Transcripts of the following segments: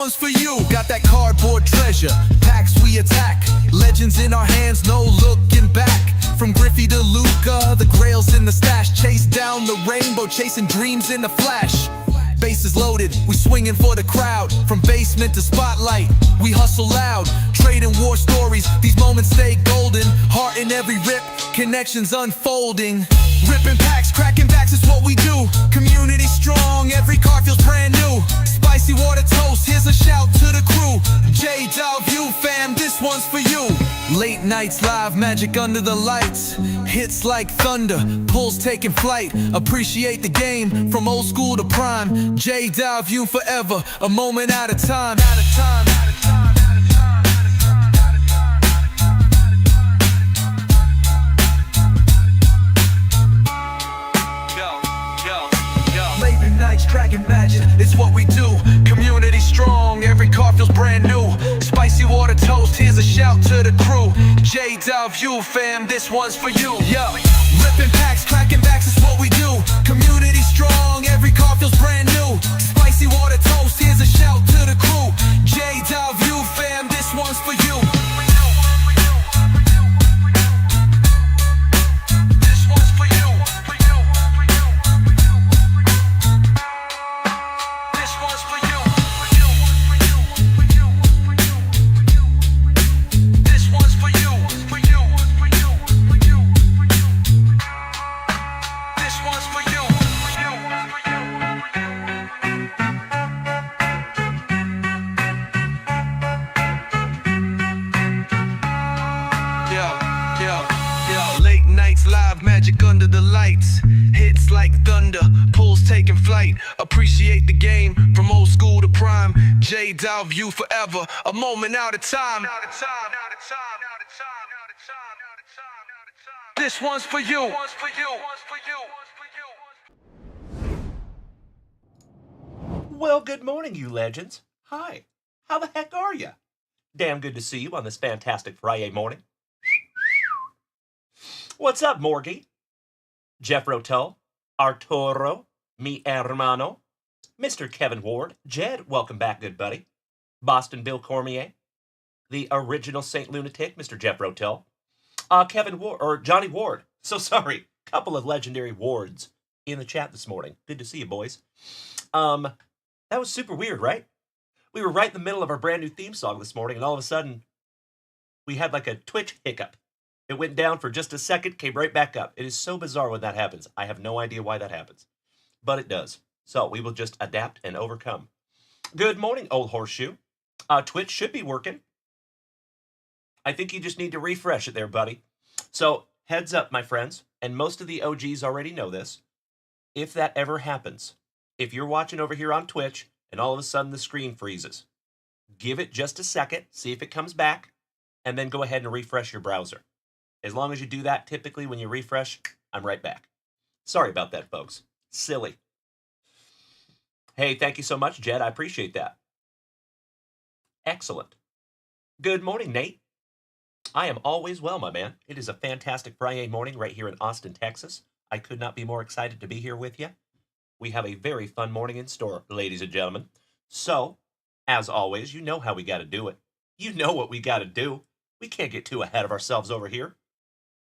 One's for you, got that cardboard treasure. Packs we attack, legends in our hands, no looking back. From Griffey to Luca, the grails in the stash. Chase down the rainbow, chasing dreams in the flash. Bases loaded, we swinging for the crowd. From basement to spotlight, we hustle loud. Trading war stories, these moments stay golden. Heart in every rip, connections unfolding. Ripping packs, cracking backs is what we do. Community strong, every car feels brand new. Spicy water toast, here's a shout to the crew. JWVCC fam, this one's for you. Late nights live, magic under the lights. Hits like thunder, pulls taking flight. Appreciate the game, from old school to prime. JWVCC forever, a moment at a time. Late nights, dragon magic, it's what we do. Community strong, every car feels brand new. Spicy water toast, here's a shout to the crew. JWVCC fam, this one's for you. Yo, ripping packs, cracking backs is what we do. Community strong, every car feels brand new. Spicy water toast, here's a shout to the crew. JWVCC fam, this one's for you. Late nights live, magic under the lights. Hits like thunder, pulls taking flight. Appreciate the game, from old school to prime. JWVCC forever, a moment out of time. This one's for you. Well, good morning, you legends. Hi, how the heck are ya? Damn good to see you on this fantastic FriYAY morning. What's up, Morgie? Jeff Rotel, Arturo, mi hermano, Mr. Kevin Ward, Jed, welcome back, good buddy, Boston Bill Cormier, the original Saint Lunatic, Mr. Jeff Rotel, Kevin Ward, or Johnny Ward, so sorry, couple of legendary Wards in the chat this morning. Good to see you, boys. That was super weird, right? We were right in the middle of our brand new theme song this morning, and all of a sudden, we had like a Twitch hiccup. It went down for just a second, came right back up. It is so bizarre when that happens. I have no idea why that happens, but it does. So we will just adapt and overcome. Good morning, old horseshoe. Twitch should be working. I think you just need to refresh it there, buddy. So heads up, my friends, and most of the OGs already know this. If that ever happens, if you're watching over here on Twitch and all of a sudden the screen freezes, give it just a second, see if it comes back, and then go ahead and refresh your browser. As long as you do that, typically when you refresh, I'm right back. Sorry about that, folks. Silly. Hey, thank you so much, Jed. I appreciate that. Excellent. Good morning, Nate. I am always well, my man. It is a fantastic Friday morning right here in Austin, Texas. I could not be more excited to be here with you. We have a very fun morning in store, ladies and gentlemen. So, as always, you know how we got to do it. You know what we got to do. We can't get too ahead of ourselves over here.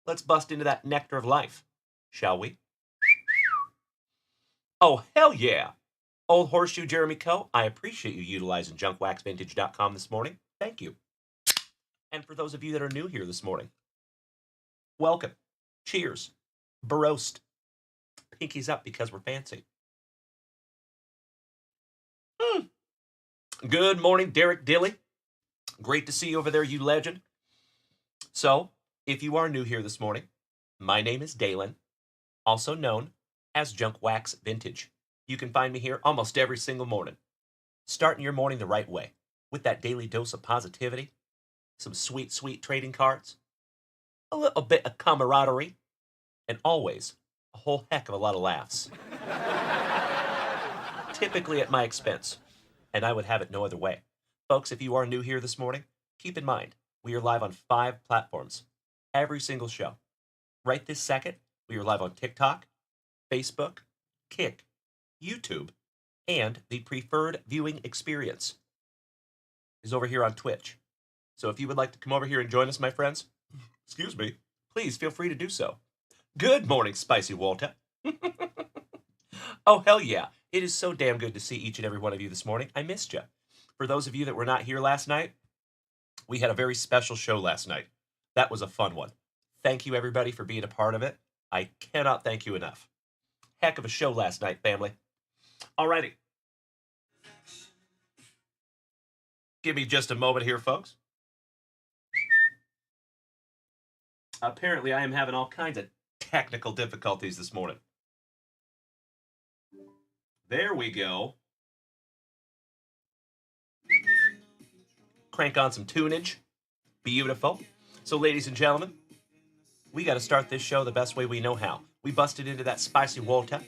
Let's bust into that nectar of life, shall we? Oh, hell yeah. Old Horseshoe Jeremy Coe, I appreciate you utilizing junkwaxvintage.com this morning. Thank you. And for those of you that are new here this morning, welcome. Cheers. Baroast. Pinkies up because we're fancy. Good morning, Derek Dilly. Great to see you over there, you legend. So, if you are new here this morning, my name is Dalen, also known as Junkwax Vintage. You can find me here almost every single morning, starting your morning the right way, with that daily dose of positivity, some sweet, sweet trading cards, a little bit of camaraderie, and always a whole heck of a lot of laughs. Typically at my expense, and I would have it no other way. Folks, if you are new here this morning, keep in mind, we are live on 5 platforms. Every single show. Right this second, we are live on TikTok, Facebook, Kick, YouTube, and the preferred viewing experience. is over here on Twitch. So if you would like to come over here and join us, my friends, excuse me, please feel free to do so. Good morning, Spicy Walter. Oh, hell yeah. It is so damn good to see each and every one of you this morning. I missed you. For those of you that were not here last night, we had a very special show last night. That was a fun one. Thank you, everybody, for being a part of it. I cannot thank you enough. Heck of a show last night, family. Alrighty. Give me just a moment here, folks. Apparently, I am having all kinds of technical difficulties this morning. There we go. Crank on some tunage. Beautiful. So, ladies and gentlemen, we got to start this show the best way we know how. We busted into that spicy water.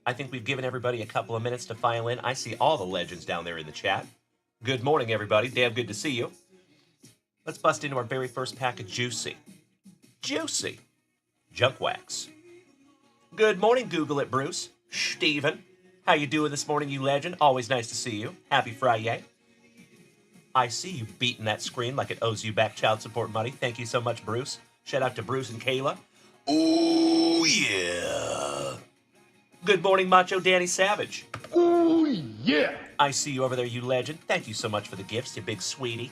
I think we've given everybody a couple of minutes to file in. I see all the legends down there in the chat. Good morning, everybody. Damn good to see you. Let's bust into our very first pack of juicy. Juicy. Junkwax. Good morning, Google it, Bruce. Steven. How you doing this morning, you legend? Always nice to see you. Happy FriYAY. I see you beating that screen like it owes you back child support money. Thank you so much, Bruce. Shout out to Bruce and Kayla. Oh, yeah. Good morning, Macho Danny Savage. Oh, yeah. I see you over there, you legend. Thank you so much for the gifts, you big sweetie.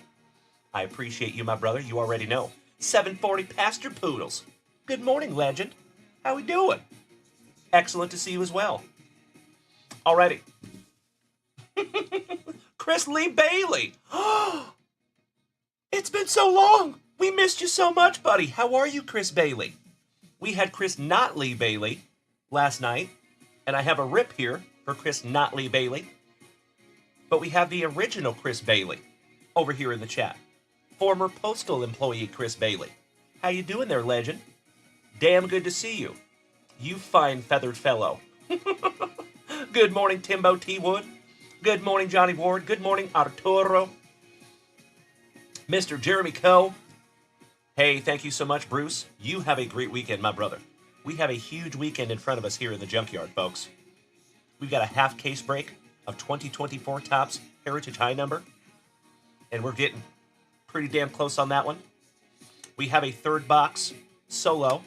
I appreciate you, my brother. You already know. 740 Pastor Poodles. Good morning, legend. How we doing? Excellent to see you as well. Alrighty. Chris Lee Bailey. It's been so long. We missed you so much, buddy. How are you, Chris Bailey? We had Chris Not Lee Bailey last night, and I have a rip here for Chris Not Lee Bailey. But we have the original Chris Bailey over here in the chat. Former postal employee Chris Bailey. How you doing there, legend? Damn good to see you. You fine feathered fellow. Good morning, Timbo T. Wood. Good morning, Johnny Ward. Good morning, Arturo. Mr. Jeremy Coe. Hey, thank you so much, Bruce. You have a great weekend, my brother. We have a huge weekend in front of us here in the junkyard, folks. We've got a half case break of 2024 Topps Heritage High number, and we're getting pretty damn close on that one. We have a third box solo.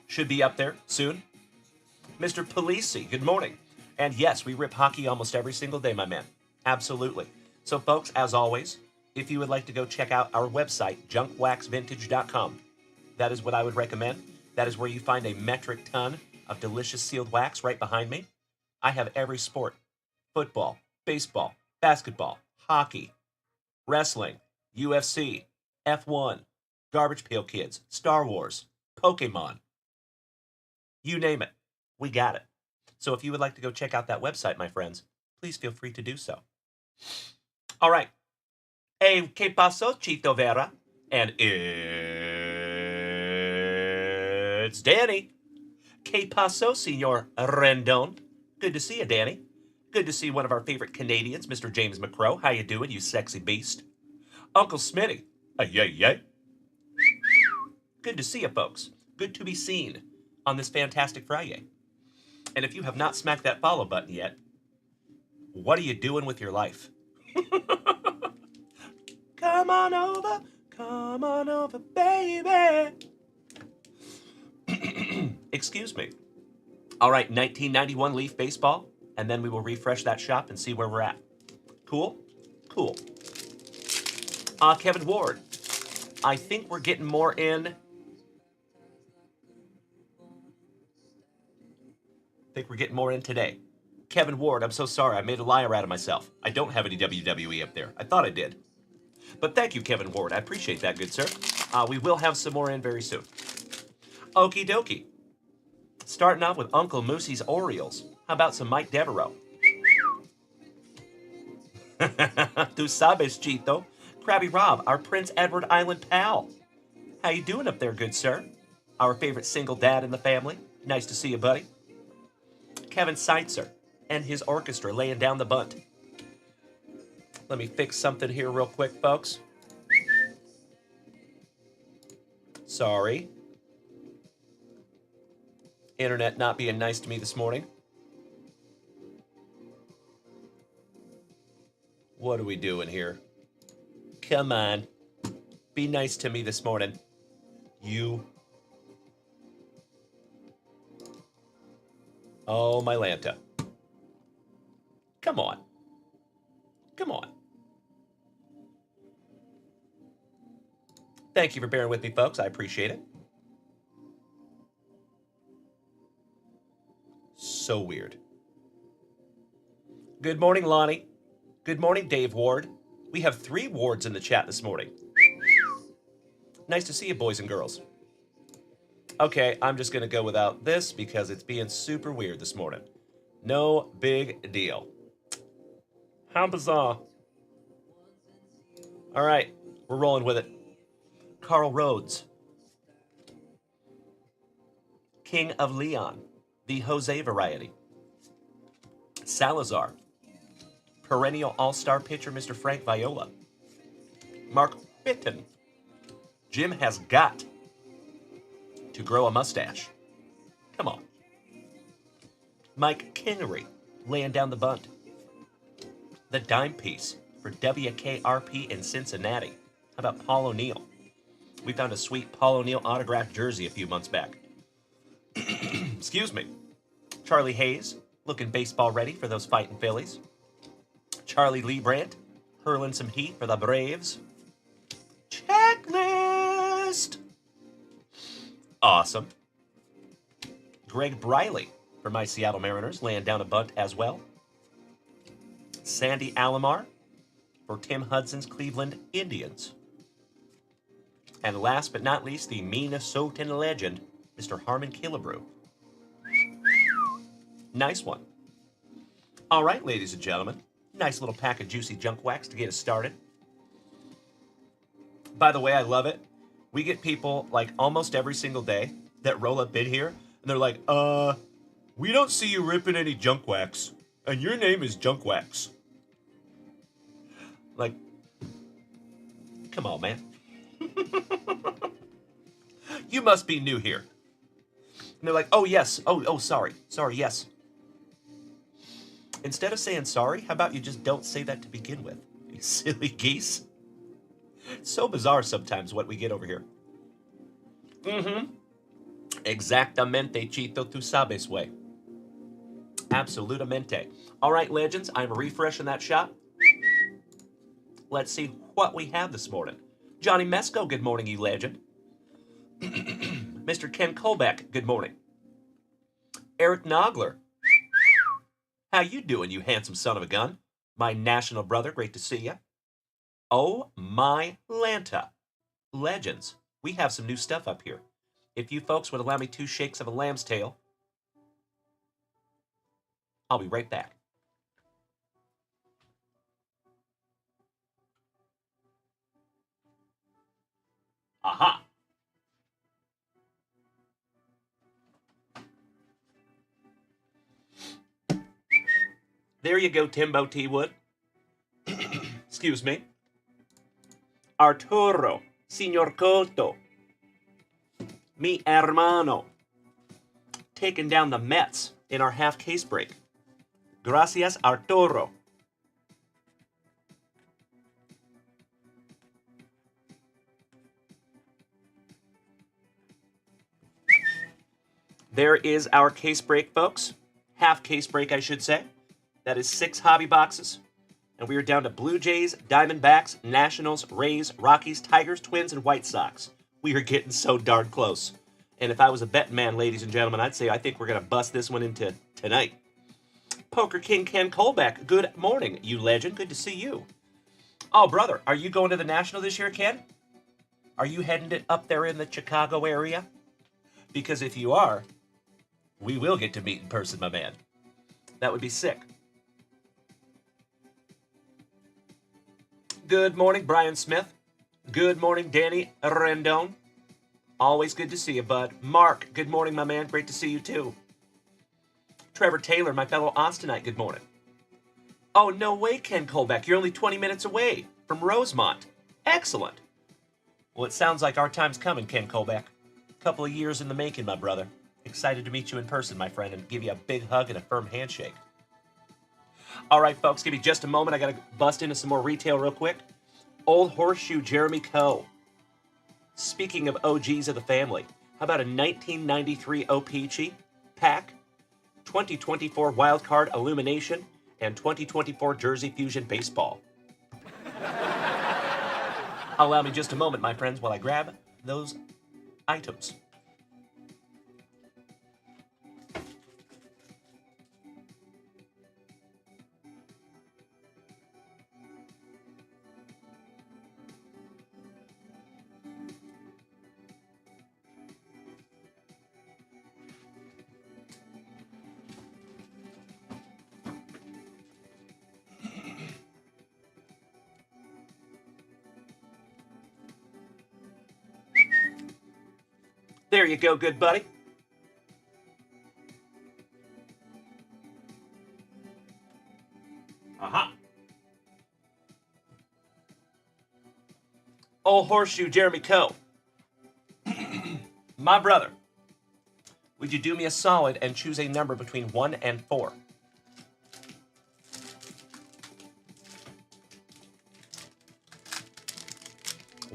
Should be up there soon. Mr. Polisi, good morning. And yes, we rip hockey almost every single day, my man. Absolutely. So, folks, as always, if you would like to go check out our website, junkwaxvintage.com, that is what I would recommend. That is where you find a metric ton of delicious sealed wax right behind me. I have every sport: football, baseball, basketball, hockey, wrestling, UFC, F1, Garbage Pail Kids, Star Wars, Pokemon. You name it, we got it. So if you would like to go check out that website, my friends, please feel free to do so. All right. Hey, ¿qué pasó, Chito Vera? And it's Danny. ¿Qué pasó, Señor Rendon? Good to see you, Danny. Good to see one of our favorite Canadians, Mr. James McCrow. How you doing, you sexy beast? Uncle Smitty. Yay, yay. Good to see you, folks. Good to be seen on this fantastic FriYAY. And if you have not smacked that follow button yet, what are you doing with your life? Come on over, baby. Excuse me. All right, 1991 Leaf Baseball, and then we will refresh that shop and see where we're at. Cool? Cool. Kevin Ward, I think we're getting more in. I think we're getting more in today. Kevin Ward, I'm so sorry. I made a liar out of myself. I don't have any WWE up there. I thought I did. But thank you, Kevin Ward. I appreciate that, good sir. We will have some more in very soon. Okie dokie. Starting off with Uncle Moosey's Orioles. How about some Mike Devereaux? Tu sabes, Chito. Krabby Rob, our Prince Edward Island pal. How you doing up there, good sir? Our favorite single dad in the family. Nice to see you, buddy. Kevin Seitzer and his orchestra laying down the bunt. Let me fix something here real quick, folks. Sorry. Internet not being nice to me this morning. What are we doing here? Come on. Be nice to me this morning. You. Oh, my Lanta. Come on. Come on. Thank you for bearing with me, folks. I appreciate it. So weird. Good morning, Lonnie. Good morning, Dave Ward. We have 3 Wards in the chat this morning. Nice to see you, boys and girls. Okay, I'm just going to go without this because it's being super weird this morning. No big deal. How bizarre. All right, we're rolling with it. Carl Rhodes. King of Leon, the Jose variety. Salazar. Perennial all-star pitcher, Mr. Frank Viola. Mark Fitton. Jim has got to grow a mustache. Come on. Mike Kingery, laying down the bunt. The dime piece for WKRP in Cincinnati. How about Paul O'Neill? We found a sweet Paul O'Neill autographed jersey a few months back. Excuse me. Charlie Hayes, looking baseball ready for those fighting Phillies. Charlie Liebrandt, hurling some heat for the Braves. Checklist! Awesome. Greg Briley for my Seattle Mariners, laying down a bunt as well. Sandy Alomar for Tim Hudson's Cleveland Indians. And last but not least, the Minnesotan legend, Mr. Harmon Killebrew. Nice one. All right, ladies and gentlemen. Nice little pack of juicy junk wax to get us started. By the way, I love it. We get people like almost every single day that roll up in here, and they're like, we don't see you ripping any junk wax, and your name is Junk Wax. Like, come on, man. You must be new here. And they're like, oh, yes. Oh, sorry. Sorry, yes. Instead of saying sorry, how about you just don't say that to begin with? You silly geese. It's so bizarre sometimes what we get over here. Exactamente, Chito, tu sabes way. Absolutamente. All right, legends, I'm refreshing that shop. Let's see what we have this morning. Johnny Mesco, good morning, you legend. Mr. Ken Colbeck, good morning. Eric Nogler. How you doing, you handsome son of a gun? My national brother, great to see you. Oh my Lanta. Legends, we have some new stuff up here. If you folks would allow me 2 shakes of a lamb's tail, I'll be right back. Aha! There you go, Timbo T. Wood. Excuse me. Arturo, Señor Cotto, mi hermano, taking down the Mets in our half case break. Gracias, Arturo. There is our case break, folks. Half case break, I should say. That is 6 hobby boxes. And we are down to Blue Jays, Diamondbacks, Nationals, Rays, Rockies, Tigers, Twins, and White Sox. We are getting so darn close. And if I was a betting man, ladies and gentlemen, I'd say I think we're going to bust this one into tonight. Poker King Ken Colbeck, good morning, you legend. Good to see you. Oh, brother, are you going to the National this year, Ken? Are you heading it up there in the Chicago area? Because if you are, we will get to meet in person, my man. That would be sick. Good morning, Brian Smith. Good morning, Danny Rendon. Always good to see you, bud. Mark, good morning, my man. Great to see you, too. Trevor Taylor, my fellow Austinite, good morning. Oh, no way, Ken Colbeck. You're only 20 minutes away from Rosemont. Excellent. Well, it sounds like our time's coming, Ken Colbeck. Couple of years in the making, my brother. Excited to meet you in person, my friend, and give you a big hug and a firm handshake. All right, folks, give me just a moment. I got to bust into some more retail real quick. Old Horseshoe Jeremy Coe. Speaking of OGs of the family, how about a 1993 O-Peachy pack, 2024 Wildcard Illumination, and 2024 Jersey Fusion Baseball? Allow me just a moment, my friends, while I grab those items. There you go, good buddy. Aha. Old Horseshoe Jeremy Coe. My brother, would you do me a solid and choose a number between 1 and 4?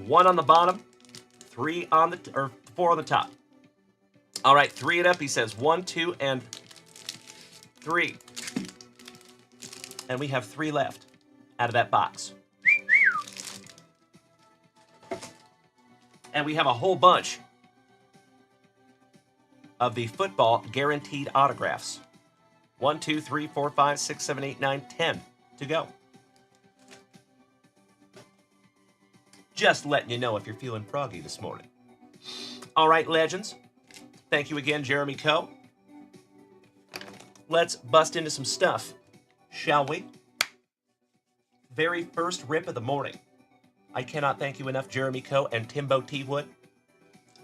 One on the bottom, 3 on the, or 4 on the top. All right, 3 it up. He says 1, 2, and 3. And we have 3 left out of that box. And we have a whole bunch of the football guaranteed autographs. 1, 2, 3, 4, 5, 6, 7, 8, 9, 10 to go. Just letting you know if you're feeling froggy this morning. All right, legends. Thank you again, Jeremy Coe. Let's bust into some stuff, shall we? Very first rip of the morning. I cannot thank you enough, Jeremy Coe and Timbo T. Wood.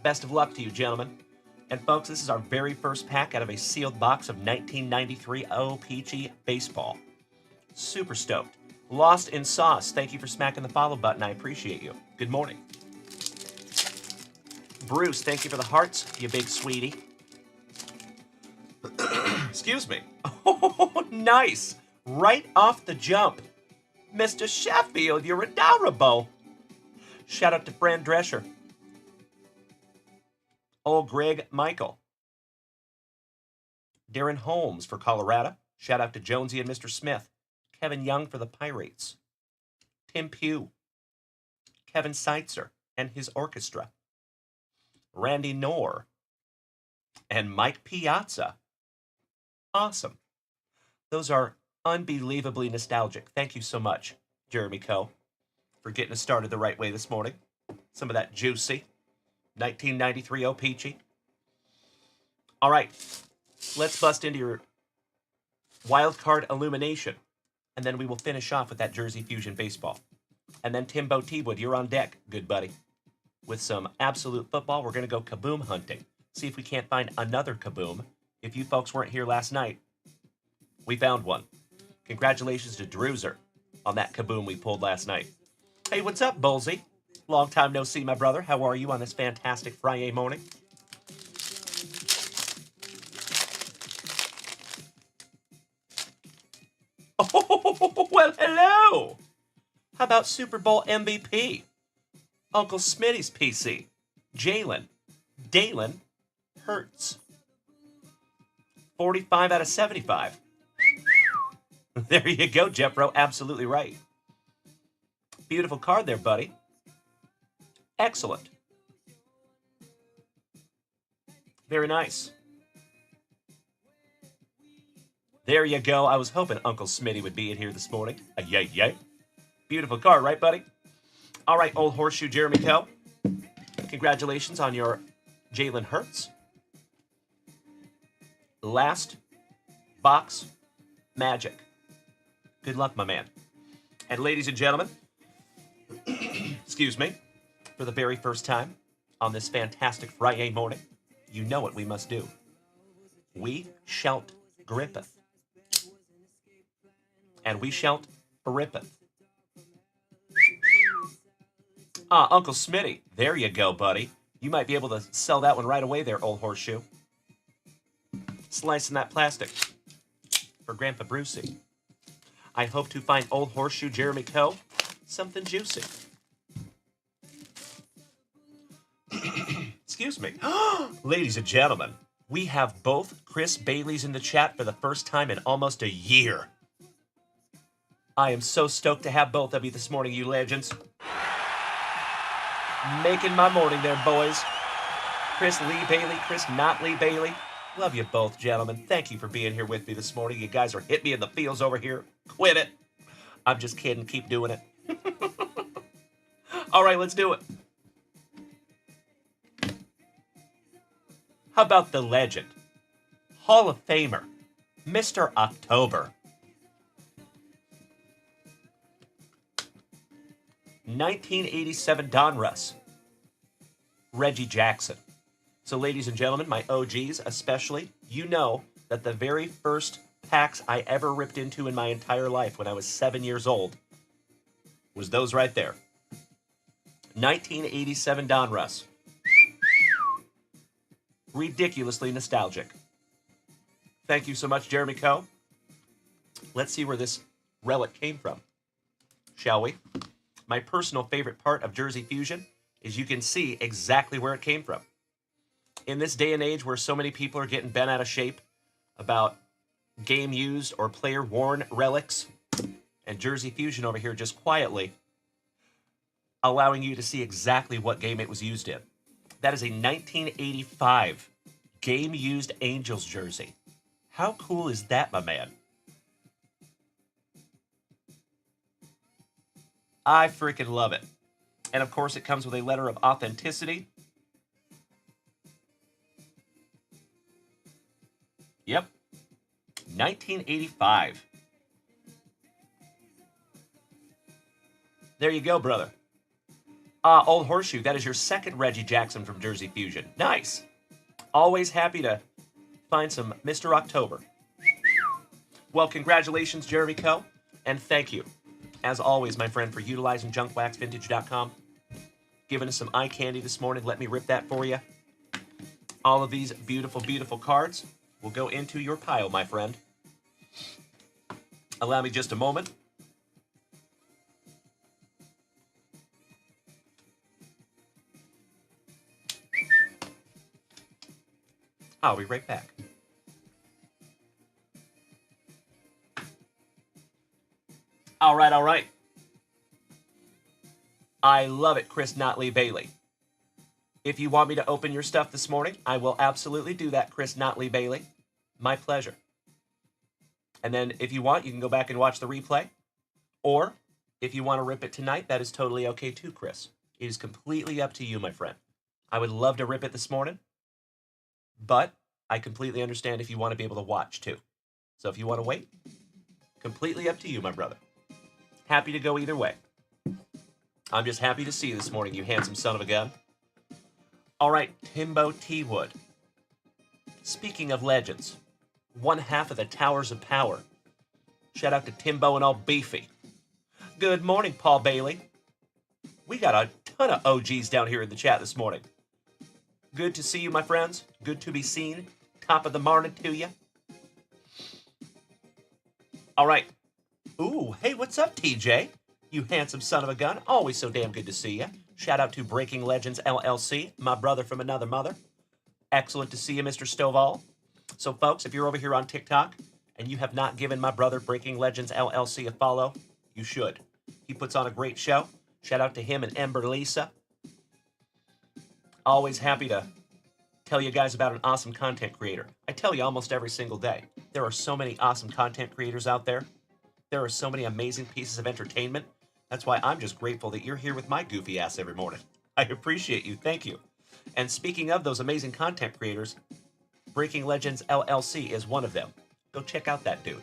Best of luck to you, gentlemen. And folks, this is our very first pack out of a sealed box of 1993 O-Peachy Baseball. Super stoked. Lost in Sauce, thank you for smacking the follow button. I appreciate you. Good morning. Bruce, thank you for the hearts, you big sweetie. Excuse me. Oh, nice. Right off the jump. Mr. Sheffield, you're adorable. Shout out to Fran Drescher. Old Greg Michael. Darren Holmes for Colorado. Shout out to Jonesy and Mr. Smith. Kevin Young for the Pirates. Tim Pugh. Kevin Seitzer and his orchestra. Randy Knorr. And Mike Piazza. Awesome. Those are unbelievably nostalgic. Thank you so much, Jeremy Coe, for getting us started the right way this morning. Some of that juicy 1993 O-Peachy. All right, let's bust into your Wildcard Illumination, and then we will finish off with that Jersey Fusion Baseball. And then Timbo T-Wood, you're on deck, good buddy. With some absolute football, we're going to go kaboom hunting. See if we can't find another kaboom. If you folks weren't here last night, we found one. Congratulations to Drewzer on that kaboom we pulled last night. Hey, what's up, Bullsy? Long time no see, my brother. How are you on this fantastic FriYAY morning? Oh, well, hello. How about Super Bowl MVP? Uncle Smitty's PC. Dalen Hurts. 45 out of 75. There you go, Jeffro. Absolutely right. Beautiful card there, buddy. Excellent. Very nice. There you go. I was hoping Uncle Smitty would be in here this morning. Yay, yay. Beautiful card, right, buddy? All right, Old Horseshoe Jeremy Coe. Congratulations on your Jalen Hurts. Last box magic. Good luck, my man. And ladies and gentlemen, excuse me, for the very first time on this fantastic FriYAY morning, you know what we must do. We shout grippeth. And we shout rippeth. Uncle Smitty. There you go, buddy. You might be able to sell that one right away there, Old Horseshoe. Slicing that plastic for Grandpa Brucey. I hope to find Old Horseshoe Jeremy Coe something juicy. Excuse me. Ladies and gentlemen, we have both Chris Baileys in the chat for the first time in almost a year. I am so stoked to have both of you this morning, you legends. Making my morning there, boys. Chris Lee Bailey, Chris Not Lee Bailey. Love you both, gentlemen. Thank you for being here with me this morning. You guys are hitting me in the feels over here. Quit it. I'm just kidding. Keep doing it. All right, let's do it. How about the legend, Hall of Famer, Mr. October? 1987 Donruss, Reggie Jackson. So ladies and gentlemen, my OGs especially, you know that the very first packs I ever ripped into in my entire life when I was 7 years old was those right there. 1987 Donruss. Ridiculously nostalgic. Thank you so much, Jeremy Coe. Let's see where this relic came from, shall we? My personal favorite part of Jersey Fusion is you can see exactly where it came from. In this day and age where so many people are getting bent out of shape about game-used or player-worn relics, and Jersey Fusion over here just quietly allowing you to see exactly what game it was used in. That is a 1985 game-used Angels jersey. How cool is that, my man? I freaking love it. And of course, it comes with a letter of authenticity. Yep. 1985. There you go, brother. Old Horseshoe, that is your second Reggie Jackson from Jersey Fusion. Nice. Always happy to find some Mr. October. Well, congratulations, Jeremy Coe, and thank you, as always, my friend, for utilizing junkwaxvintage.com. Giving us some eye candy this morning. Let me rip that for you. All of these beautiful, beautiful cards will go into your pile, my friend. Allow me just a moment. I'll be right back. All right, all right. I love it, Chris Notley Bailey. If you want me to open your stuff this morning, I will absolutely do that, Chris Notley Bailey. My pleasure. And then if you want, you can go back and watch the replay. Or if you want to rip it tonight, that is totally okay too, Chris. It is completely up to you, my friend. I would love to rip it this morning, but I completely understand if you want to be able to watch too. So if you want to wait, completely up to you, my brother. Happy to go either way. I'm just happy to see you this morning, you handsome son of a gun. All right, Timbo T. Wood. Speaking of legends, one half of the Towers of Power. Shout out to Timbo and all beefy. Good morning, Paul Bailey. We got a ton of OGs down here in the chat this morning. Good to see you, my friends. Good to be seen. Top of the morning to you. All right. Ooh, hey, what's up, TJ? You handsome son of a gun. Always so damn good to see you. Shout out to Breaking Legends LLC, my brother from another mother. Excellent to see you, Mr. Stovall. So, folks, if you're over here on TikTok and you have not given my brother Breaking Legends LLC a follow, you should. He puts on a great show. Shout out to him and Ember Lisa. Always happy to tell you guys about an awesome content creator. I tell you almost every single day. There are so many awesome content creators out there. There are so many amazing pieces of entertainment. That's why I'm just grateful that you're here with my goofy ass every morning. I appreciate you. Thank you. And speaking of those amazing content creators, Breaking Legends LLC is one of them. Go check out that dude.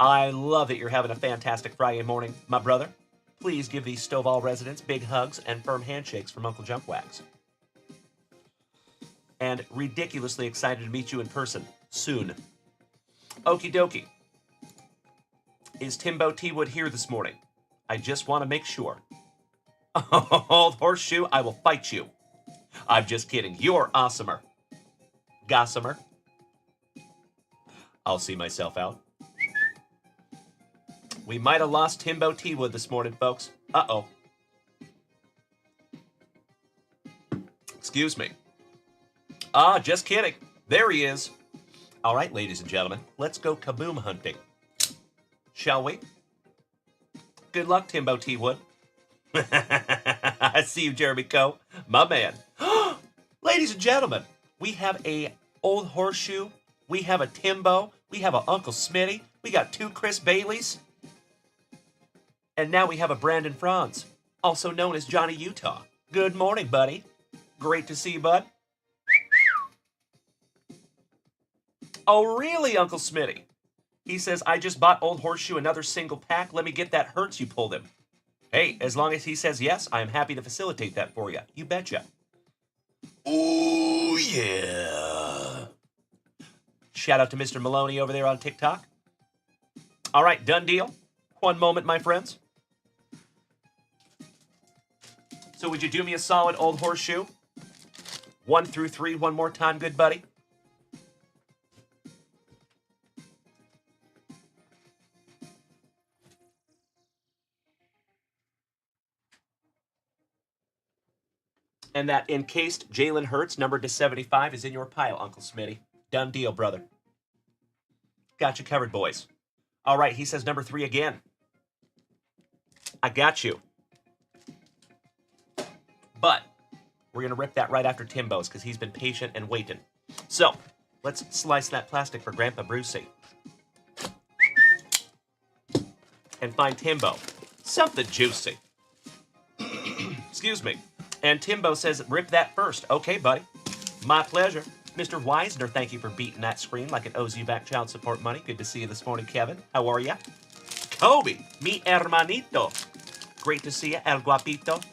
I love that you're having a fantastic Friday morning, my brother. Please give these Stovall residents big hugs and firm handshakes from Uncle Junkwax. And ridiculously excited to meet you in person soon. Okie dokie. Is Timbo T. Wood here this morning? I just want to make sure. Old Horseshoe, I will fight you. I'm just kidding. You're awesomer. Gossamer. I'll see myself out. We might have lost Timbo T. Wood this morning, folks. Uh-oh. Excuse me. Ah, just kidding. There he is. All right, ladies and gentlemen, let's go kaboom hunting. Shall we? Good luck, Timbo T. Wood. I see you, Jeremy Coe. My man. Ladies and gentlemen, we have a Old Horseshoe. We have a Timbo. We have a Uncle Smitty. We got 2 Chris Baileys. And now we have a Brandon Franz, also known as Johnny Utah. Good morning, buddy. Great to see you, bud. Oh, really, Uncle Smitty? He says, I just bought Old Horseshoe another single pack. Let me get that Hertz you pulled him. Hey, as long as he says yes, I am happy to facilitate that for you. You betcha. Ooh, yeah. Shout out to Mr. Maloney over there on TikTok. All right, done deal. One moment, my friends. So would you do me a solid, Old Horseshoe? 1 through 3 one more time, good buddy. And that encased Jalen Hurts, numbered to 75, is in your pile, Uncle Smitty. Done deal, brother. Got you covered, boys. All right, he says number 3 again. I got you. But we're going to rip that right after Timbo's because he's been patient and waiting. So let's slice that plastic for Grandpa Brucey. And find Timbo. Something juicy. Excuse me. And Timbo says, rip that first. Okay, buddy. My pleasure. Mr. Weisner, thank you for beating that screen like it owes you back child support money. Good to see you this morning, Kevin. How are ya? Kobe, mi hermanito. Great to see you, El Guapito.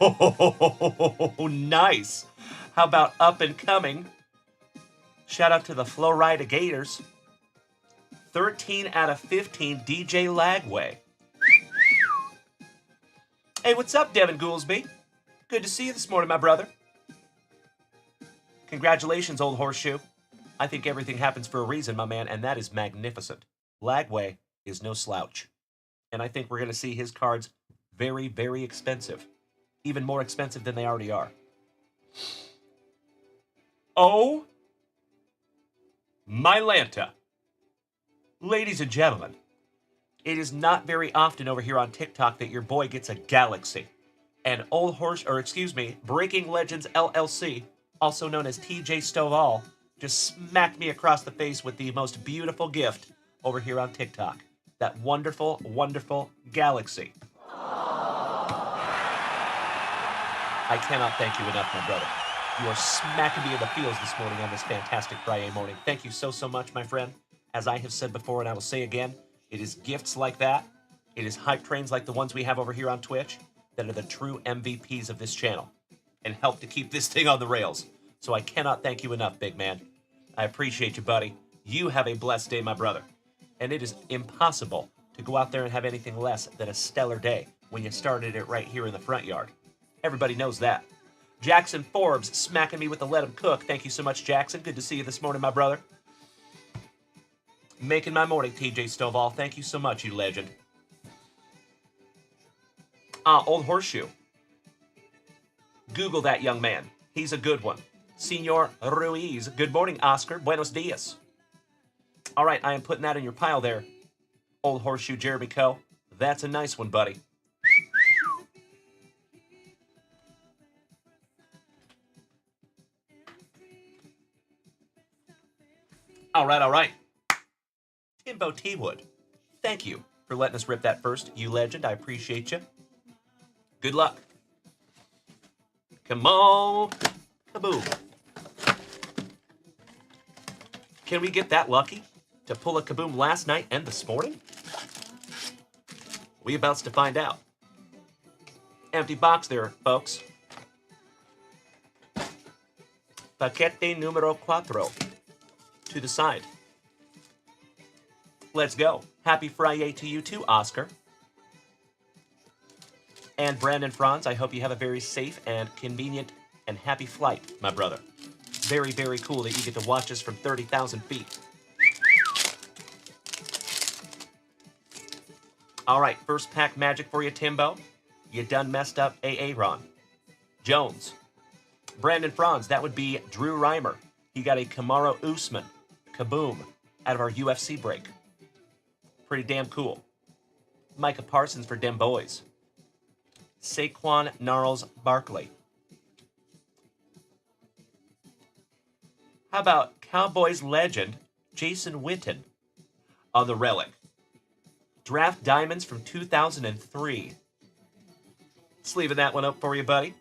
Oh, nice. How about up and coming? Shout out to the Florida Gators. 13 out of 15, DJ Lagway. Hey, what's up, Devin Goolsby? Good to see you this morning, my brother. Congratulations, Old Horseshoe. I think everything happens for a reason, my man, and that is magnificent. Lagway is no slouch. And I think we're going to see his cards very, very expensive. Even more expensive than they already are. Oh, my Lanta. Ladies and gentlemen, it is not very often over here on TikTok that your boy gets a galaxy. And Breaking Legends LLC, also known as TJ Stovall, just smacked me across the face with the most beautiful gift over here on TikTok. That wonderful, wonderful galaxy. I cannot thank you enough, my brother. You are smacking me in the feels this morning on this fantastic Friday morning. Thank you so, so much, my friend. As I have said before, and I will say again, it is gifts like that, it is hype trains like the ones we have over here on Twitch that are the true MVPs of this channel and help to keep this thing on the rails. So I cannot thank you enough, big man. I appreciate you, buddy. You have a blessed day, my brother. And it is impossible to go out there and have anything less than a stellar day when you started it right here in the front yard. Everybody knows that. Jackson Forbes smacking me with the Let 'em Cook. Thank you so much, Jackson. Good to see you this morning, my brother. Making my morning, TJ Stovall. Thank you so much, you legend. Old Horseshoe. Google that young man. He's a good one. Senor Ruiz. Good morning, Oscar. Buenos dias. All right, I am putting that in your pile there. Old Horseshoe Jeremy Coe. That's a nice one, buddy. All right. Timbo T. Wood, thank you for letting us rip that first. You legend, I appreciate you. Good luck. Come on. Kaboom. Can we get that lucky to pull a kaboom last night and this morning? We about to find out. Empty box there, folks. Paquete numero 4 to the side. Let's go. Happy FriYAY to you too, Oscar. And Brandon Franz, I hope you have a very safe and convenient and happy flight, my brother. Very, very cool that you get to watch us from 30,000 feet. All right, first pack magic for you, Timbo. You done messed up Aaron. Jones. Brandon Franz, that would be Drew Reimer. He got a Kamaru Usman, kaboom, out of our UFC break. Pretty damn cool. Micah Parsons for dem boys. Saquon Gnarls Barkley. How about Cowboys legend Jason Witten on the relic? Draft diamonds from 2003. Sleeving that one up for you, buddy.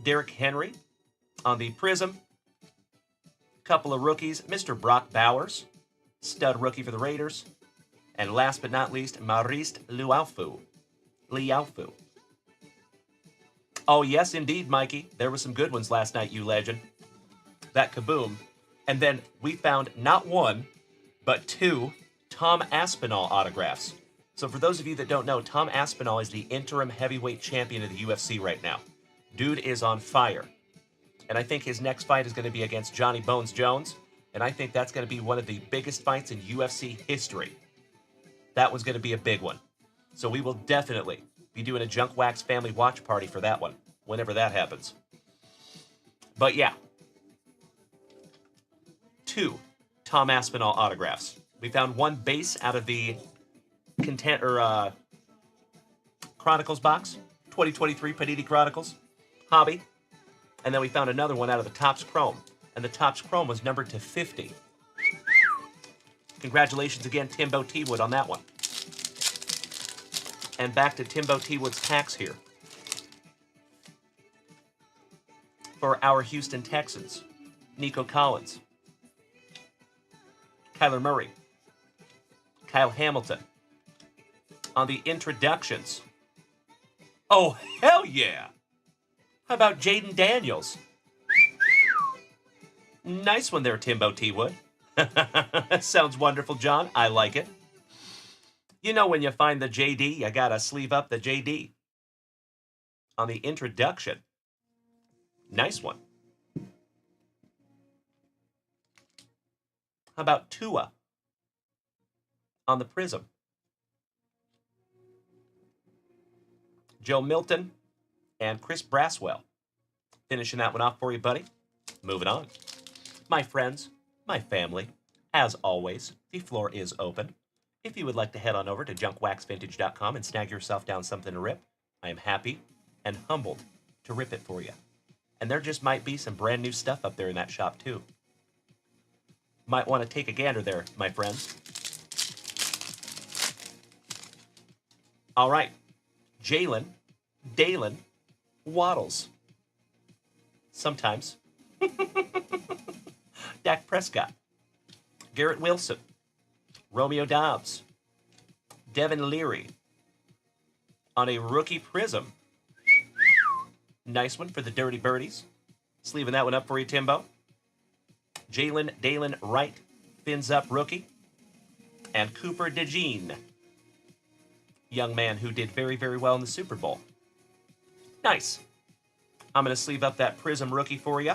Derrick Henry on the Prism. Couple of rookies, Mr. Brock Bowers, stud rookie for the Raiders. And last but not least, Maurice Liaofu. Oh, yes, indeed, Mikey. There were some good ones last night, you legend. That kaboom. And then we found not one, but two Tom Aspinall autographs. So for those of you that don't know, Tom Aspinall is the interim heavyweight champion of the UFC right now. Dude is on fire. And I think his next fight is going to be against Johnny Bones Jones. And I think that's going to be one of the biggest fights in UFC history. That one's going to be a big one. So we will definitely be doing a Junkwax family watch party for that one, whenever that happens. But yeah. 2 Tom Aspinall autographs. We found one base out of the Chronicles box, 2023 Panini Chronicles, hobby. And then we found another one out of the Topps Chrome. And the Topps Chrome was numbered to 50. Congratulations again, Timbo T. Wood, on that one. And back to Timbo T. Wood's packs here. For our Houston Texans, Nico Collins, Kyler Murray, Kyle Hamilton. On the introductions, oh, hell yeah! How about Jaden Daniels? Nice one there, Timbo T. Wood. Sounds wonderful, John. I like it. You know when you find the JD, you gotta sleeve up the JD. On the introduction, nice one. How about Tua? On the Prism. Joe Milton and Chris Braswell. Finishing that one off for you, buddy. Moving on. My friends, my family, as always, the floor is open. If you would like to head on over to junkwaxvintage.com and snag yourself down something to rip, I am happy and humbled to rip it for you. And there just might be some brand new stuff up there in that shop, too. Might want to take a gander there, my friends. All right. Dalen Waddles. Sometimes. Dak Prescott. Garrett Wilson. Romeo Dobbs. Devin Leary. On a rookie Prism. Nice one for the Dirty Birdies. Sleeving that one up for you, Timbo. Dalen Wright. Fins up rookie. And Cooper DeJean. Young man who did very, very well in the Super Bowl. Nice. I'm going to sleeve up that Prism rookie for you.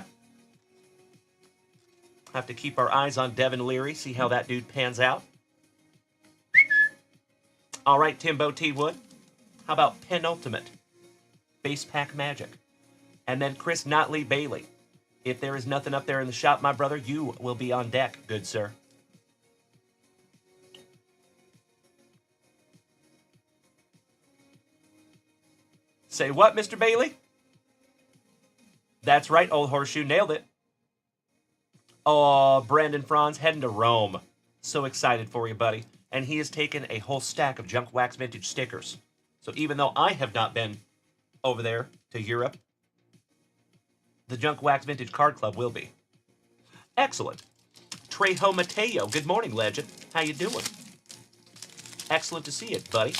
Have to keep our eyes on Devin Leary, see how that dude pans out. All right, Timbo T. Wood. How about Penultimate? Base Pack Magic. And then Chris Notley Bailey. If there is nothing up there in the shop, my brother, you will be on deck, good sir. Say what, Mr. Bailey? That's right, old horseshoe. Nailed it. Oh, Brandon Franz heading to Rome. So excited for you, buddy. And he has taken a whole stack of Junkwax Vintage stickers. So even though I have not been over there to Europe, the Junkwax Vintage Card Club will be. Excellent. Trejo Mateo. Good morning, legend. How you doing? Excellent to see you, buddy.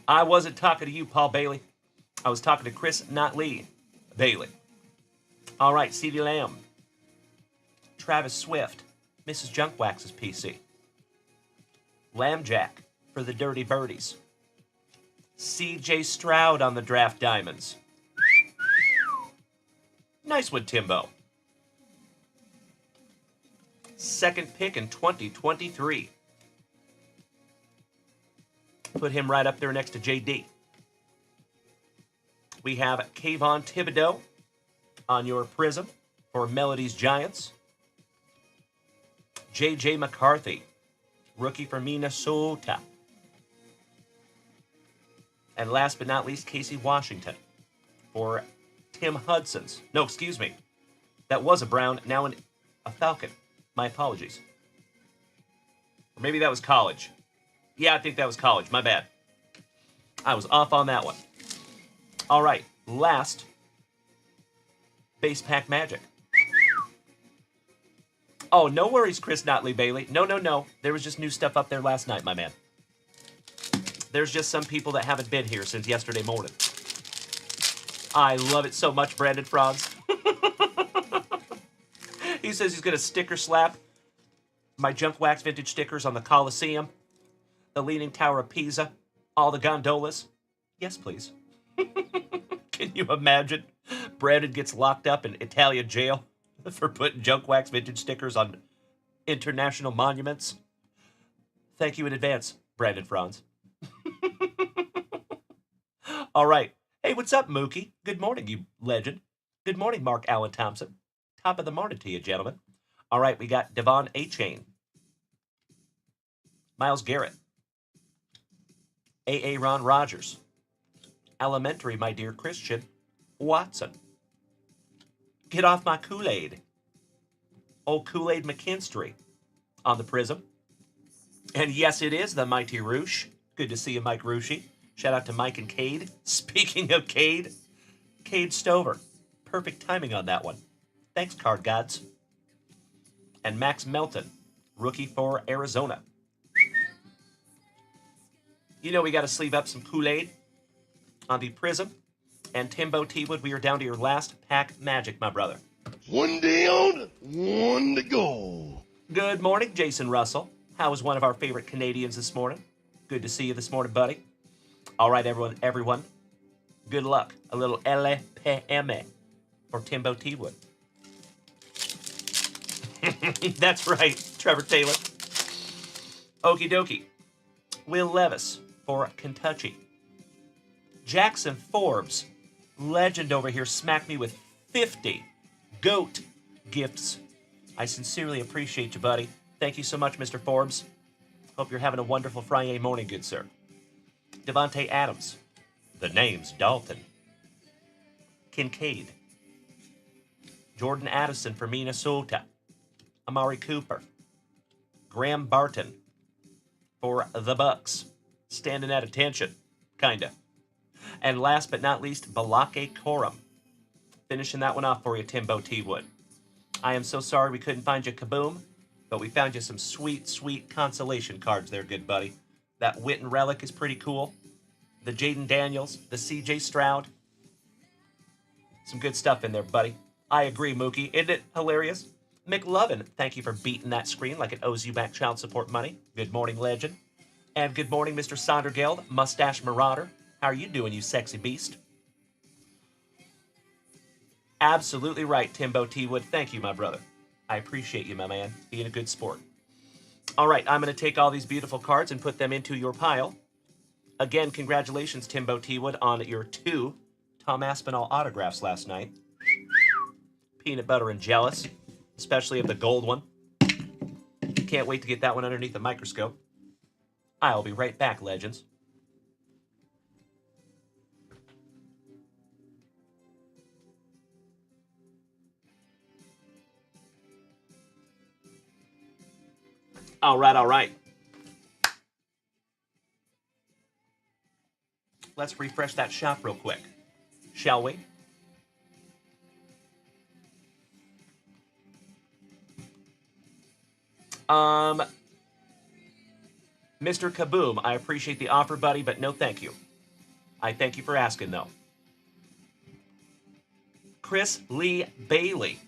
I wasn't talking to you, Paul Bailey. I was talking to Chris Notley Bailey. All right, CeeDee Lamb. Travis Swift. Mrs. Junkwax's PC. Lambjack for the Dirty Birdies. CJ Stroud on the Draft Diamonds. Nice one, Timbo. Second pick in 2023. Put him right up there next to JD. We have Kayvon Thibodeau on your prism for Melody's Giants. J.J. McCarthy, rookie from Minnesota. And last but not least, Casey Washington for Tim Hudson's. No, excuse me. That was a Brown, now a Falcon. My apologies. Or maybe that was college. Yeah, I think that was college. My bad. I was off on that one. All right, last base pack magic. Oh, no worries, Chris Notley Bailey. No. There was just new stuff up there last night, my man. There's just some people that haven't been here since yesterday morning. I love it so much, Brandon Franz. He says he's going to sticker slap my junkwax vintage stickers on the Colosseum, the Leaning Tower of Pisa, all the gondolas. Yes, please. Can you imagine? Brandon gets locked up in Italian jail for putting junkwax vintage stickers on international monuments. Thank you in advance, Brandon Franz. All right. Hey, what's up, Mookie? Good morning, you legend. Good morning, Mark Allen Thompson. Top of the morning to you, gentlemen. All right, we got Devon A-Chain, Myles Garrett, A.A. Ron Rodgers, Elementary, my dear Christian Watson. Get off my Kool-Aid. Old Kool-Aid McKinstry on the prism. And yes, it is the mighty Roosh. Good to see you, Mike Rooshy. Shout out to Mike and Cade. Speaking of Cade, Cade Stover. Perfect timing on that one. Thanks, card gods. And Max Melton, rookie for Arizona. You know we got to sleeve up some Kool-Aid on the prism. And Timbo T-Wood, we are down to your last pack magic, my brother. One down, one to go. Good morning, Jason Russell. How was one of our favorite Canadians this morning? Good to see you this morning, buddy. All right, everyone. Good luck. A little LPM for Timbo T-Wood. That's right, Trevor Taylor. Okie dokie. Will Levis for Kentucky. Jackson Forbes, legend over here, smacked me with 50 GOAT gifts. I sincerely appreciate you, buddy. Thank you so much, Mr. Forbes. Hope you're having a wonderful Friday morning, good sir. Devontae Adams. The name's Dalton. Kincaid. Jordan Addison for Minnesota. Amari Cooper. Graham Barton for the Bucks. Standing at attention, kinda. And last but not least, Balake Corum. Finishing that one off for you, Timbo T-Wood. I am so sorry we couldn't find you Kaboom, but we found you some sweet, sweet consolation cards there, good buddy. That Witten Relic is pretty cool. The Jaden Daniels, the CJ Stroud. Some good stuff in there, buddy. I agree, Mookie. Isn't it hilarious? McLovin, thank you for beating that screen like it owes you back child support money. Good morning, legend. And good morning, Mr. Sondergeld, Mustache Marauder. How are you doing, you sexy beast? Absolutely right, Timbo T-Wood. Thank you, my brother. I appreciate you, my man, being a good sport. All right, I'm going to take all these beautiful cards and put them into your pile. Again, congratulations, Timbo T-Wood, on your 2 Tom Aspinall autographs last night. Peanut butter and jealous, especially of the gold one. Can't wait to get that one underneath the microscope. I'll be right back, legends. All right. Let's refresh that shop real quick, shall we? Mr. Kaboom, I appreciate the offer, buddy, but no thank you. I thank you for asking, though. Chris Lee Bailey,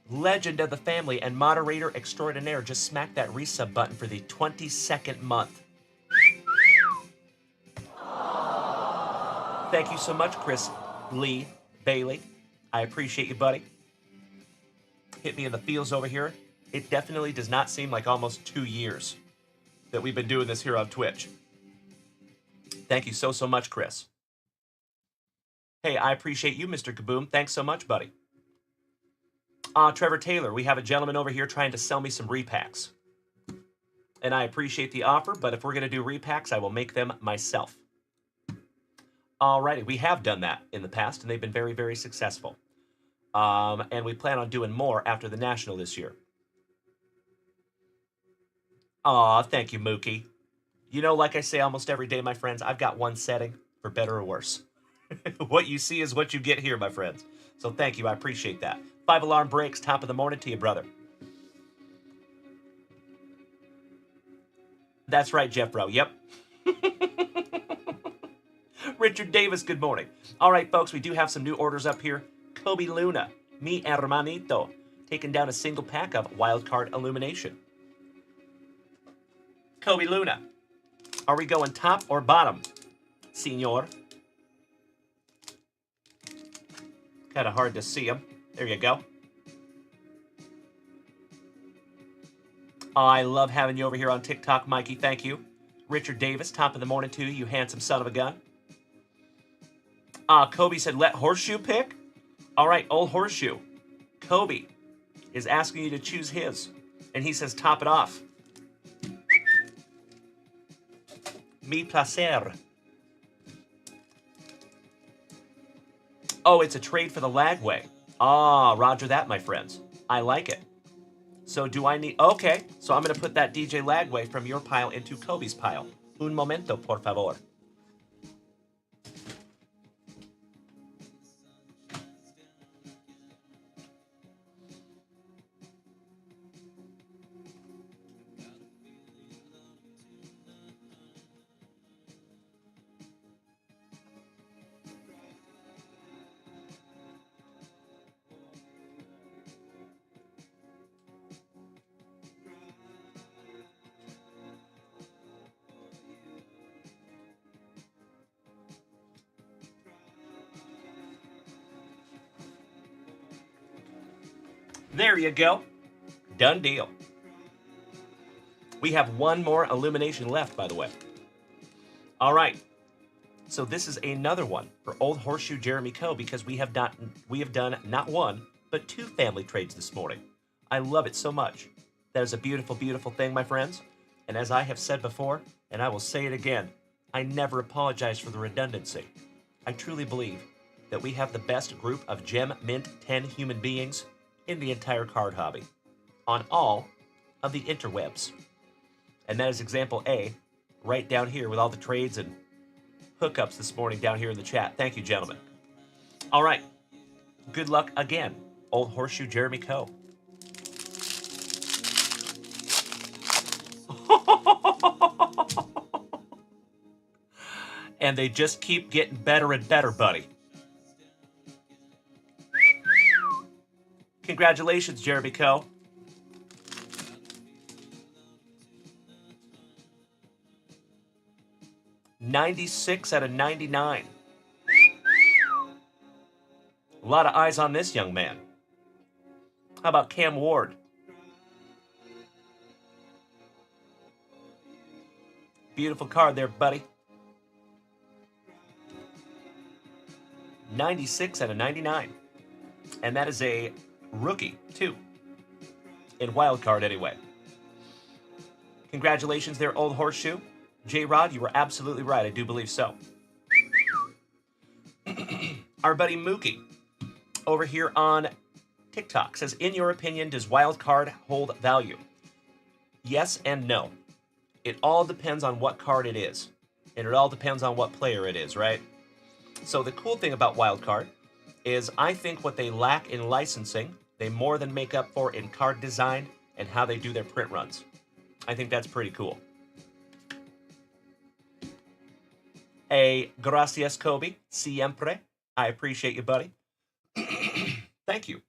legend of the family and moderator extraordinaire, just smacked that resub button for the 22nd month. Thank you so much, Chris Lee Bailey. I appreciate you, buddy. Hit me in the feels over here. It definitely does not seem like almost 2 years that we've been doing this here on Twitch. Thank you so, so much, Chris. Hey, I appreciate you, Mr. Kaboom. Thanks so much, buddy. Trevor Taylor, we have a gentleman over here trying to sell me some repacks. And I appreciate the offer, but if we're going to do repacks, I will make them myself. Alrighty, we have done that in the past, and they've been very, very successful. And we plan on doing more after the National this year. Aw, thank you, Mookie. You know, like I say almost every day, my friends, I've got one setting, for better or worse. What you see is what you get here, my friends. So thank you, I appreciate that. 5 alarm breaks, top of the morning to you, brother. That's right, Jeff Bro, yep. Richard Davis, good morning. All right, folks, we do have some new orders up here. Kobe Luna, mi hermanito, taking down a single pack of Wildcard Illumination. Kobe Luna, are we going top or bottom, senor? Kind of hard to see him. There you go. I love having you over here on TikTok, Mikey. Thank you. Richard Davis, top of the morning to you, you handsome son of a gun. Kobe said, let Horseshoe pick? All right, old Horseshoe. Kobe is asking you to choose his. And he says, top it off. Mi placer. Oh, it's a trade for the Lagway. Roger that, my friends. I like it. So do I need... Okay, so I'm going to put that DJ Lagway from your pile into Kobe's pile. Un momento, por favor. There you go. Done deal. We have one more illumination left, by the way. All right. So this is another one for Old Horseshoe Jeremy Coe because we have done not one, but 2 family trades this morning. I love it so much. That is a beautiful, beautiful thing, my friends. And as I have said before, and I will say it again, I never apologize for the redundancy. I truly believe that we have the best group of Gem Mint 10 human beings in the entire card hobby, on all of the interwebs. And that is example A, right down here with all the trades and hookups this morning down here in the chat. Thank you, gentlemen. All right, good luck again, Old Horseshoe Jeremy Coe. And they just keep getting better and better, buddy. Congratulations, Jeremy Coe. $96 out of 99. A lot of eyes on this young man. How about Cam Ward? Beautiful card there, buddy. 96 out of 99. And that is a rookie, too. In wildcard, anyway. Congratulations there, Old Horseshoe. J-Rod, you were absolutely right. I do believe so. Our buddy Mookie over here on TikTok says, in your opinion, does wildcard hold value? Yes and no. It all depends on what card it is. And it all depends on what player it is, right? So the cool thing about wildcard is I think what they lack in licensing, they more than make up for in card design and how they do their print runs. I think that's pretty cool. Gracias, Kobe. Siempre. I appreciate you, buddy. Thank you.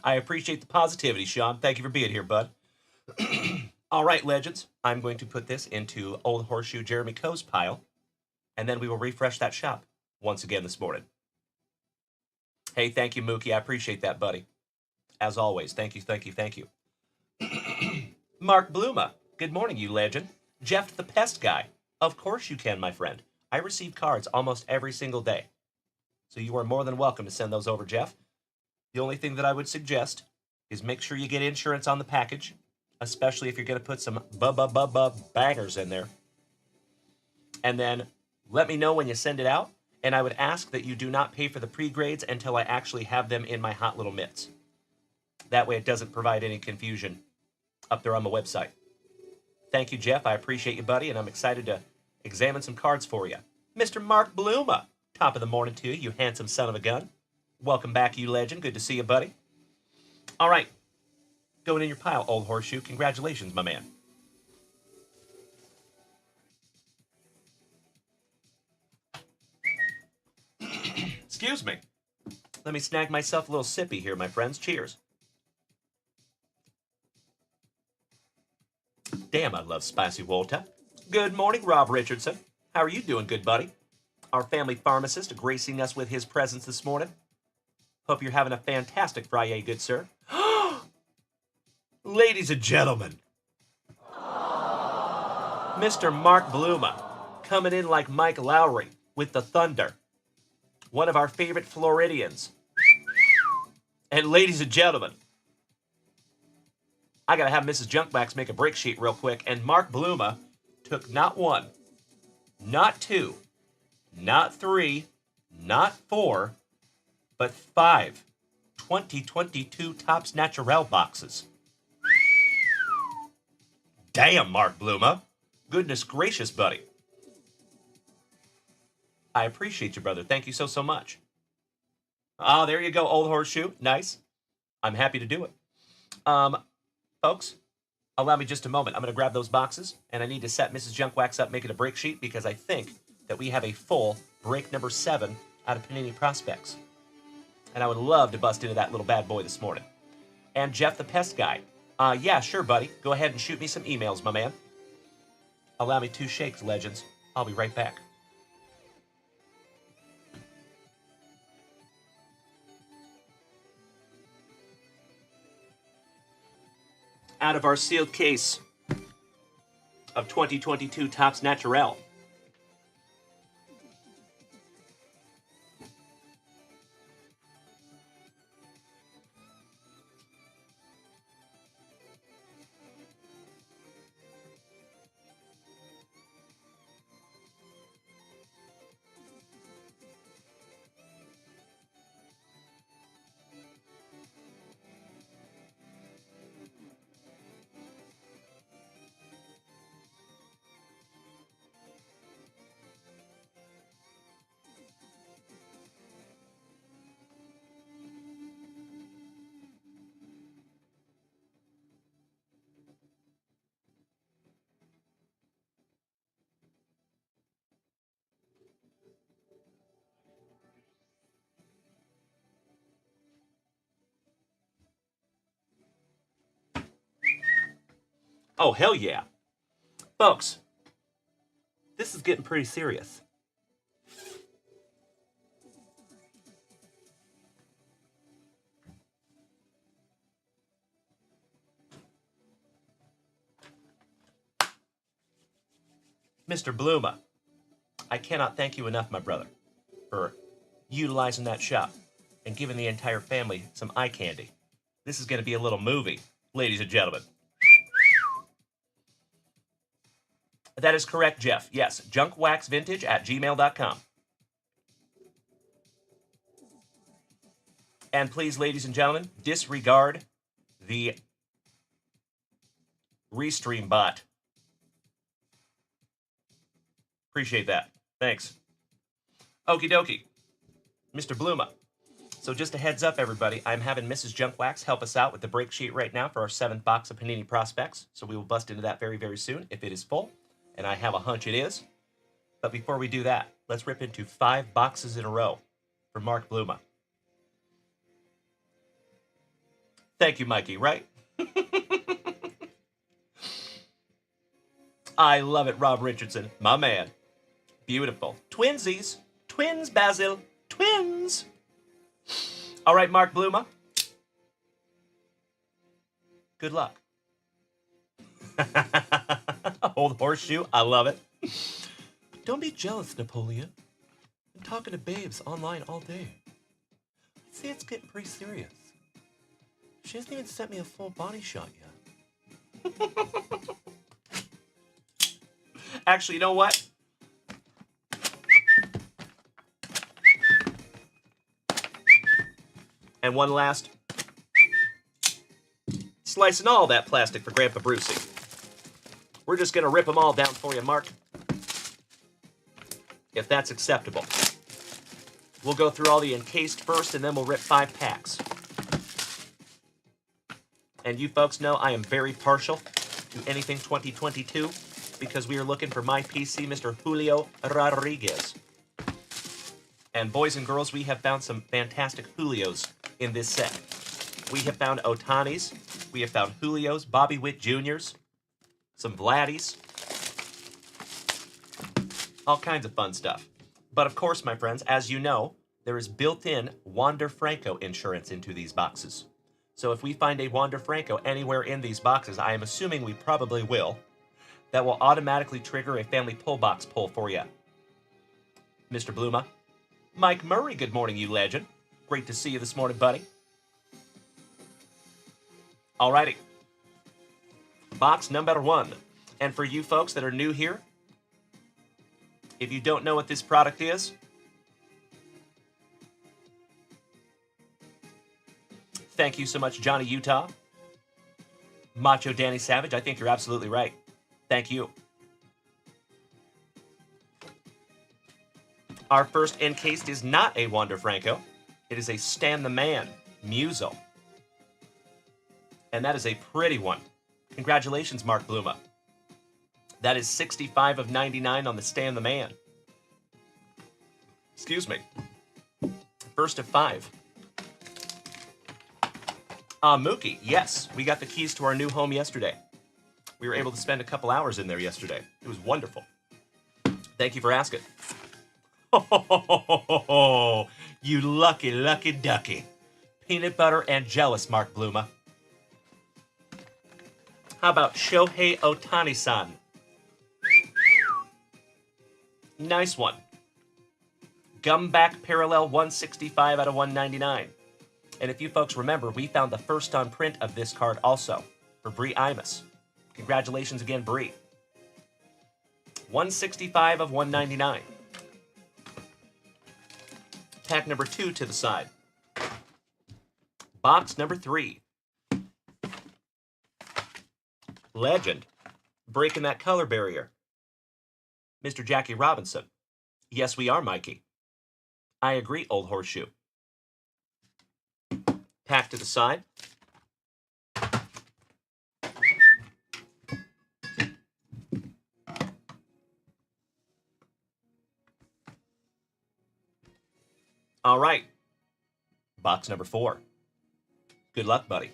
I appreciate the positivity, Sean. Thank you for being here, bud. All right, legends. I'm going to put this into Old Horseshoe Jeremy Coe's pile, and then we will refresh that shop once again this morning. Hey, thank you, Mookie. I appreciate that, buddy. As always, thank you, thank you, thank you. Mark Bluma. Good morning, you legend. Jeff the Pest Guy. Of course you can, my friend. I receive cards almost every single day. So you are more than welcome to send those over, Jeff. The only thing that I would suggest is make sure you get insurance on the package, especially if you're going to put some bangers in there. And then let me know when you send it out, and I would ask that you do not pay for the pre-grades until I actually have them in my hot little mitts. That way it doesn't provide any confusion up there on the website. Thank you, Jeff. I appreciate you, buddy, and I'm excited to examine some cards for you. Mr. Mark Bluma, top of the morning to you, you handsome son of a gun. Welcome back, you legend. Good to see you, buddy. All right. Going in your pile, Old Horseshoe. Congratulations, my man. Excuse me. Let me snag myself a little sippy here, my friends. Cheers. Damn, I love spicy water. Good morning, Rob Richardson. How are you doing, good buddy? Our family pharmacist gracing us with his presence this morning. Hope you're having a fantastic FriYAY, good sir. Ladies and gentlemen, Mr. Mark Bluma coming in like Mike Lowry with the thunder. One of our favorite Floridians. And ladies and gentlemen, I gotta have Mrs. Junkwax make a break sheet real quick. And Mark Bluma took not one, not two, not three, not four, but 5 2022 Topps Naturel boxes. Damn, Mark Bluma. Goodness gracious, buddy. I appreciate you, brother. Thank you so much. Oh, there you go, Old Horseshoe. Nice. I'm happy to do it. Folks, allow me just a moment. I'm going to grab those boxes, and I need to set Mrs. Junkwax up, make it a break sheet, because I think that we have a full break number 7 out of Panini Prospects. And I would love to bust into that little bad boy this morning. And Jeff the Pest Guy. Yeah, sure, buddy. Go ahead and shoot me some emails, my man. Allow me 2 shakes, legends. I'll be right back. Out of our sealed case of 2022 Topps Naturel. Oh, hell yeah. Folks, this is getting pretty serious. Mr. Bluma, I cannot thank you enough, my brother, for utilizing that shop and giving the entire family some eye candy. This is going to be a little movie, ladies and gentlemen. That is correct, Jeff. Yes, junkwaxvintage@gmail.com. And please, ladies and gentlemen, disregard the Restream bot. Appreciate that. Thanks. Okie dokie. Mr. Bluma. So just a heads up, everybody. I'm having Mrs. Junkwax help us out with the break sheet right now for our 7th box of Panini Prospects. So we will bust into that very, very soon if it is full. And I have a hunch it is. But before we do that, let's rip into 5 boxes in a row for Mark Bluma. Thank you, Mikey, right? I love it, Rob Richardson. My man. Beautiful. Twinsies. Twins, Basil. Twins. All right, Mark Bluma. Good luck. Old horseshoe. I love it. Don't be jealous, Napoleon. I'm talking to babes online all day. I'd say it's getting pretty serious. She hasn't even sent me a full body shot yet. Actually, you know what? And one last. Slicing all that plastic for Grandpa Brucey. We're just going to rip them all down for you, Mark. If that's acceptable. We'll go through all the encased first, and then we'll rip 5 packs. And you folks know I am very partial to anything 2022 because we are looking for my PC, Mr. Julio Rodriguez. And boys and girls, we have found some fantastic Julios in this set. We have found Otanis, we have found Julios, Bobby Witt Jr.'s, some Vladdies, all kinds of fun stuff. But of course, my friends, as you know, there is built-in Wander Franco insurance into these boxes. So if we find a Wander Franco anywhere in these boxes, I am assuming we probably will, that will automatically trigger a family pull box pull for you. Mr. Bluma. Mike Murray, good morning, you legend. Great to see you this morning, buddy. Alrighty. Box number 1. And for you folks that are new here, if you don't know what this product is, thank you so much, Johnny Utah. Macho Danny Savage, I think you're absolutely right. Thank you. Our first encased is not a Wander Franco. It is a Stan the Man Muso. And that is a pretty one. Congratulations, Mark Bluma. That is 65 of 99 on the Stan the Man. Excuse me. First of 5. Mookie, yes, we got the keys to our new home yesterday. We were able to spend a couple hours in there yesterday. It was wonderful. Thank you for asking. Oh, you lucky, lucky ducky. Peanut butter and jealous, Mark Bluma. How about Shohei Ohtani-san? Nice one. Gumback Parallel 165 out of 199. And if you folks remember, we found the first on print of this card also for Bree Imus. Congratulations again, Bree. 165 of 199. Pack number 2 to the side. Box number 3. Legend. Breaking that color barrier. Mr. Jackie Robinson. Yes, we are, Mikey. I agree, Old Horseshoe. Pack to the side. All right. Box number 4. Good luck, buddy.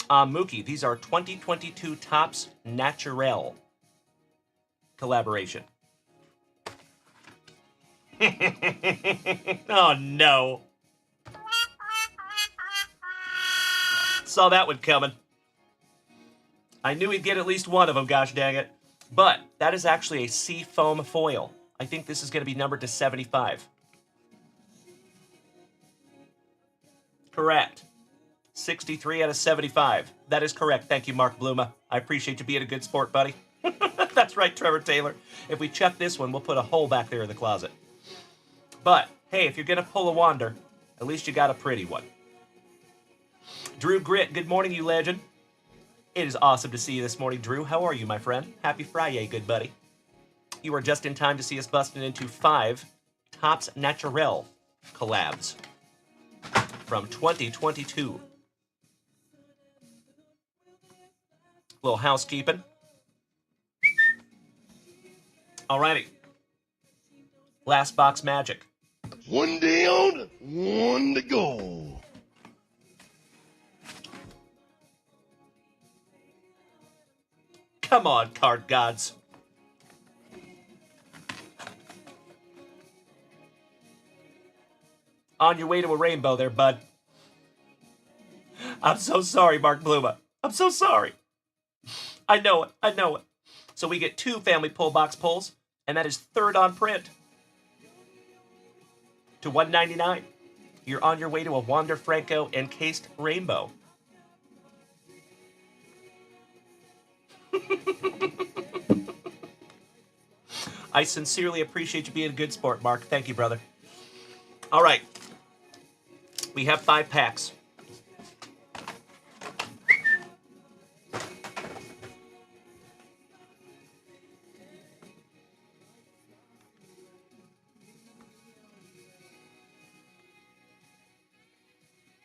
Mookie, these are 2022 Topps Naturel collaboration. Oh, no. Saw that one coming. I knew we'd get at least one of them, gosh dang it. But that is actually a sea foam foil. I think this is going to be numbered to 75. Correct. 63 out of 75. That is correct. Thank you, Mark Bluma. I appreciate you being a good sport, buddy. That's right, Trevor Taylor. If we chuck this one, we'll put a hole back there in the closet. But, hey, if you're going to pull a Wander, at least you got a pretty one. Drew Grit, good morning, you legend. It is awesome to see you this morning, Drew. How are you, my friend? Happy FriYAY, good buddy. You are just in time to see us busting into 5 Topps Naturel collabs from 2022. Little housekeeping. Alrighty. Last box magic. One down, one to go. Come on, card gods. On your way to a rainbow there, bud. I'm so sorry, Mark Bluma. I'm so sorry. I know it. I know it. So we get 2 family pull box pulls, and that is third on print. To $1.99. You're on your way to a Wander Franco encased rainbow. I sincerely appreciate you being a good sport, Mark. Thank you, brother. All right. We have 5 packs.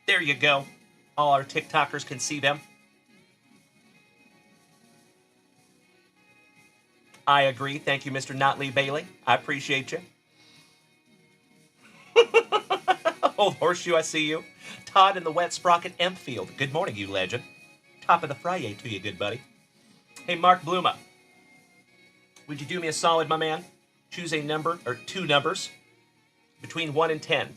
There you go. All our TikTokers can see them. I agree. Thank you, Mr. Notley Bailey. I appreciate you. Old Horseshoe, I see you. Todd in the Wet Sprocket Empfield. Good morning, you legend. Top of the FriYAY to you, good buddy. Hey, Mark Bluma. Would you do me a solid, my man? Choose a number, or 2 numbers, between 1 and 10.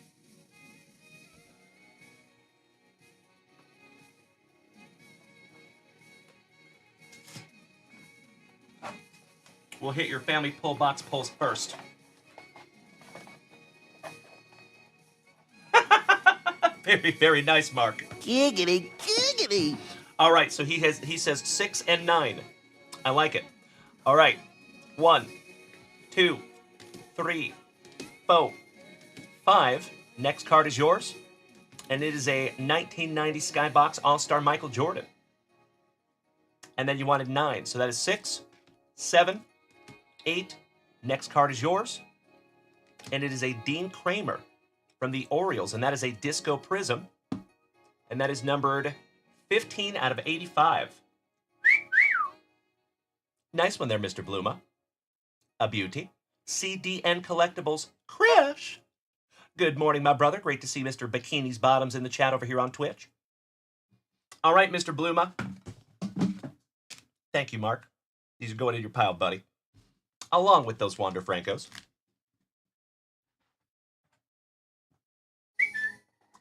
We'll hit your family pull box pulls first. Very, very nice, Mark. Giggity, giggity. All right, so he says 6 and 9. I like it. All right. 1, 2, 3, 4, 5. Next card is yours. And it is a 1990 Skybox All-Star Michael Jordan. And then you wanted 9. So that is 6, 7, 8. Next card is yours. And it is a Dean Kramer from the Orioles. And that is a Disco Prism. And that is numbered 15 out of 85. Nice one there, Mr. Bluma. A beauty. CDN Collectibles. Krish. Good morning, my brother. Great to see Mr. Bikini's Bottoms in the chat over here on Twitch. All right, Mr. Bluma. Thank you, Mark. These are going in your pile, buddy. Along with those Wander Francos.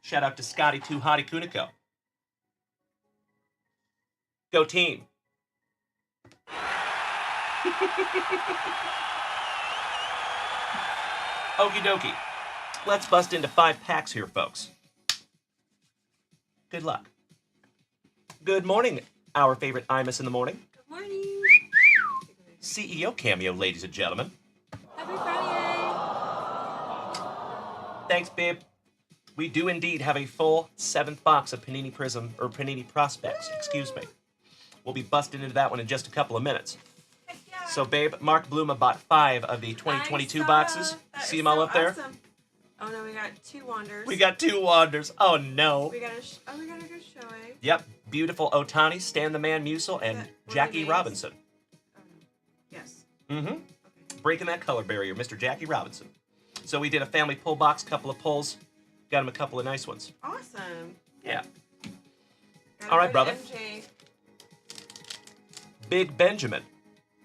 Shout out to Scotty 2 Hottie Kuniko. Go team. Okie dokie. Let's bust into 5 packs here, folks. Good luck. Good morning, our favorite Imus in the morning. Good morning. CEO cameo, ladies and gentlemen. Happy Friday. Thanks, babe. We do indeed have a full 7th box of Panini Prism, or Panini Prospects, excuse me. We'll be busting into that one in just a couple of minutes. Heck yeah. So, babe, Mark Bluma bought 5 of the 2022 boxes. See them all up there? Awesome. Oh no, we got 2 Wanders. We got 2 Wanders. Oh, no. We got a we got a good showing. Yep. Beautiful Otani, Stan the Man Musial, and that one Jackie of the Robinson. Oh no. Yes. Mm-hmm. Okay. Breaking that color barrier, Mr. Jackie Robinson. So we did a family pull box, couple of pulls. Got him a couple of nice ones. Awesome. Yeah. Got All a right, good brother. MJ. Big Benjamin.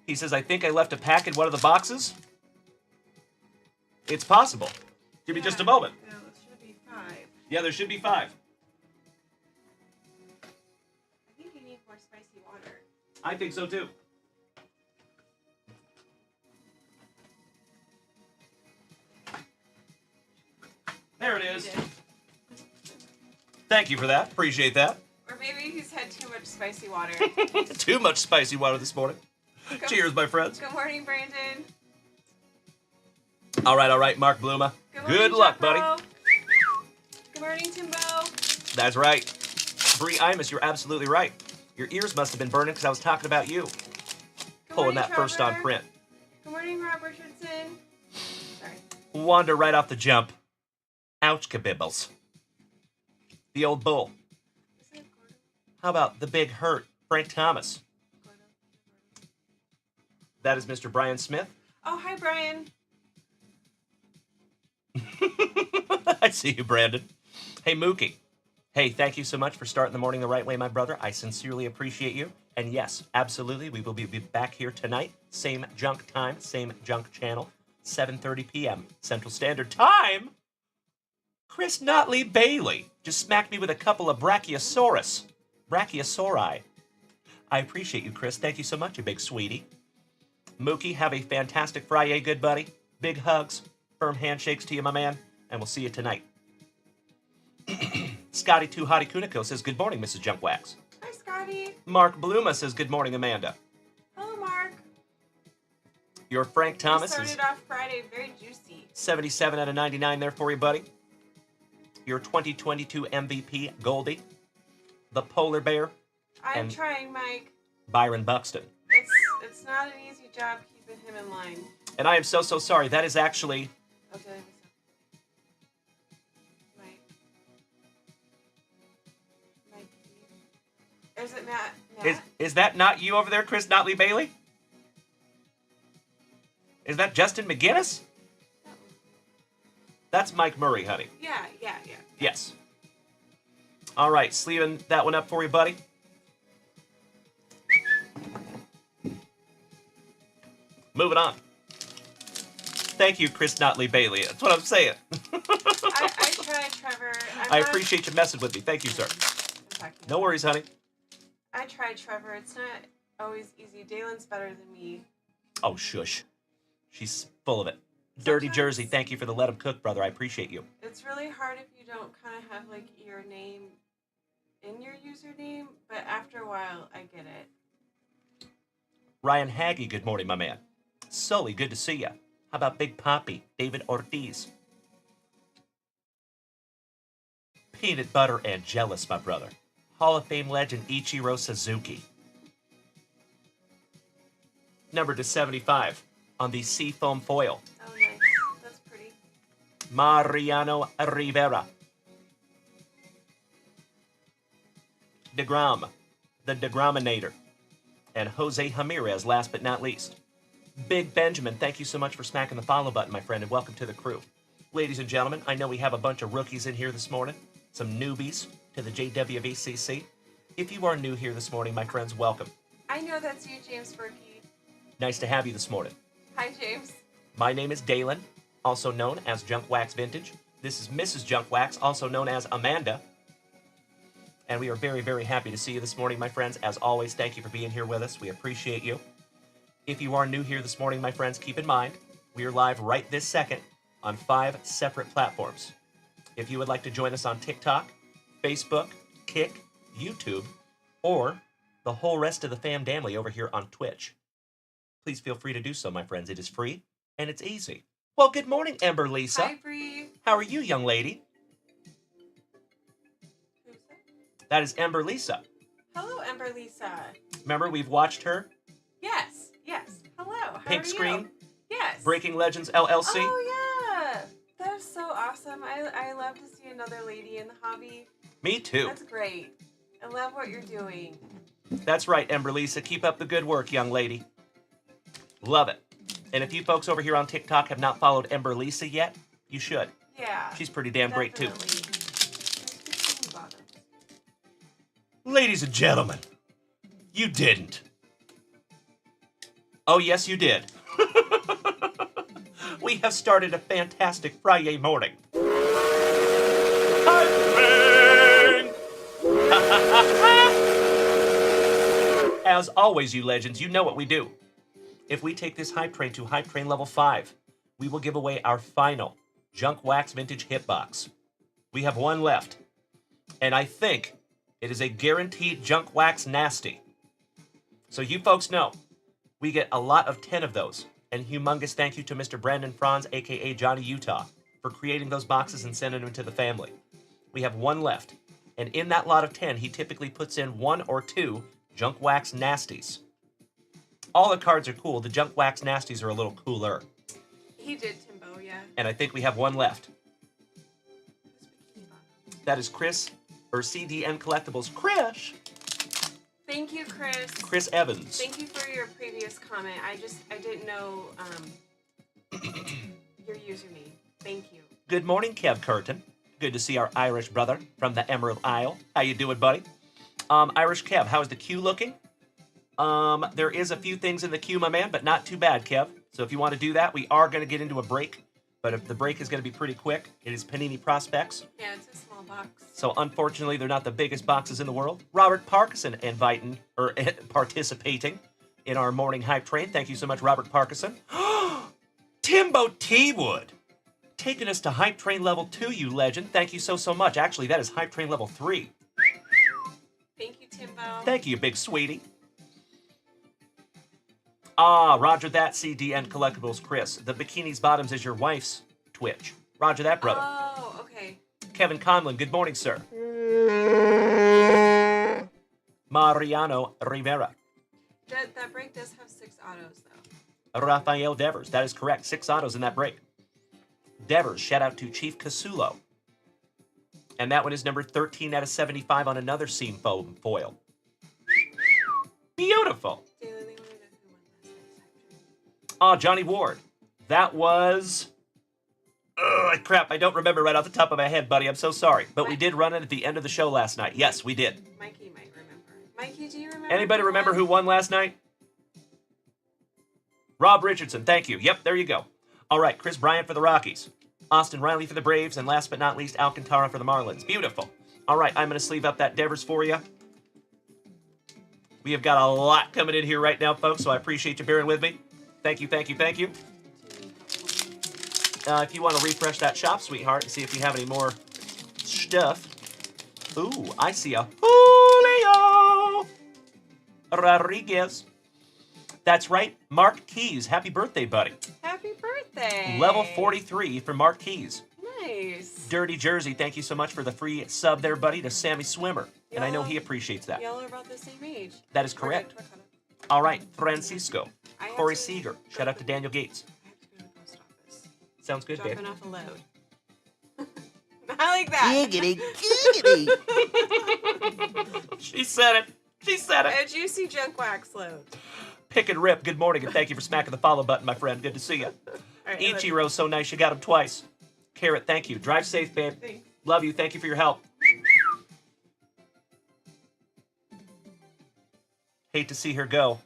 He says, I think I left a pack in one of the boxes. It's possible. Give me just a moment. No, it should be 5. Yeah, there should be 5. I think you need more spicy water. I think so too. There it is. You did. Thank you for that. Appreciate that. Or maybe he's had too much spicy water. Too much spicy water this morning. Cheers, my friends. Good morning, Brandon. All right, Mark Bluma. Good, Good morning, luck, Jeffro. buddy. Good morning, Timbo. That's right. Bree Imus, you're absolutely right. Your ears must have been burning because I was talking about you. Good Pulling morning, that first on Trevor. print. Good morning, Rob Richardson. Sorry. Wander right off the jump. Ouch, kabibbles. The old bull. Isn't it Gordo? How about the big hurt, Frank Thomas? Gordo? That is Mr. Brian Smith. Oh, hi, Brian. I see you, Brandon. Hey, Mookie. Hey, thank you so much for starting the morning the right way, my brother. I sincerely appreciate you. And yes, absolutely, we will be back here tonight. Same junk time, same junk channel, 7:30 p.m. Central Standard Time. Chris Notley Bailey just smacked me with a couple of brachiosauri. I appreciate you, Chris. Thank you so much, you big sweetie. Mookie, have a fantastic FriYAY, good buddy. Big hugs, firm handshakes to you, my man, and we'll see you tonight. Scotty Too Hottie Kuniko says, good morning, Mrs. Junkwax. Hi, Scotty. Mark Bluma says, good morning, Amanda. Hello, Mark. Your Frank Thomas You is started off Friday very juicy. 77 out of 99 there for you, buddy. Your 2022 MVP, Goldie. The Polar Bear, I'm And- trying, Mike. Byron Buxton. It's not an easy job keeping him in line. And I am so sorry. That is actually... Okay. Mike. Mike. Is it Matt? Is that not you over there, Chris Notley Bailey? Is that Justin McGinnis? That's Mike Murray, honey. Yeah. Yes. All right, sleeving that one up for you, buddy. Moving on. Thank you, Chris Notley Bailey. That's what I'm saying. I tried, Trevor. I appreciate you messing with me. Thank you, sir. No worries, honey. I tried, Trevor. It's not always easy. Dalen's better than me. Oh, shush. She's full of it. Dirty Sometimes- Jersey, thank you for the let him cook, brother. I appreciate you. It's really hard if you don't kind of have like your name in your username, but after a while, I get it. Ryan Haggy, good morning, my man. Sully, good to see ya. How about Big Poppy, David Ortiz? Peanut Butter and Jealous, my brother. Hall of Fame legend Ichiro Suzuki. Number to 75 on the Seafoam foil. Oh, nice. That's pretty. Mariano Rivera. DeGrom, the DeGrominator. And Jose Ramirez, last but not least. Big Benjamin, thank you so much for smacking the follow button, my friend, and welcome to the crew. Ladies and gentlemen, I know we have a bunch of rookies in here this morning, some newbies to the JWVCC. If you are new here this morning, my friends, welcome. I know that's you, James Berkey. Nice to have you this morning. Hi, James. My name is Dalen, also known as Junkwax Vintage. This is Mrs. Junkwax, also known as Amanda. And we are very, very happy to see you this morning, my friends. As always, thank you for being here with us. We appreciate you. If you are new here this morning, my friends, keep in mind, we are live right this second on 5 separate platforms. If you would like to join us on TikTok, Facebook, Kick, YouTube, or the whole rest of the fam family over here on Twitch, please feel free to do so, my friends. It is free and it's easy. Well, good morning, Ember Lisa. Hi, Bree. How are you, young lady? Who's that? That is Ember Lisa. Hello, Ember Lisa. Remember, we've watched her Yes. Hello. How Pink are you? Screen, Yes. Breaking Legends LLC. Oh, yeah. That's so awesome. I love to see another lady in the hobby. Me too. That's great. I love what you're doing. That's right, Ember Lisa. Keep up the good work, young lady. Love it. And if you folks over here on TikTok have not followed Ember Lisa yet, you should. Yeah. She's pretty damn great too. Definitely. Ladies and gentlemen, you didn't. Oh, yes, you did. We have started a fantastic FriYAY morning. As always, you legends, you know what we do. If we take this hype train to hype train level 5, we will give away our final Junkwax Vintage Hitbox. We have one left, and I think it is a guaranteed Junkwax Nasty. So you folks know, we get a lot of 10 of those, and humongous thank you to Mr. Brandon Franz, aka Johnny Utah, for creating those boxes and sending them to the family. We have one left, and in that lot of 10, he typically puts in 1 or 2 Junkwax Nasties. All the cards are cool, the Junkwax Nasties are a little cooler. He did, Timbo, yeah. And I think we have one left. That is Chris, or CDN Collectibles, Chris. Thank you, Chris. Chris Evans. Thank you for your previous comment. I didn't know your username. Thank you. Good morning, Kev Curtin. Good to see our Irish brother from the Emerald Isle. How you doing, buddy? Irish Kev, how is the queue looking? There is a few things in the queue, my man, but not too bad, Kev. So if you want to do that, we are going to get into a break. But if the break is going to be pretty quick. It is Panini Prospects. Yeah, it's a small box. So unfortunately, they're not the biggest boxes in the world. Robert Parkinson participating in our morning hype train. Thank you so much, Robert Parkinson. Timbo T-Wood, taking us to hype train level 2, you legend. Thank you so much. Actually, that is hype train level 3. Thank you, Timbo. Thank you, big sweetie. Ah, Roger that, CDN Collectibles, Chris. The Bikinis Bottoms is your wife's Twitch. Roger that, brother. Oh, okay. Kevin Conlon, good morning, sir. Mariano Rivera. That break does have 6 autos, though. Rafael Devers, that is correct. 6 autos in that break. Devers, shout out to Chief Casulo. And that one is number 13 out of 75 on another seam foam foil. Beautiful. Taylor, they wanted to know who won last night's hype train. Ah, Johnny Ward. That was... crap, I don't remember right off the top of my head, buddy. I'm so sorry. But we did run it at the end of the show last night. Yes, we did. Mikey might remember. Mikey, do you remember? Anybody remember who won last night? Rob Richardson, thank you. Yep, there you go. All right, Chris Bryant for the Rockies. Austin Riley for the Braves. And last but not least, Alcantara for the Marlins. Beautiful. All right, I'm going to sleeve up that Devers for you. We have got a lot coming in here right now, folks, so I appreciate you bearing with me. Thank you, thank you, thank you. If you want to refresh that shop, sweetheart, and see if you have any more stuff. Ooh, I see a Julio Rodriguez. That's right, Mark Keys. Happy birthday, buddy. Happy birthday. Level 43 for Mark Keys. Nice. Dirty Jersey, thank you so much for the free sub there, buddy, to Sammy Swimmer. And I know he appreciates that. Y'all are about the same age. That is correct. All right, Francisco. Corey Seager. Shout out to Daniel Gates. I have to go to the post office. Sounds good, babe. Dropping off a load. I like that. Giggity, giggity. She said it. She said it. A juicy junkwax load. Pick and Rip, good morning, and thank you for smacking the follow button, my friend. Good to see you. All right, Ichiro, so nice you got him twice. Carrot, thank you. Drive safe, babe. Thanks. Love you. Thank you for your help. Hate to see her go,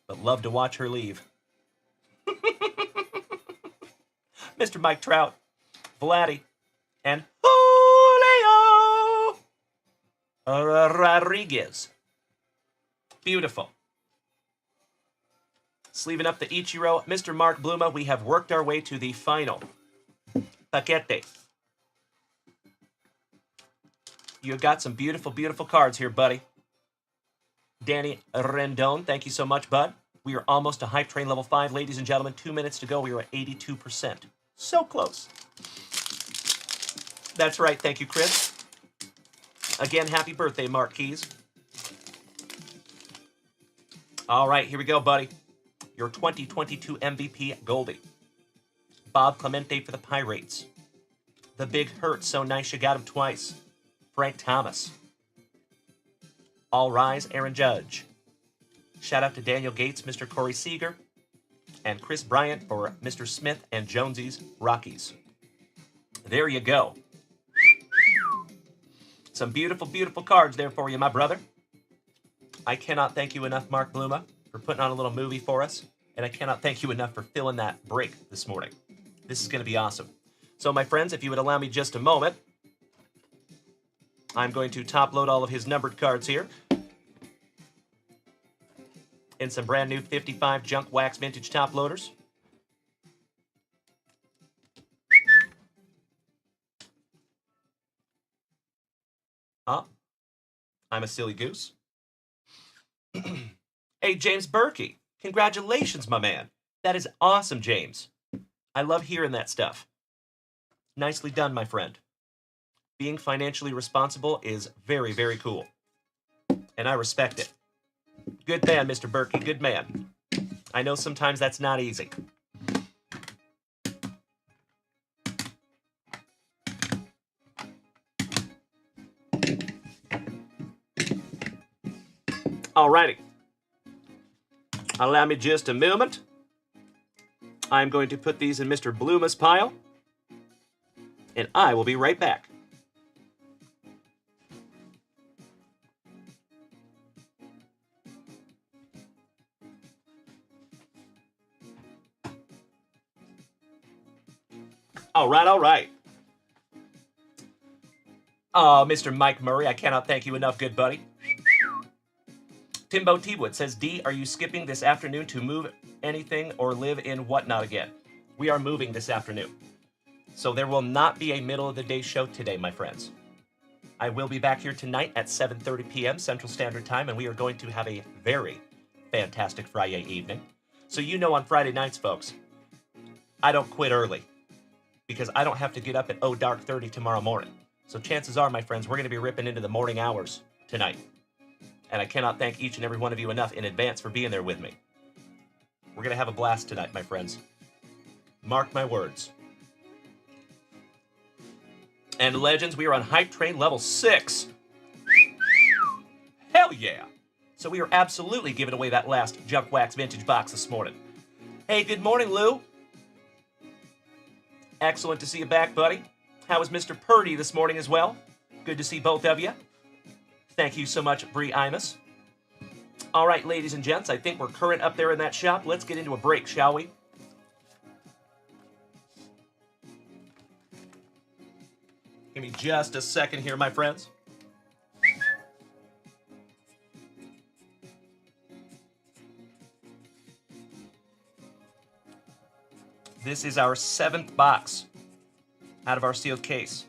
but love to watch her leave. Mr. Mike Trout, Vladdy, and Julio Rodriguez. Beautiful. Sleeving up the Ichiro, Mr. Mark Bluma, we have worked our way to the final paquete. You've got some beautiful, beautiful cards here, buddy. Danny Rendon, thank you so much, bud. We are almost to Hype Train level 5, ladies and gentlemen. 2 minutes to go. We are at 82%. So close. That's right. Thank you, Chris. Again, happy birthday, Mark Keys. All right, here we go, buddy. Your 2022 MVP, Goldie. Bob Clemente for the Pirates. The Big Hurt, so nice you got him twice. Frank Thomas. All Rise, Aaron Judge. Shout out to Daniel Gates, Mr. Corey Seager, and Chris Bryant for Mr. Smith and Jonesy's Rockies. There you go. Some beautiful, beautiful cards there for you, my brother. I cannot thank you enough, Mark Bluma, for putting on a little movie for us, and I cannot thank you enough for filling that break this morning. This is going to be awesome. So, my friends, if you would allow me just a moment, I'm going to top load all of his numbered cards here in some brand new 55 junk wax vintage top loaders. Oh, I'm a silly goose. Hey, James Berkey, congratulations, my man. That is awesome, James. I love hearing that stuff. Nicely done, my friend. Being financially responsible is very, very cool. And I respect it. Good man, Mr. Berkey, good man. I know sometimes that's not easy. Alrighty. Allow me just a moment. I'm going to put these in Mr. Bluma's pile. And I will be right back. All right, all right. Oh, Mr. Mike Murray, I cannot thank you enough, good buddy. Timbo T-Wood says, D, are you skipping this afternoon to move anything or live in whatnot again? We are moving this afternoon. So there will not be a middle of the day show today, my friends. I will be back here tonight at 7:30 p.m. Central Standard Time, and we are going to have a very fantastic FriYAY evening. So you know on Friday nights, folks, I don't quit early because I don't have to get up at dark 30 tomorrow morning. So chances are, my friends, we're going to be ripping into the morning hours tonight. And I cannot thank each and every one of you enough in advance for being there with me. We're going to have a blast tonight, my friends. Mark my words. And legends, we are on Hype Train level 6. Hell yeah! So we are absolutely giving away that last junkwax vintage box this morning. Hey, good morning, Lou. Excellent to see you back, buddy. How was Mr. Purdy this morning as well? Good to see both of you. Thank you so much, Bree Imus. All right, ladies and gents, I think we're current up there in that shop. Let's get into a break, shall we? Give me just a second here, my friends. This is our 7th box out of our sealed case.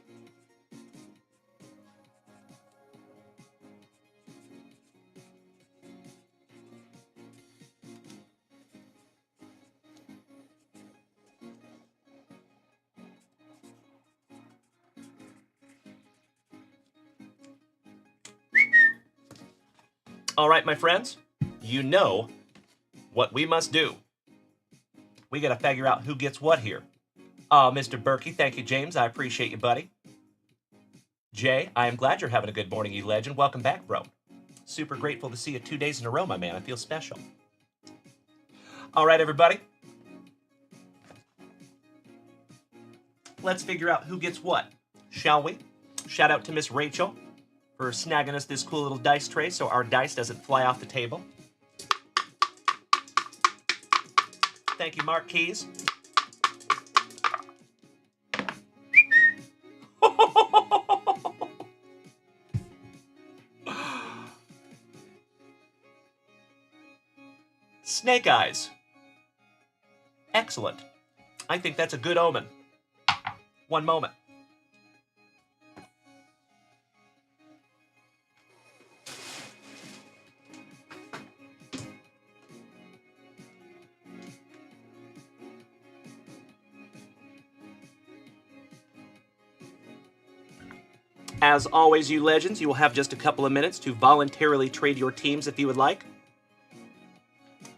All right, my friends, you know what we must do. We got to figure out who gets what here. Mr. Berkey, thank you, James. I appreciate you, buddy. Jay, I am glad you're having a good morning, you legend. Welcome back, bro. Super grateful to see you 2 days in a row, my man. I feel special. All right, everybody. Let's figure out who gets what, shall we? Shout out to Miss Rachel for snagging us this cool little dice tray so our dice doesn't fly off the table. Thank you, Mark Keys. Snake Eyes. Excellent. I think that's a good omen. One moment. As always, you legends, you will have just a couple of minutes to voluntarily trade your teams if you would like.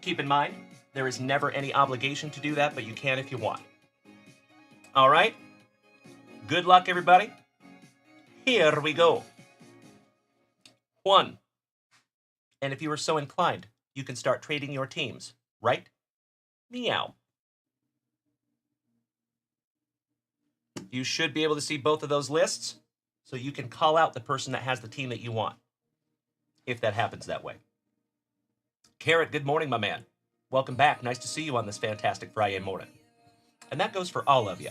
Keep in mind, there is never any obligation to do that, but you can if you want. All right? Good luck, everybody. Here we go. 1. And if you are so inclined, you can start trading your teams, right? Meow. You should be able to see both of those lists, so you can call out the person that has the team that you want, if that happens that way. Carrot, good morning, my man. Welcome back. Nice to see you on this fantastic FriYAY morning. And that goes for all of you.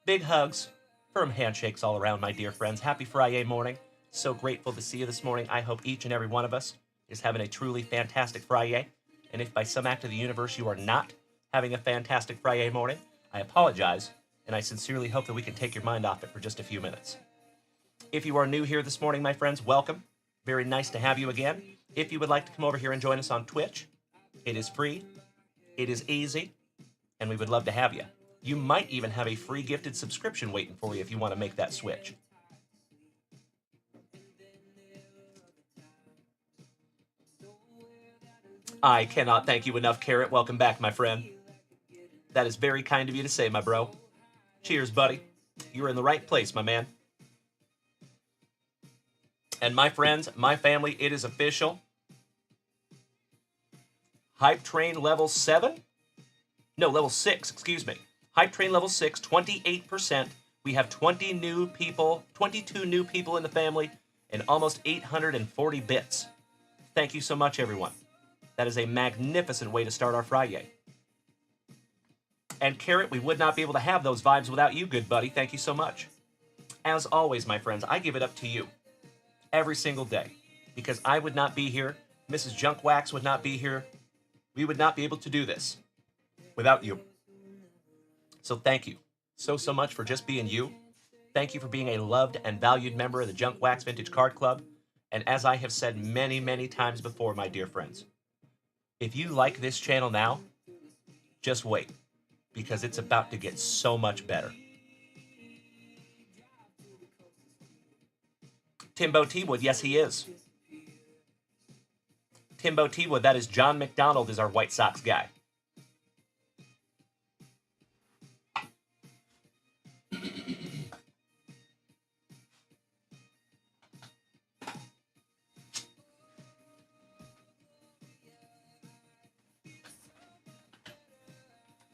Big hugs, firm handshakes all around, my dear friends. Happy FriYAY morning. So grateful to see you this morning. I hope each and every one of us is having a truly fantastic FriYAY. And if by some act of the universe you are not having a fantastic FriYAY morning, I apologize, and I sincerely hope that we can take your mind off it for just a few minutes. If you are new here this morning, my friends, welcome. Very nice to have you again. If you would like to come over here and join us on Twitch, it is free, it is easy, and we would love to have you. You might even have a free gifted subscription waiting for you if you want to make that switch. I cannot thank you enough, Carrot. Welcome back, my friend. That is very kind of you to say, my bro. Cheers, buddy. You're in the right place, my man. And my friends, my family, it is official. Hype Train level 7? No, level 6, excuse me. Hype Train level 6, 28%. We have 22 new people in the family, and almost 840 bits. Thank you so much, everyone. That is a magnificent way to start our FriYAY. And Carrot, we would not be able to have those vibes without you, good buddy. Thank you so much. As always, my friends, I give it up to you every single day because I would not be here. Mrs. Junkwax would not be here. We would not be able to do this without you. So thank you so much for just being you. Thank you for being a loved and valued member of the Junkwax Vintage Card Club. And as I have said many, many times before, my dear friends, if you like this channel now, just wait, because it's about to get so much better. Timbo T-Wood, yes he is. Timbo T-Wood, that is John McDonald is our White Sox guy.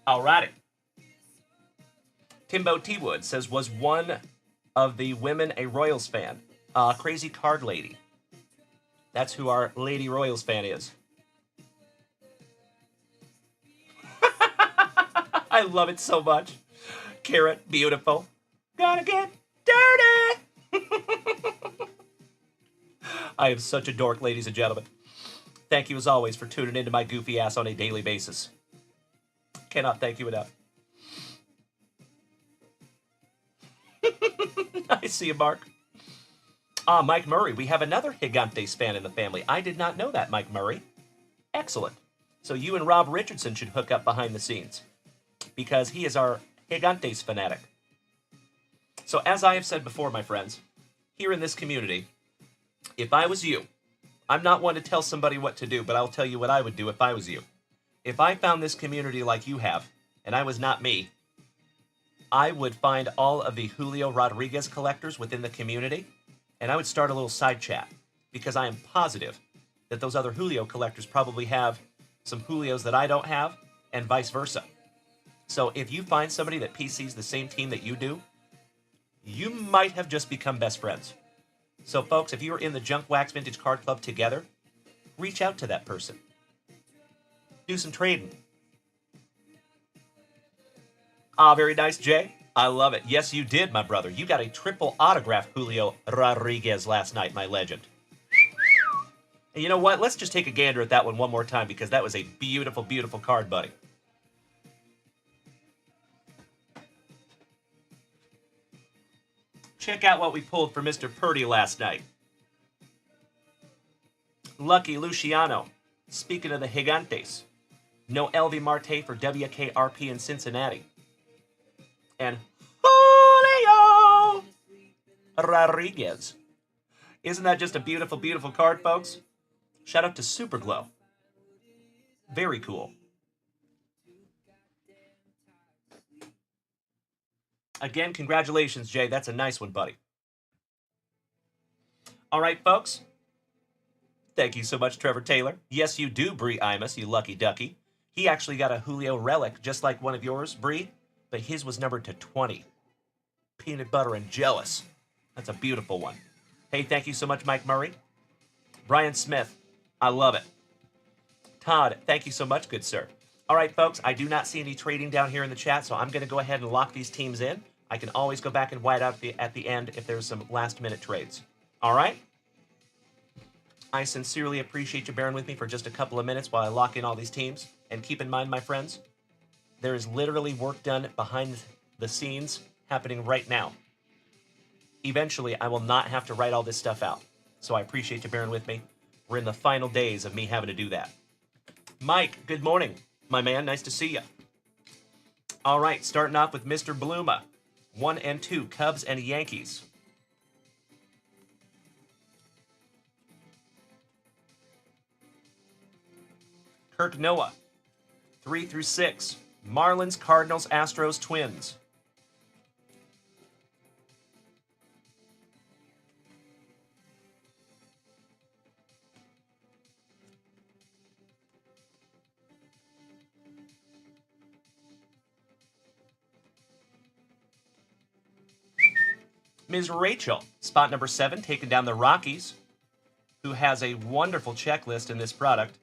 Alrighty. Timbo T-Wood says, was one of the women a Royals fan? Crazy Card Lady. That's who our Lady Royals fan is. I love it so much. Carrot, beautiful. Gonna get dirty. I am such a dork, ladies and gentlemen. Thank you as always for tuning into my goofy ass on a daily basis. Cannot thank you enough. I see you, Mark. Mike Murray. We have another Gigantes fan in the family. I did not know that, Mike Murray. Excellent. So you and Rob Richardson should hook up behind the scenes because he is our Gigantes fanatic. So as I have said before, my friends, here in this community, if I was you, I'm not one to tell somebody what to do, but I'll tell you what I would do if I was you. If I found this community like you have, and I was not me, I would find all of the Julio Rodriguez collectors within the community, and I would start a little side chat, because I am positive that those other Julio collectors probably have some Julios that I don't have, and vice versa. So if you find somebody that PCs the same team that you do, you might have just become best friends. So folks, if you are in the Junkwax Vintage Card Club together, reach out to that person. Do some trading. Very nice, Jay. I love it. Yes, you did, my brother. You got a triple autograph Julio Rodriguez last night, my legend. And you know what? Let's just take a gander at that one more time because that was a beautiful, beautiful card, buddy. Check out what we pulled for Mr. Purdy last night. Lucky Luciano. Speaking of the Gigantes. No LV Marte for WKRP in Cincinnati. And Julio Rodriguez. Isn't that just a beautiful, beautiful card, folks? Shout out to Superglow. Very cool. Again, congratulations, Jay. That's a nice one, buddy. All right, folks. Thank you so much, Trevor Taylor. Yes, you do, Bree Imus, you lucky ducky. He actually got a Julio relic, just like one of yours, Bree, but his was numbered to 20. Peanut butter and jealous. That's a beautiful one. Hey, thank you so much, Mike Murray. Brian Smith, I love it. Todd, thank you so much, good sir. All right, folks, I do not see any trading down here in the chat, so I'm going to go ahead and lock these teams in. I can always go back and white out at the end if there's some last-minute trades. All right? I sincerely appreciate you bearing with me for just a couple of minutes while I lock in all these teams. And keep in mind, my friends, there is literally work done behind the scenes happening right now. Eventually, I will not have to write all this stuff out. So I appreciate you bearing with me. We're in the final days of me having to do that. Mike, good morning, my man. Nice to see you. All right, starting off with Mr. Bluma. 1 and 2, Cubs and Yankees. Kirk Noah. 3 through 6, Marlins, Cardinals, Astros, Twins. Ms. Rachel, spot number 7, taking down the Rockies, who has a wonderful checklist in this product.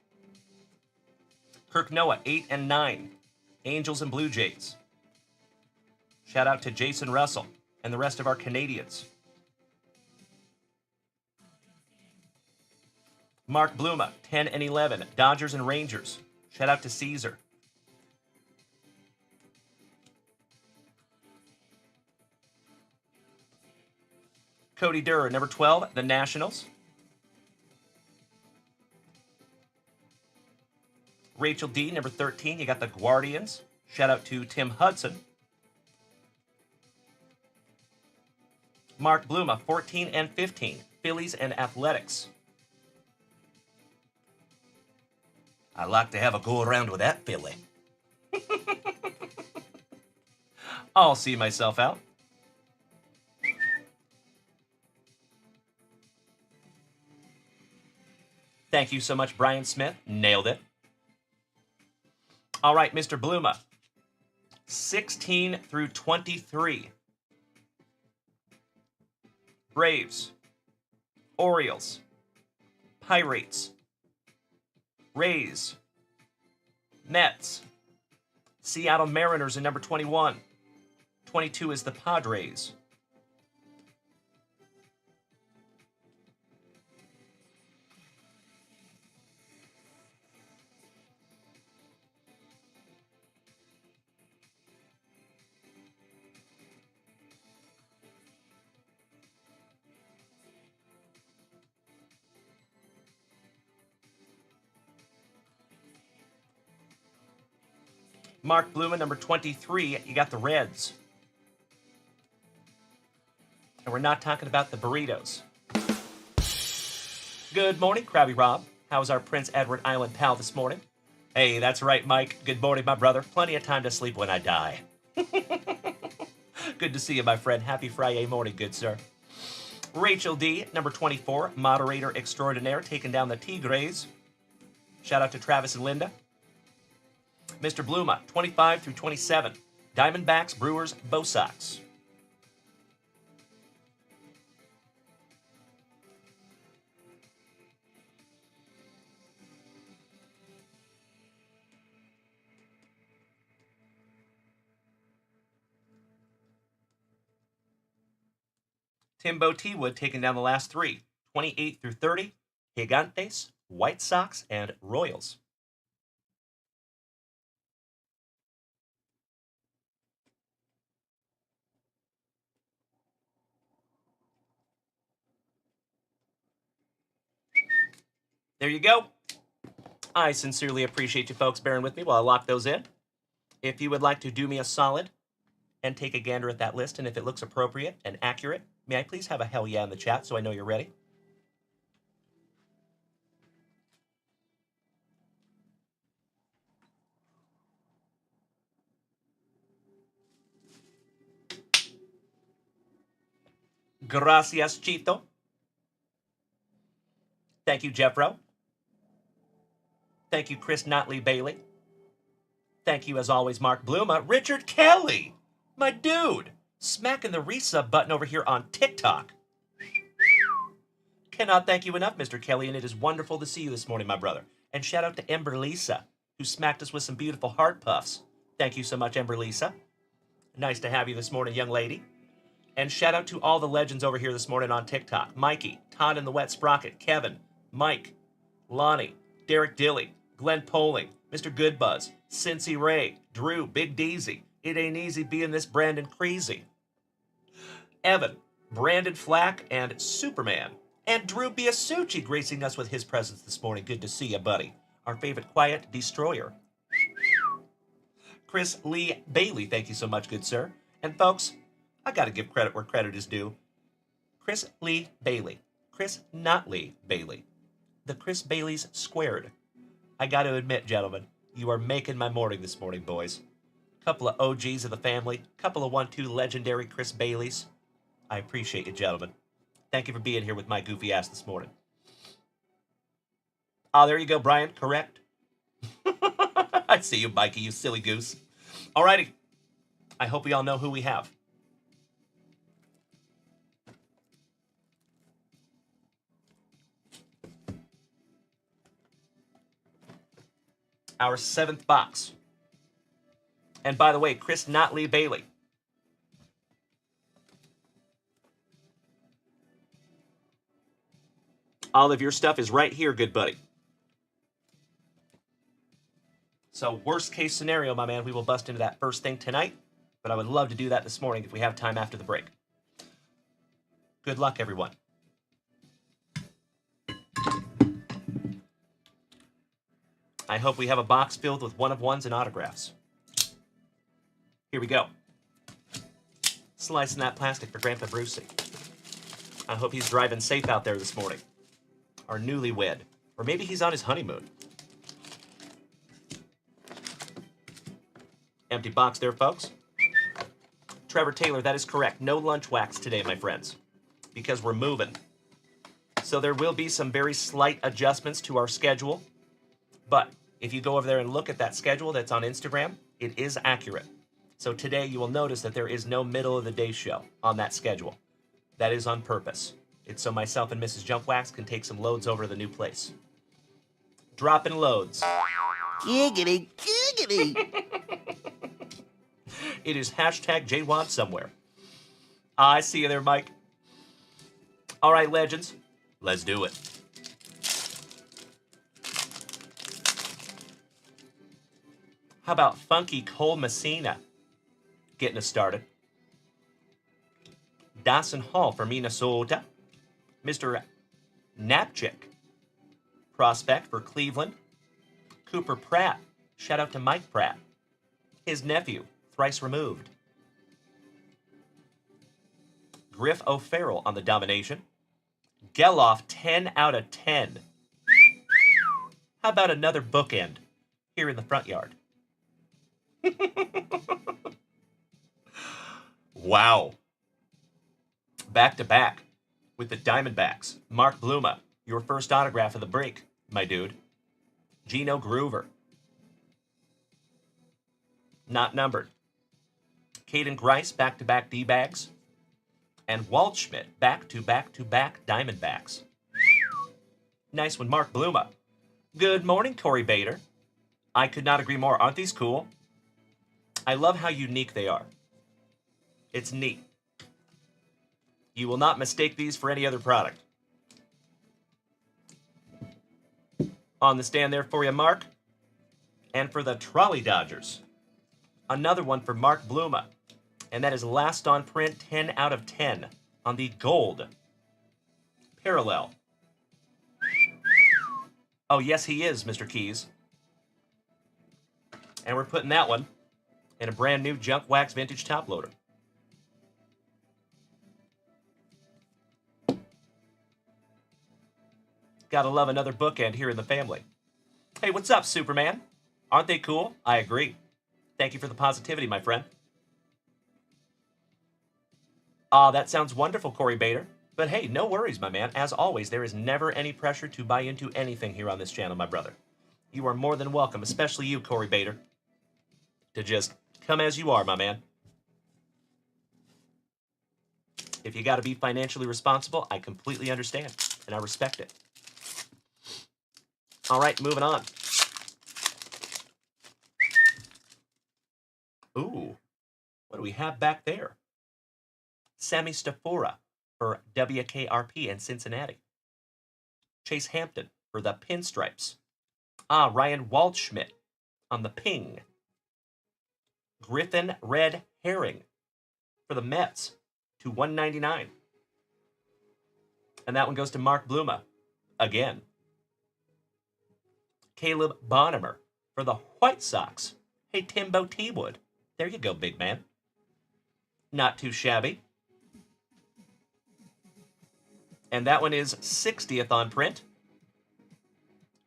Kirk Noah, 8 and 9. Angels and Blue Jays. Shout out to Jason Russell and the rest of our Canadians. Mark Bluma, 10 and 11. Dodgers and Rangers. Shout out to Caesar. Cody Durr, number 12, the Nationals. Rachel D, number 13, you got the Guardians. Shout out to Tim Hudson. Mark Bluma, 14 and 15, Phillies and Athletics. I like to have a go around with that Philly. I'll see myself out. Thank you so much, Brian Smith. Nailed it. All right, Mr. Bluma. 16 through 23. Braves. Orioles. Pirates. Rays. Mets. Seattle Mariners in number 21. 22 is the Padres. Mark Bluma, number 23, you got the Reds. And we're not talking about the burritos. Good morning, Krabby Rob. How's our Prince Edward Island pal this morning? Hey, that's right, Mike. Good morning, my brother. Plenty of time to sleep when I die. Good to see you, my friend. Happy FriYAY morning, good sir. Rachel D, number 24, moderator extraordinaire, taking down the Tigres. Shout out to Travis and Linda. Mr. Bluma, 25 through 27. Diamondbacks, Brewers, Bo Sox. Timbo T. Wood taking down the last three. 28 through 30. Gigantes, White Sox, and Royals. There you go. I sincerely appreciate you folks bearing with me while I lock those in. If you would like to do me a solid and take a gander at that list, and if it looks appropriate and accurate, may I please have a hell yeah in the chat so I know you're ready? Gracias, Chito. Thank you, Jeffro. Thank you, Chris Notley Bailey. Thank you, as always, Mark Bluma. Richard Kelly, my dude, smacking the resub button over here on TikTok. Cannot thank you enough, Mr. Kelly, and it is wonderful to see you this morning, my brother. And shout out to Ember Lisa, who smacked us with some beautiful heart puffs. Thank you so much, Ember Lisa. Nice to have you this morning, young lady. And shout out to all the legends over here this morning on TikTok. Mikey, Todd in the Wet Sprocket, Kevin, Mike, Lonnie, Derek Dilly, Glenn Poling, Mr. Goodbuzz, Cincy Ray, Drew, Big Deezy. It ain't easy being this Brandon crazy. Evan, Brandon Flack, and Superman. And Drew Biasucci gracing us with his presence this morning. Good to see you, buddy. Our favorite quiet destroyer. Chris Lee Bailey, thank you so much, good sir. And folks, I gotta give credit where credit is due. Chris Lee Bailey. Chris Notley Bailey. The Chris Baileys squared. I gotta admit, gentlemen, you are making my morning this morning, boys. Couple of OGs of the family. Couple of 1-2 legendary Chris Baileys. I appreciate you, gentlemen. Thank you for being here with my goofy ass this morning. Oh, there you go, Brian. Correct. I see you, Mikey, you silly goose. Alrighty. I hope we all know who we have. Our seventh box. And by the way, Chris Notley Bailey. All of your stuff is right here, good buddy. So worst case scenario, my man, we will bust into that first thing tonight. But I would love to do that this morning if we have time after the break. Good luck, everyone. I hope we have a box filled with one-of-ones and autographs. Here we go. Slicing that plastic for Grandpa Brucey. I hope he's driving safe out there this morning. Or newlywed. Or maybe he's on his honeymoon. Empty box there, folks. Trevor Taylor, that is correct. No lunch wax today, my friends. Because we're moving. So there will be some very slight adjustments to our schedule. But if you go over there and look at that schedule that's on Instagram, it is accurate. So today you will notice that there is no middle of the day show on that schedule. That is on purpose. It's so myself and Mrs. Junkwax can take some loads over to the new place. Dropping loads. Giggity, giggity. It is hashtag JWAD somewhere. I see you there, Mike. All right, legends. Let's do it. How about Funky Cole Messina getting us started? Dawson Hall for Minnesota. Mr. Napchick, prospect for Cleveland. Cooper Pratt, shout out to Mike Pratt. His nephew, thrice removed. Griff O'Farrell on the domination. Geloff, 10 out of 10. How about another bookend here in the front yard? Wow. Back to back with the Diamondbacks. Mark Bluma, your first autograph of the break, my dude. Gino Groover. Not numbered. Caden Grice, back-to-back D-bags. And Waldschmidt, back-to-back-to-back Diamondbacks. Nice one, Mark Bluma. Good morning, Corey Bader. I could not agree more. Aren't these cool? I love how unique they are. It's neat. You will not mistake these for any other product. On the stand there for you, Mark. And for the Trolley Dodgers, another one for Mark Bluma. And that is last on print, 10 out of 10 on the gold parallel. Oh, yes, he is, Mr. Keys. And we're putting that one in a brand new junk wax vintage top loader. Gotta love another bookend here in the family. Hey, what's up, Superman? Aren't they cool? I agree. Thank you for the positivity, my friend. That sounds wonderful, Corey Bader. But hey, no worries, my man. As always, there is never any pressure to buy into anything here on this channel, my brother. You are more than welcome, especially you, Corey Bader, to just come as you are, my man. If you gotta be financially responsible, I completely understand, and I respect it. All right, moving on. Ooh, what do we have back there? Sammy Stafora for WKRP in Cincinnati. Chase Hampton for the Pinstripes. Ryan Waldschmidt on the Ping. Griffin Red Herring for the Mets to 199. And that one goes to Mark Bluma again. Caleb Bonham for the White Sox. Hey, Timbo T-Wood. There you go, big man. Not too shabby. And that one is 60th on print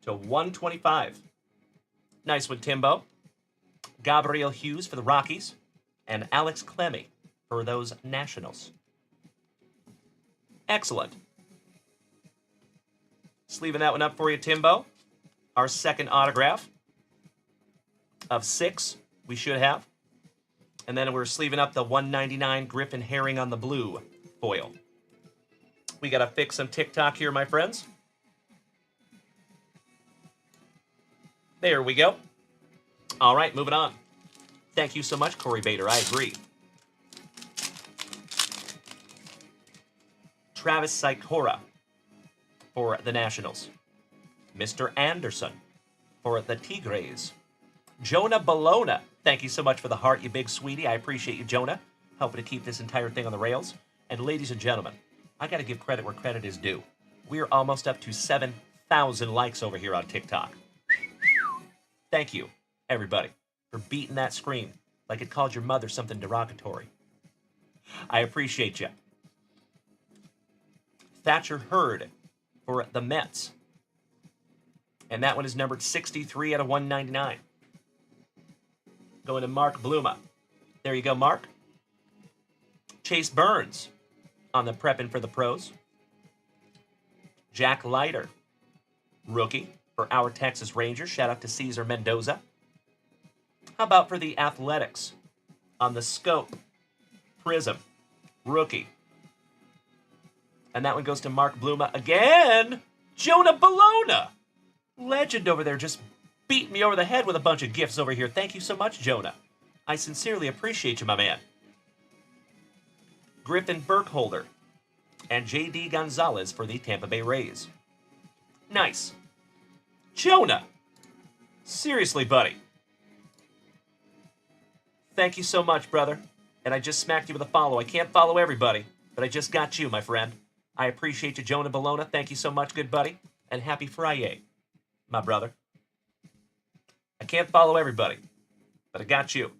to 125. Nice one, Timbo. Gabriel Hughes for the Rockies. And Alex Clemmy for those Nationals. Excellent. Sleeving that one up for you, Timbo. Our second autograph of 6 we should have. And then we're sleeving up the 199 Griffin Herring on the blue foil. We got to fix some TikTok here, my friends. There we go. All right, moving on. Thank you so much, Corey Bader. I agree. Travis Sikora for the Nationals. Mr. Anderson for the Tigres. Jonah Bologna. Thank you so much for the heart, you big sweetie. I appreciate you, Jonah, helping to keep this entire thing on the rails. And ladies and gentlemen, I got to give credit where credit is due. We're almost up to 7,000 likes over here on TikTok. Thank you, everybody, for beating that screen like it called your mother something derogatory. I appreciate you. Thatcher Hurd for the Mets. And that one is numbered 63 out of 199. Going to Mark Bluma. There you go, Mark. Chase Burns on the Prepping for the Pros. Jack Leiter, rookie for our Texas Rangers. Shout out to Cesar Mendoza. How about for the Athletics on the Scope Prism, rookie. And that one goes to Mark Bluma again. Jonah Bologna, legend over there, just beating me over the head with a bunch of gifts over here. Thank you so much, Jonah. I sincerely appreciate you, my man. Griffin Burkholder and J.D. Gonzalez for the Tampa Bay Rays. Nice. Jonah, seriously, buddy. Thank you so much, brother. And I just smacked you with a follow. I can't follow everybody, but I just got you, my friend. I appreciate you, Jonah Bologna. Thank you so much, good buddy. And happy FriYAY, my brother. I can't follow everybody, but I got you.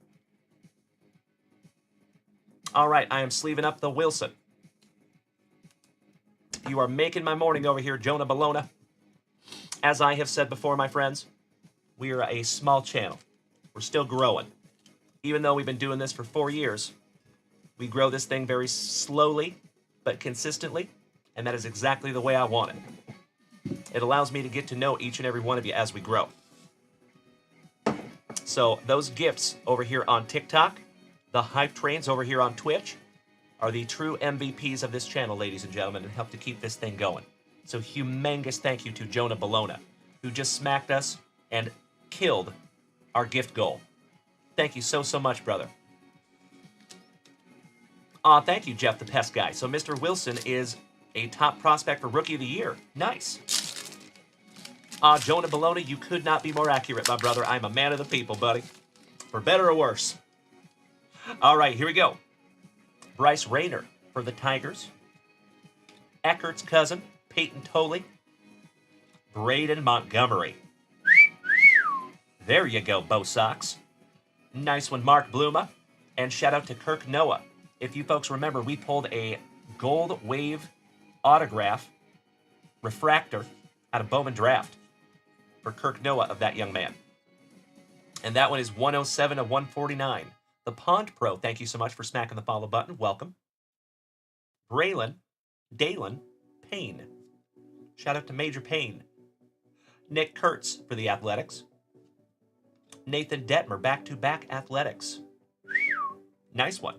All right, I am sleeving up the Wilson. You are making my morning over here, Jonah Bologna. As I have said before, my friends, we are a small channel. We're still growing. Even though we've been doing this for 4 years, we grow this thing very slowly but consistently, and that is exactly the way I want it. It allows me to get to know each and every one of you as we grow. So those gifts over here on TikTok, the hype trains over here on Twitch, are the true MVPs of this channel, ladies and gentlemen, and help to keep this thing going. So humongous thank you to Jonah Bologna, who just smacked us and killed our gift goal. Thank you so much, brother. Thank you, Jeff the Pest Guy. So Mr. Wilson is a top prospect for Rookie of the Year. Nice. Jonah Bologna, you could not be more accurate, my brother. I'm a man of the people, buddy. For better or worse. All right, here we go. Bryce Rayner for the Tigers. Eckert's cousin, Peyton Tolley. Braden Montgomery. There you go, Bo Sox. Nice one, Mark Bluma. And shout out to Kirk Noah. If you folks remember, we pulled a gold wave autograph refractor out of Bowman Draft for Kirk Noah of that young man. And that one is 107 of 149. The Pond Pro, thank you so much for smacking the follow button. Welcome. Dalen Payne. Shout out to Major Payne. Nick Kurtz for the Athletics. Nathan Detmer, back-to-back Athletics. Nice one.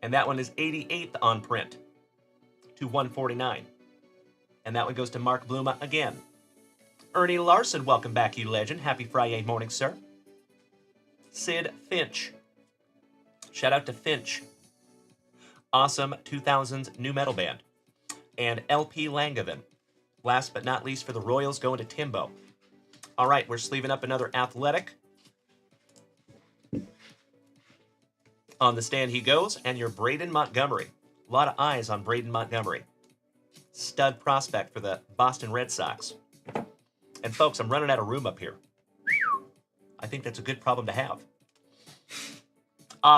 And that one is 88th on print to 149. And that one goes to Mark Bluma again. Ernie Larson, welcome back, you legend. Happy FriYAY morning, sir. Sid Finch. Shout out to Finch. Awesome 2000s new metal band. And LP Langevin. Last but not least for the Royals, going to Timbo. All right, we're sleeving up another Athletic. On the stand he goes, and your Braden Montgomery. A lot of eyes on Braden Montgomery. Stud prospect for the Boston Red Sox. And folks, I'm running out of room up here. I think that's a good problem to have.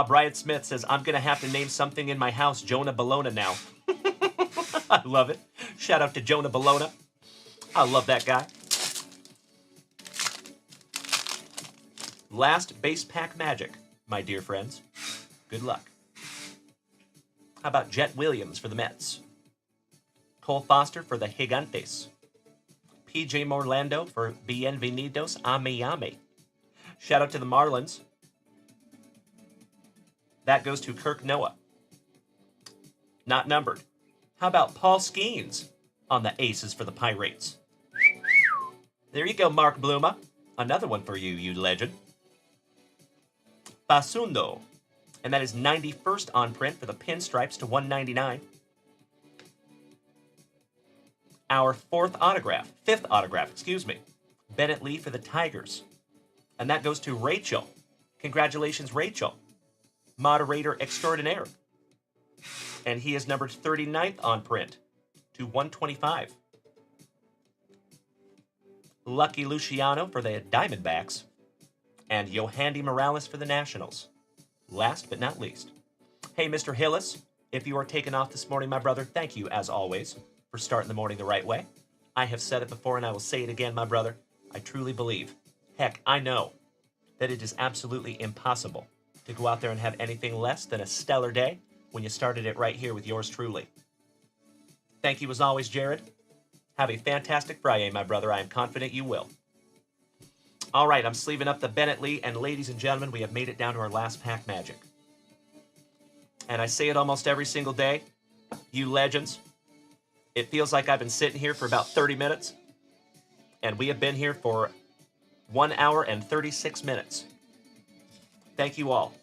Brian Smith says, I'm going to have to name something in my house Jonah Bologna now. I love it. Shout out to Jonah Bologna. I love that guy. Last base pack magic, my dear friends. Good luck. How about Jet Williams for the Mets? Cole Foster for the Gigantes. PJ Morlando for Bienvenidos a Miami. Shout out to the Marlins. That goes to Kirk Noah. Not numbered. How about Paul Skeens on the Aces for the Pirates? There you go, Mark Bluma. Another one for you, you legend. Basundo. And that is 91st on print for the pinstripes to $1.99. Our fifth autograph, Bennett Lee for the Tigers. And that goes to Rachel. Congratulations, Rachel. Moderator extraordinaire. And he is numbered 39th on print to $125. Lucky Luciano for the Diamondbacks. And Yohandy Morales for the Nationals. Last but not least. Hey, Mr. Hillis, if you are taking off this morning, my brother, thank you, as always, for starting the morning the right way. I have said it before and I will say it again, my brother. I truly believe, heck, I know, that it is absolutely impossible to go out there and have anything less than a stellar day when you started it right here with yours truly. Thank you as always, Jared. Have a fantastic Friday, my brother. I am confident you will. All right, I'm sleeving up the Bennett Lee, and ladies and gentlemen, we have made it down to our last pack magic. And I say it almost every single day, you legends. It feels like I've been sitting here for about 30 minutes, and we have been here for 1 hour and 36 minutes. Thank you all.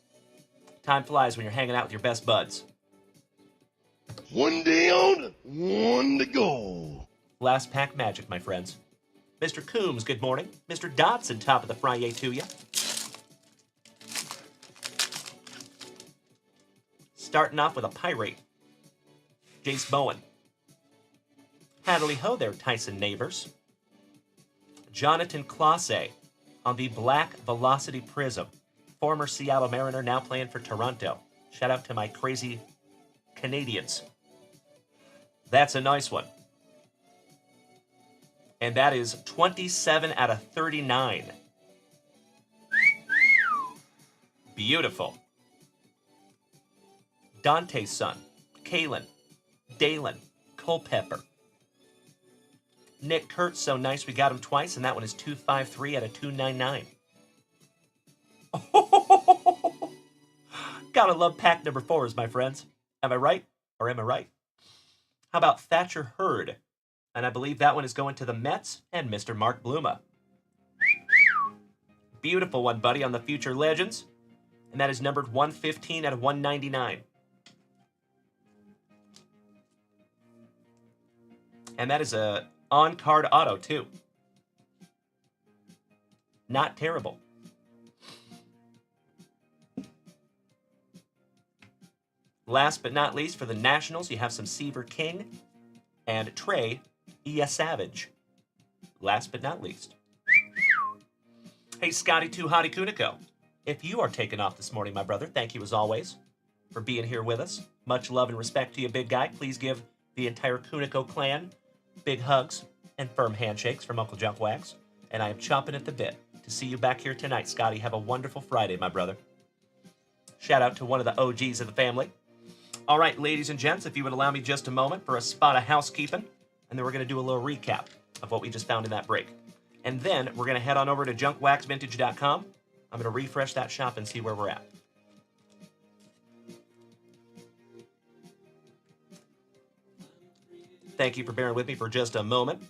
Time flies when you're hanging out with your best buds. One day on, one to go. Last pack magic, my friends. Mr. Coombs, good morning. Mr. Dodson, top of the FriYAY to you. Starting off with a Pirate. Jace Bowen. Hadley ho there, Tyson Neighbors. Jonathan Clase on the Black Velocity Prism. Former Seattle Mariner, now playing for Toronto. Shout out to my crazy Canadians. That's a nice one. And that is 27 out of 39. Beautiful. Dante's son, Kalen, Dalen, Culpepper. Nick Kurtz, so nice we got him twice, and that one is 253 out of 299. Gotta love pack number 4s, my friends. Am I right? Or am I right? How about Thatcher Hurd? And I believe that one is going to the Mets and Mr. Mark Bluma. Beautiful one, buddy, on the Future Legends. And that is numbered 115 out of 199. And that is a on-card auto, too. Not terrible. Last but not least, for the Nationals, you have some Seaver King and Trey Savage. Last but not least. Hey, Scotty 2 Hottie Kuniko. If you are taking off this morning, my brother, thank you as always for being here with us. Much love and respect to you, big guy. Please give the entire Kuniko clan big hugs and firm handshakes from Uncle Junkwax. And I am chomping at the bit to see you back here tonight, Scotty. Have a wonderful Friday, my brother. Shout out to one of the OGs of the family. All right, ladies and gents, if you would allow me just a moment for a spot of housekeeping, and then we're going to do a little recap of what we just found in that break. And then we're going to head on over to junkwaxvintage.com. I'm going to refresh that shop and see where we're at. Thank you for bearing with me for just a moment.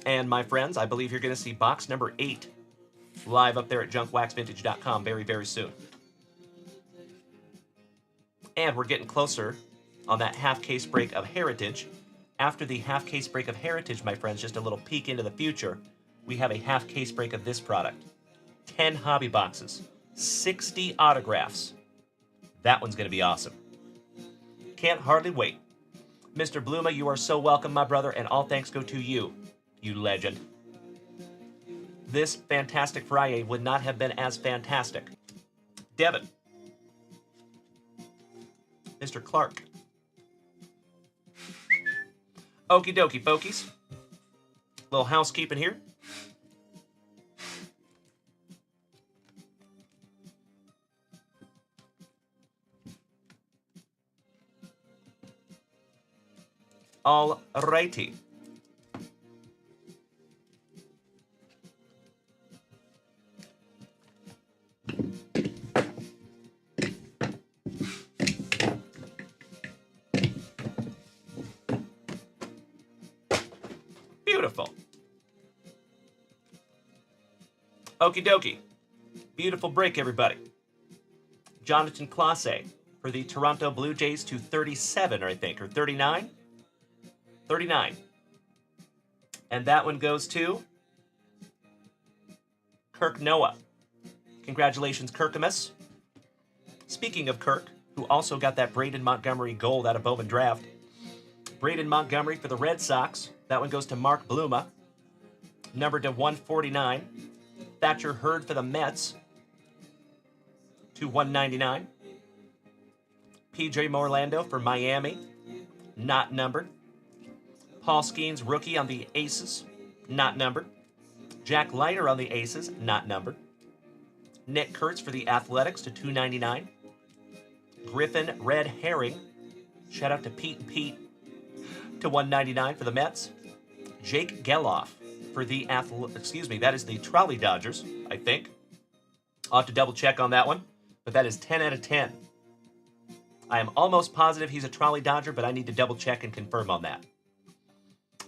And my friends, I believe you're going to see box number 8 live up there at junkwaxvintage.com very, very soon. And we're getting closer on that half-case break of Heritage. After the half-case break of Heritage, my friends, just a little peek into the future, we have a half-case break of this product. 10 hobby boxes, 60 autographs. That one's going to be awesome. Can't hardly wait. Mr. Bluma, you are so welcome, my brother, and all thanks go to you, you legend. This fantastic FriYAY would not have been as fantastic. Devin. Mr. Clark. Okie dokie, folkies. Little housekeeping here. All righty. Beautiful. Okie dokie. Beautiful break, everybody. Jonathan Clase for the Toronto Blue Jays to 37, I think, or 39? 39. And that one goes to Kirk Noah. Congratulations, Kirkamus. Speaking of Kirk, who also got that Braden Montgomery gold out of Bowman draft. Braden Montgomery for the Red Sox. That one goes to Mark Bluma. Numbered to 149. Thatcher Hurd for the Mets to 199. PJ Morlando for Miami. Not numbered. Paul Skeens, rookie on the Aces. Not numbered. Jack Leiter on the Aces. Not numbered. Nick Kurtz for the Athletics to 299. Griffin Red Herring. Shout out to Pete and Pete to 199 for the Mets. Jake Geloff for the that is the Trolley Dodgers, I think. I'll have to double check on that one, but that is 10 out of 10. I am almost positive he's a Trolley Dodger, but I need to double check and confirm on that.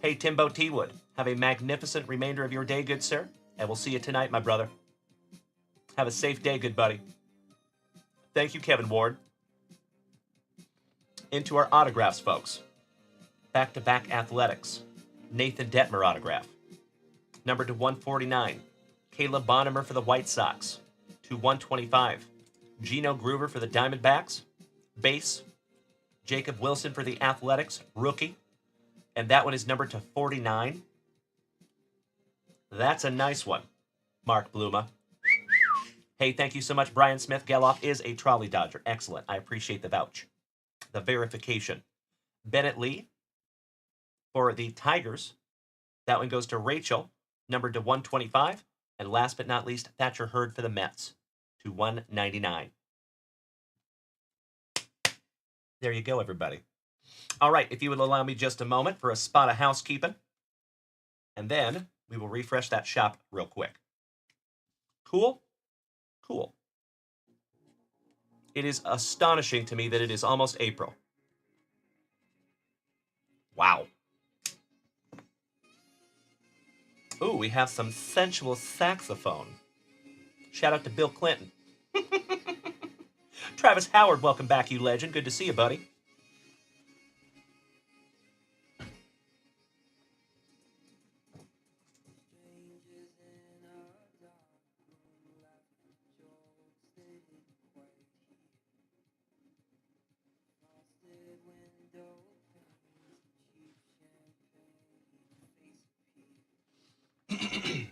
Hey, Timbo T-Wood, have a magnificent remainder of your day, good sir, and we'll see you tonight, my brother. Have a safe day, good buddy. Thank you, Kevin Ward. Into our autographs, folks. Back-to-back Athletics. Nathan Detmer autograph. Numbered to 149. Caleb Bonnemer for the White Sox to 125. Gino Groover for the Diamondbacks. Base. Jacob Wilson for the Athletics. Rookie. And that one is numbered to 49. That's a nice one, Mark Bluma. Hey, thank you so much, Brian Smith. Geloff is a Trolley Dodger. Excellent. I appreciate the vouch. The verification. Bennett Lee for the Tigers. That one goes to Rachel, numbered to 125. And last but not least, Thatcher Hurd for the Mets to 199. There you go, everybody. All right, if you would allow me just a moment for a spot of housekeeping. And then we will refresh that shop real quick. Cool? Cool. It is astonishing to me that it is almost April. Wow. Ooh, we have some sensual saxophone. Shout out to Bill Clinton. Travis Howard, welcome back, you legend. Good to see you, buddy.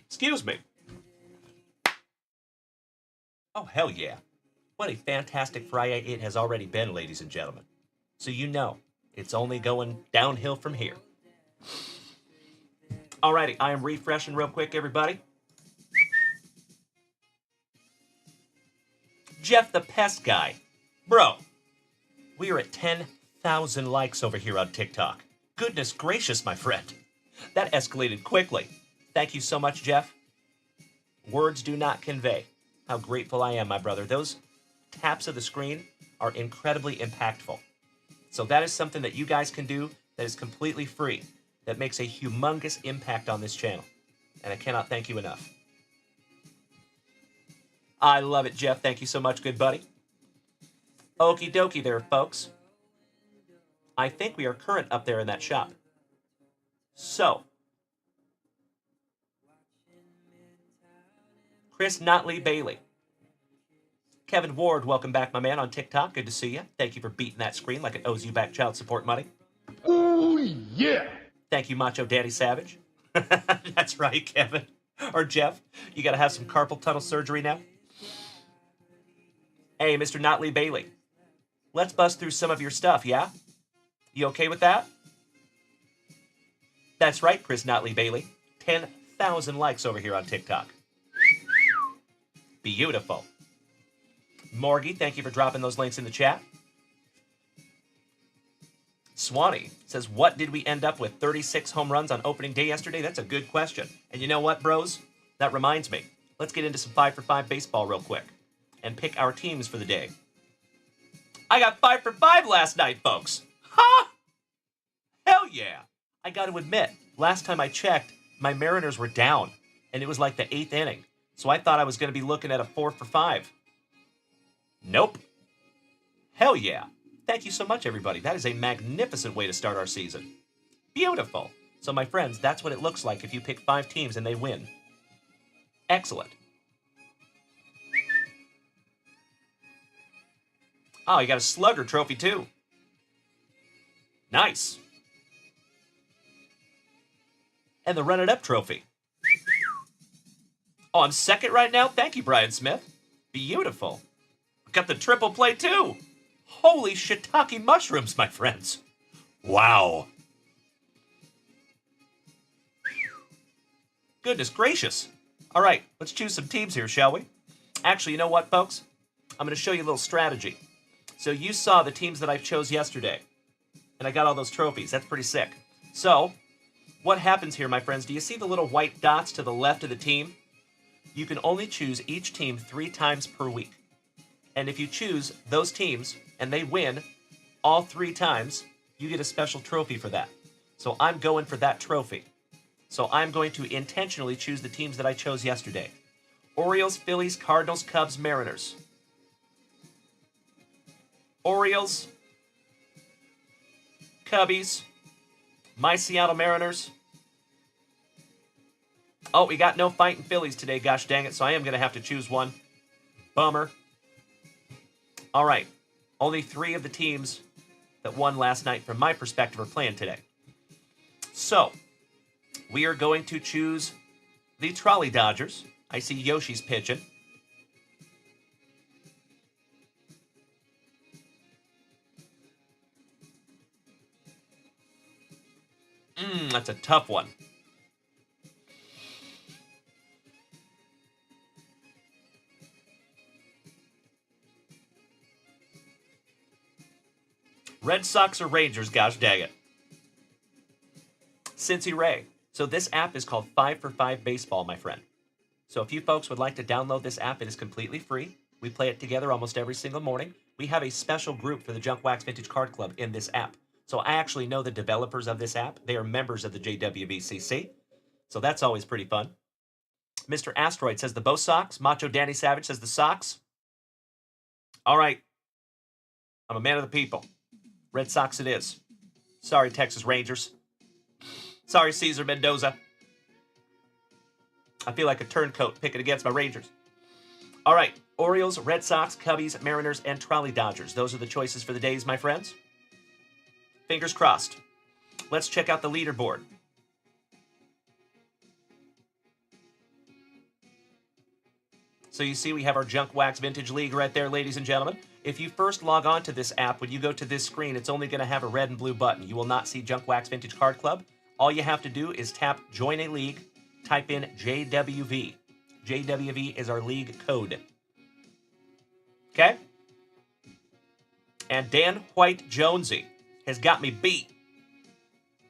Excuse me. Oh, hell yeah. What a fantastic FriYAY it has already been, ladies and gentlemen. So you know, it's only going downhill from here. Alrighty, I am refreshing real quick, everybody. Jeff the Pest Guy. Bro, we are at 10,000 likes over here on TikTok. Goodness gracious, my friend. That escalated quickly. Thank you so much, Jeff. Words do not convey how grateful I am, my brother. Those taps of the screen are incredibly impactful. So that is something that you guys can do that is completely free, that makes a humongous impact on this channel. And I cannot thank you enough. I love it, Jeff. Thank you so much, good buddy. Okie dokie there, folks. I think we are current up there in that shop. So, Chris Notley Bailey. Kevin Ward, welcome back, my man, on TikTok. Good to see you. Thank you for beating that screen like it owes you back child support money. Oh, yeah. Thank you, Macho Daddy Savage. That's right, Kevin. Or Jeff, you got to have some carpal tunnel surgery now. Hey, Mr. Notley Bailey. Let's bust through some of your stuff, yeah? You okay with that? That's right, Chris Notley Bailey. 10,000 likes over here on TikTok. Beautiful. Morgie, thank you for dropping those links in the chat. Swanee says, what did we end up with? 36 home runs on opening day yesterday? That's a good question. And you know what, bros? That reminds me. Let's get into some 5 for 5 baseball real quick and pick our teams for the day. I got 5 for 5 last night, folks. Ha! Hell yeah. I got to admit, last time I checked, my Mariners were down, and it was like the 8th inning. So I thought I was going to be looking at a 4 for 5. Nope. Hell yeah. Thank you so much, everybody. That is a magnificent way to start our season. Beautiful. So, my friends, that's what it looks like if you pick 5 teams and they win. Excellent. Oh, you got a Slugger trophy, too. Nice. And the Run It Up trophy. Oh, I'm second right now? Thank you, Brian Smith. Beautiful. Got the triple play, too. Holy shiitake mushrooms, my friends. Wow. Goodness gracious. All right, let's choose some teams here, shall we? Actually, you know what, folks? I'm going to show you a little strategy. So you saw the teams that I chose yesterday, and I got all those trophies. That's pretty sick. So what happens here, my friends? Do you see the little white dots to the left of the team? You can only choose each team 3 times per week. And if you choose those teams and they win all 3 times, you get a special trophy for that. So I'm going for that trophy. So I'm going to intentionally choose the teams that I chose yesterday. Orioles, Phillies, Cardinals, Cubs, Mariners. Orioles, Cubbies, my Seattle Mariners. Oh, we got no fighting Phillies today, gosh dang it, so I am going to have to choose one. Bummer. All right, only 3 of the teams that won last night from my perspective are playing today. So, we are going to choose the Trolley Dodgers. I see Yoshi's pitching. That's a tough one. Red Sox or Rangers, gosh dang it. Cincy Ray. So this app is called 5 for 5 Baseball, my friend. So if you folks would like to download this app, it is completely free. We play it together almost every single morning. We have a special group for the Junkwax Vintage Card Club in this app. So I actually know the developers of this app. They are members of the JWVCC. So that's always pretty fun. Mr. Asteroid says the Bo Sox. Macho Danny Savage says the Sox. All right. I'm a man of the people. Red Sox it is. Sorry, Texas Rangers. Sorry, Cesar Mendoza. I feel like a turncoat picking against my Rangers. All right. Orioles, Red Sox, Cubbies, Mariners, and Trolley Dodgers. Those are the choices for the days, my friends. Fingers crossed. Let's check out the leaderboard. So you see we have our Junkwax Vintage League right there, ladies and gentlemen. If you first log on to this app, when you go to this screen, it's only going to have a red and blue button. You will not see Junkwax Vintage Card Club. All you have to do is tap Join a League, type in JWV. JWV is our league code. Okay? And Dan White Jonesy has got me beat.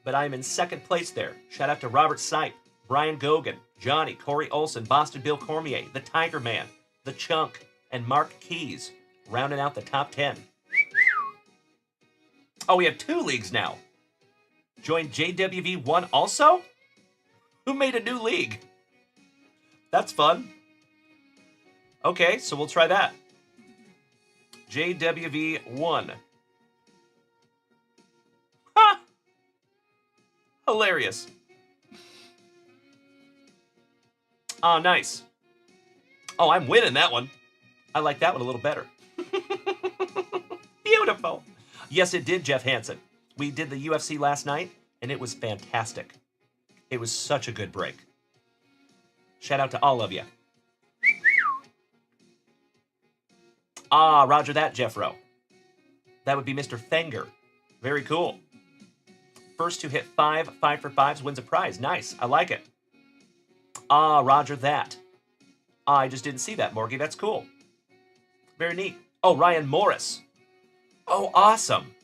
But I'm in second place there. Shout out to Robert Sipe, Brian Gogan, Johnny, Corey Olson, Boston Bill Cormier, the Tiger Man, the Chunk, and Mark Keys, rounding out the top 10. Oh, we have 2 leagues now. Join JWV1 also? Who made a new league? That's fun. Okay, so we'll try that. JWV1. Ha! Hilarious. Oh, nice. Oh, I'm winning that one. I like that one a little better. Beautiful. Yes, it did, Jeff Hansen. We did the UFC last night, and it was fantastic. It was such a good break. Shout out to all of you. Ah, roger that, Jeffro. That would be Mr. Fenger. Very cool. First to hit 5 for 5s wins a prize. Nice. I like it. Ah, roger that. I just didn't see that, Morgie. That's cool. Very neat. Oh, Ryan Morris. Oh, awesome.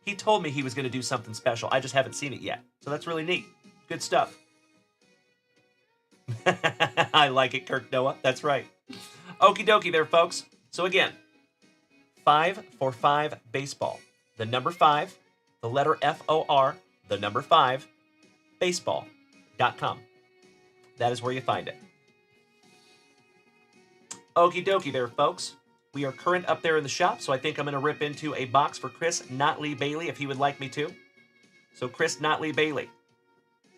He told me he was going to do something special. I just haven't seen it yet. So that's really neat. Good stuff. I like it, Kirk Noah. That's right. Okie dokie there, folks. So again, 5 for 5 baseball. The number 5, the letter FOR, the number 5, baseball.com. That is where you find it. Okie dokie there, folks. We are current up there in the shop, so I think I'm going to rip into a box for Chris Notley Bailey if he would like me to. So Chris Notley Bailey,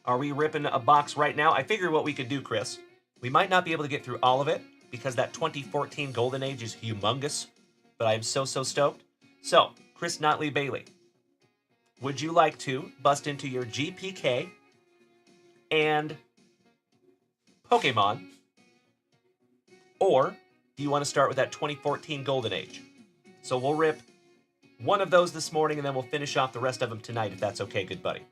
are we ripping a box right now? I figure what we could do, Chris, we might not be able to get through all of it because that 2014 Golden Age is humongous, but I am so stoked. So, Chris Notley Bailey, would you like to bust into your GPK and Pokemon, or do you want to start with that 2014 Golden Age? So we'll rip one of those this morning, and then we'll finish off the rest of them tonight, if that's okay, good buddy.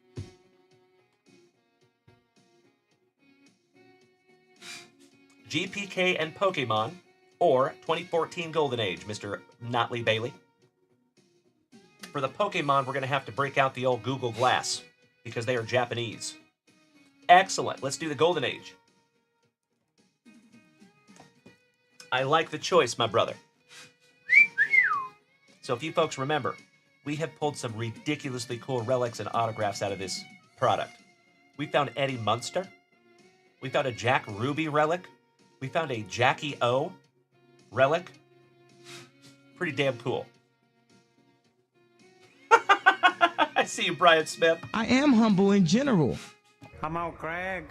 GPK and Pokemon, or 2014 Golden Age, Mr. Notley Bailey. For the Pokemon, we're going to have to break out the old Google Glass, because they are Japanese. Excellent. Let's do the Golden Age. I like the choice, my brother. So if you folks remember, we have pulled some ridiculously cool relics and autographs out of this product. We found Eddie Munster. We found a Jack Ruby relic. We found a Jackie O relic. Pretty damn cool. I see you, Brian Smith. I am humble in general. Come on, Craig.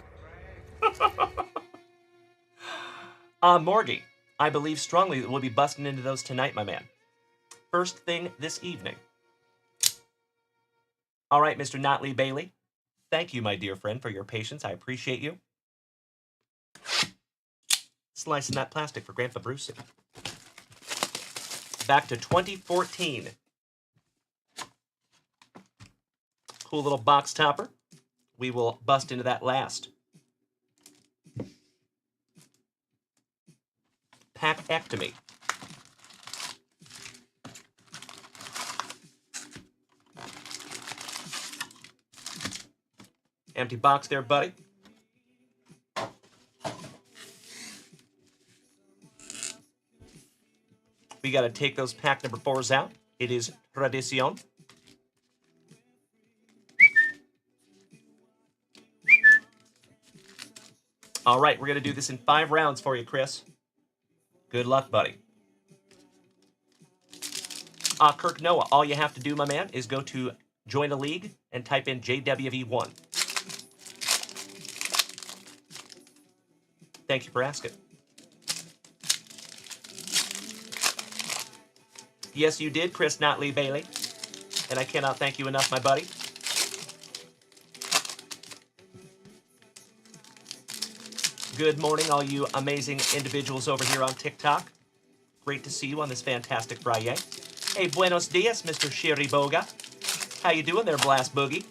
Morgie, I believe strongly that we'll be busting into those tonight, my man. First thing this evening. All right, Mr. Notley Bailey. Thank you, my dear friend, for your patience. I appreciate you. Slicing that plastic for Grandpa Brucey. Back to 2014. Cool little box topper. We will bust into that last. Packectomy. Empty box there, buddy. We got to take those pack number 4s out. It is tradición. All right, we're going to do this in 5 rounds for you, Chris. Good luck, buddy. Kirk Noah, all you have to do, my man, is go to Join a League and type in JWV1. Thank you for asking. Yes, you did, Chris Notley Bailey. And I cannot thank you enough, my buddy. Good morning, all you amazing individuals over here on TikTok. Great to see you on this fantastic FriYAY. Hey, buenos dias, Mr. Sherry Boga. How you doing there, Blast Boogie?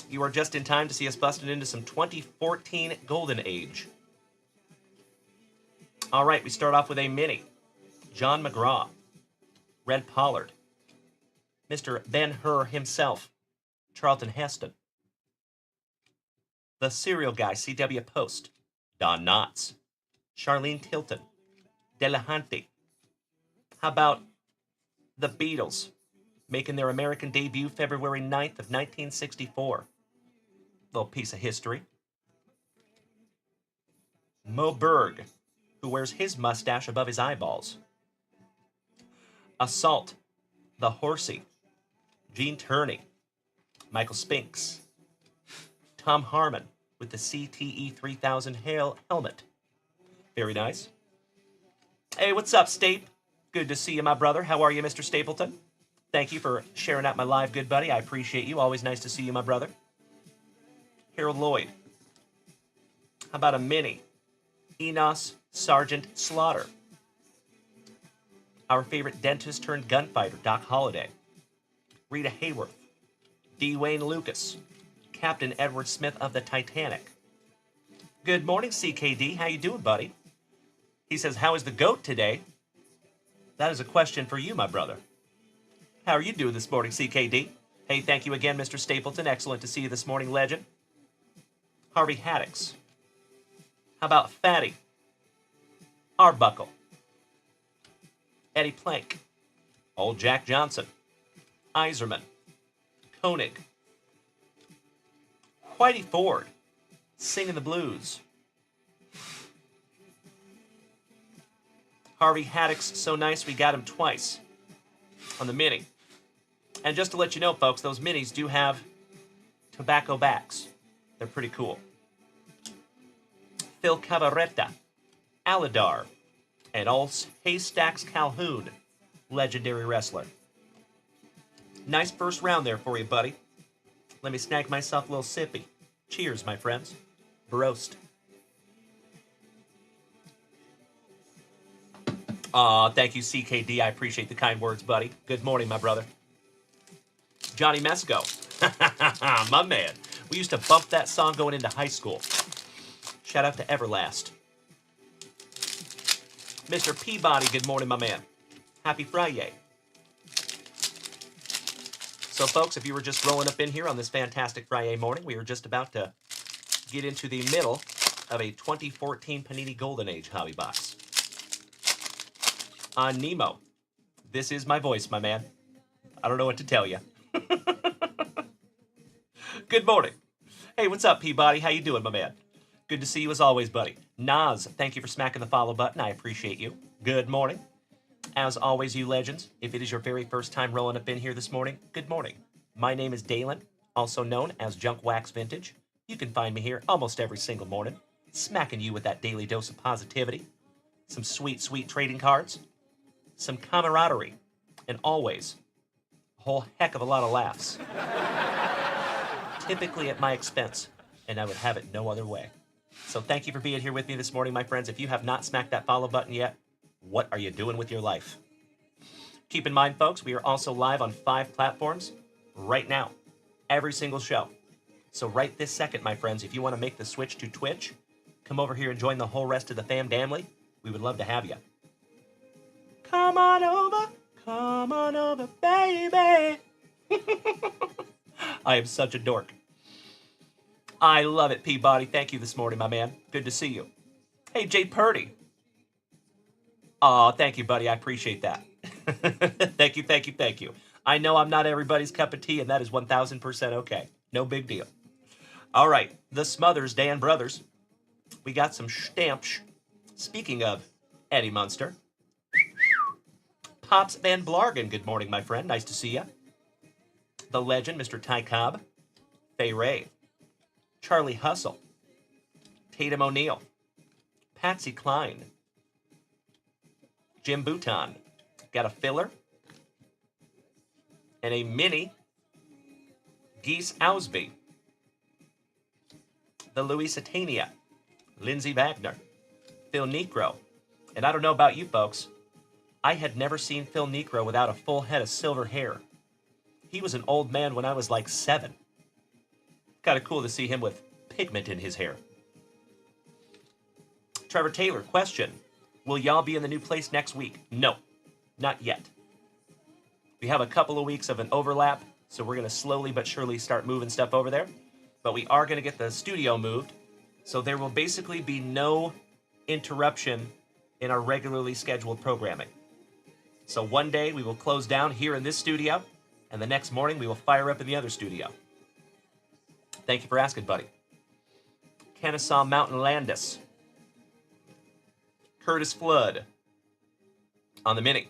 You are just in time to see us busting into some 2014 Golden Age. All right, we start off with a mini. John McGraw. Red Pollard. Mr. Ben-Hur himself. Charlton Heston. The Cereal Guy, C.W. Post. Don Knotts. Charlene Tilton. Delahanty. How about the Beatles, making their American debut February 9th of 1964. Little piece of history. Mo Berg, who wears his mustache above his eyeballs. Assault, the Horsey. Gene Tierney. Michael Spinks. Tom Harmon with the CTE 3000 helmet. Very nice. Hey, what's up, Stape? Good to see you, my brother. How are you, Mr. Stapleton? Thank you for sharing out my live, good buddy. I appreciate you. Always nice to see you, my brother. Harold Lloyd. How about a mini? Enos Sergeant Slaughter. Our favorite dentist turned gunfighter, Doc Holliday. Rita Hayworth. D. Wayne Lucas. Captain Edward Smith of the Titanic. Good morning, CKD. How you doing, buddy? He says, how is the goat today? That is a question for you, my brother. How are you doing this morning, CKD? Hey, thank you again, Mr. Stapleton. Excellent to see you this morning, legend. Harvey Haddix. How about Fatty? Arbuckle. Eddie Plank. Old Jack Johnson. Iserman. Koenig. Whitey Ford, singing the blues. Harvey Haddock's so nice we got him twice on the mini. And just to let you know, folks, those minis do have tobacco backs. They're pretty cool. Phil Cavaretta, Aladar, and Ulse Haystacks Calhoun, legendary wrestler. Nice first round there for you, buddy. Let me snag myself a little sippy. Cheers, my friends. Broast. Aw, thank you, CKD. I appreciate the kind words, buddy. Good morning, my brother. Johnny Mesco. My man. We used to bump that song going into high school. Shout out to Everlast. Mr. Peabody, good morning, my man. Happy FriYAY. So, folks, if you were just rolling up in here on this fantastic FriYAY morning, we are just about to get into the middle of a 2014 Panini Golden Age hobby box. On Nemo, this is my voice, my man. I don't know what to tell you. Good morning. Hey, what's up, Peabody? How you doing, my man? Good to see you as always, buddy. Nas, thank you for smacking the follow button. I appreciate you. Good morning. As always, you legends, if it is your very first time rolling up in here this morning, good morning. My name is Dalen, also known as Junkwax Vintage. You can find me here almost every single morning, smacking you with that daily dose of positivity, some sweet, sweet trading cards, some camaraderie, and always a whole heck of a lot of laughs. Typically at my expense, and I would have it no other way. So thank you for being here with me this morning, my friends. If you have not smacked that follow button yet, what are you doing with your life? Keep in mind, folks, we are also live on 5 platforms right now, every single show. So right this second, my friends, if you want to make the switch to Twitch, come over here and join the whole rest of the fam damly. We would love to have you. Come on over, baby. I am such a dork. I love it, Peabody. Thank you this morning, my man. Good to see you. Hey, Jay Purdy. Aw, thank you, buddy. I appreciate that. Thank you, thank you, thank you. I know I'm not everybody's cup of tea, and that is 1,000% okay. No big deal. All right, the Smothers, Dan Brothers. We got some stamps. Speaking of Eddie Munster. Pops Van Blargen, good morning, my friend. Nice to see you. The legend, Mr. Ty Cobb. FriYAY. Charlie Hustle. Tatum O'Neal. Patsy Cline. Jim Bouton. Got a filler. And a mini Geese Ausby. The Louisitania. Lindsey Wagner. Phil Necro. And I don't know about you folks, I had never seen Phil Necro without a full head of silver hair. He was an old man when I was like 7. Kind of cool to see him with pigment in his hair. Trevor Taylor, question. Will y'all be in the new place next week? No, not yet. We have a couple of weeks of an overlap, so we're going to slowly but surely start moving stuff over there. But we are going to get the studio moved, so there will basically be no interruption in our regularly scheduled programming. So one day we will close down here in this studio, and the next morning we will fire up in the other studio. Thank you for asking, buddy. Kennesaw Mountain Landis. Curtis Flood. On the mini.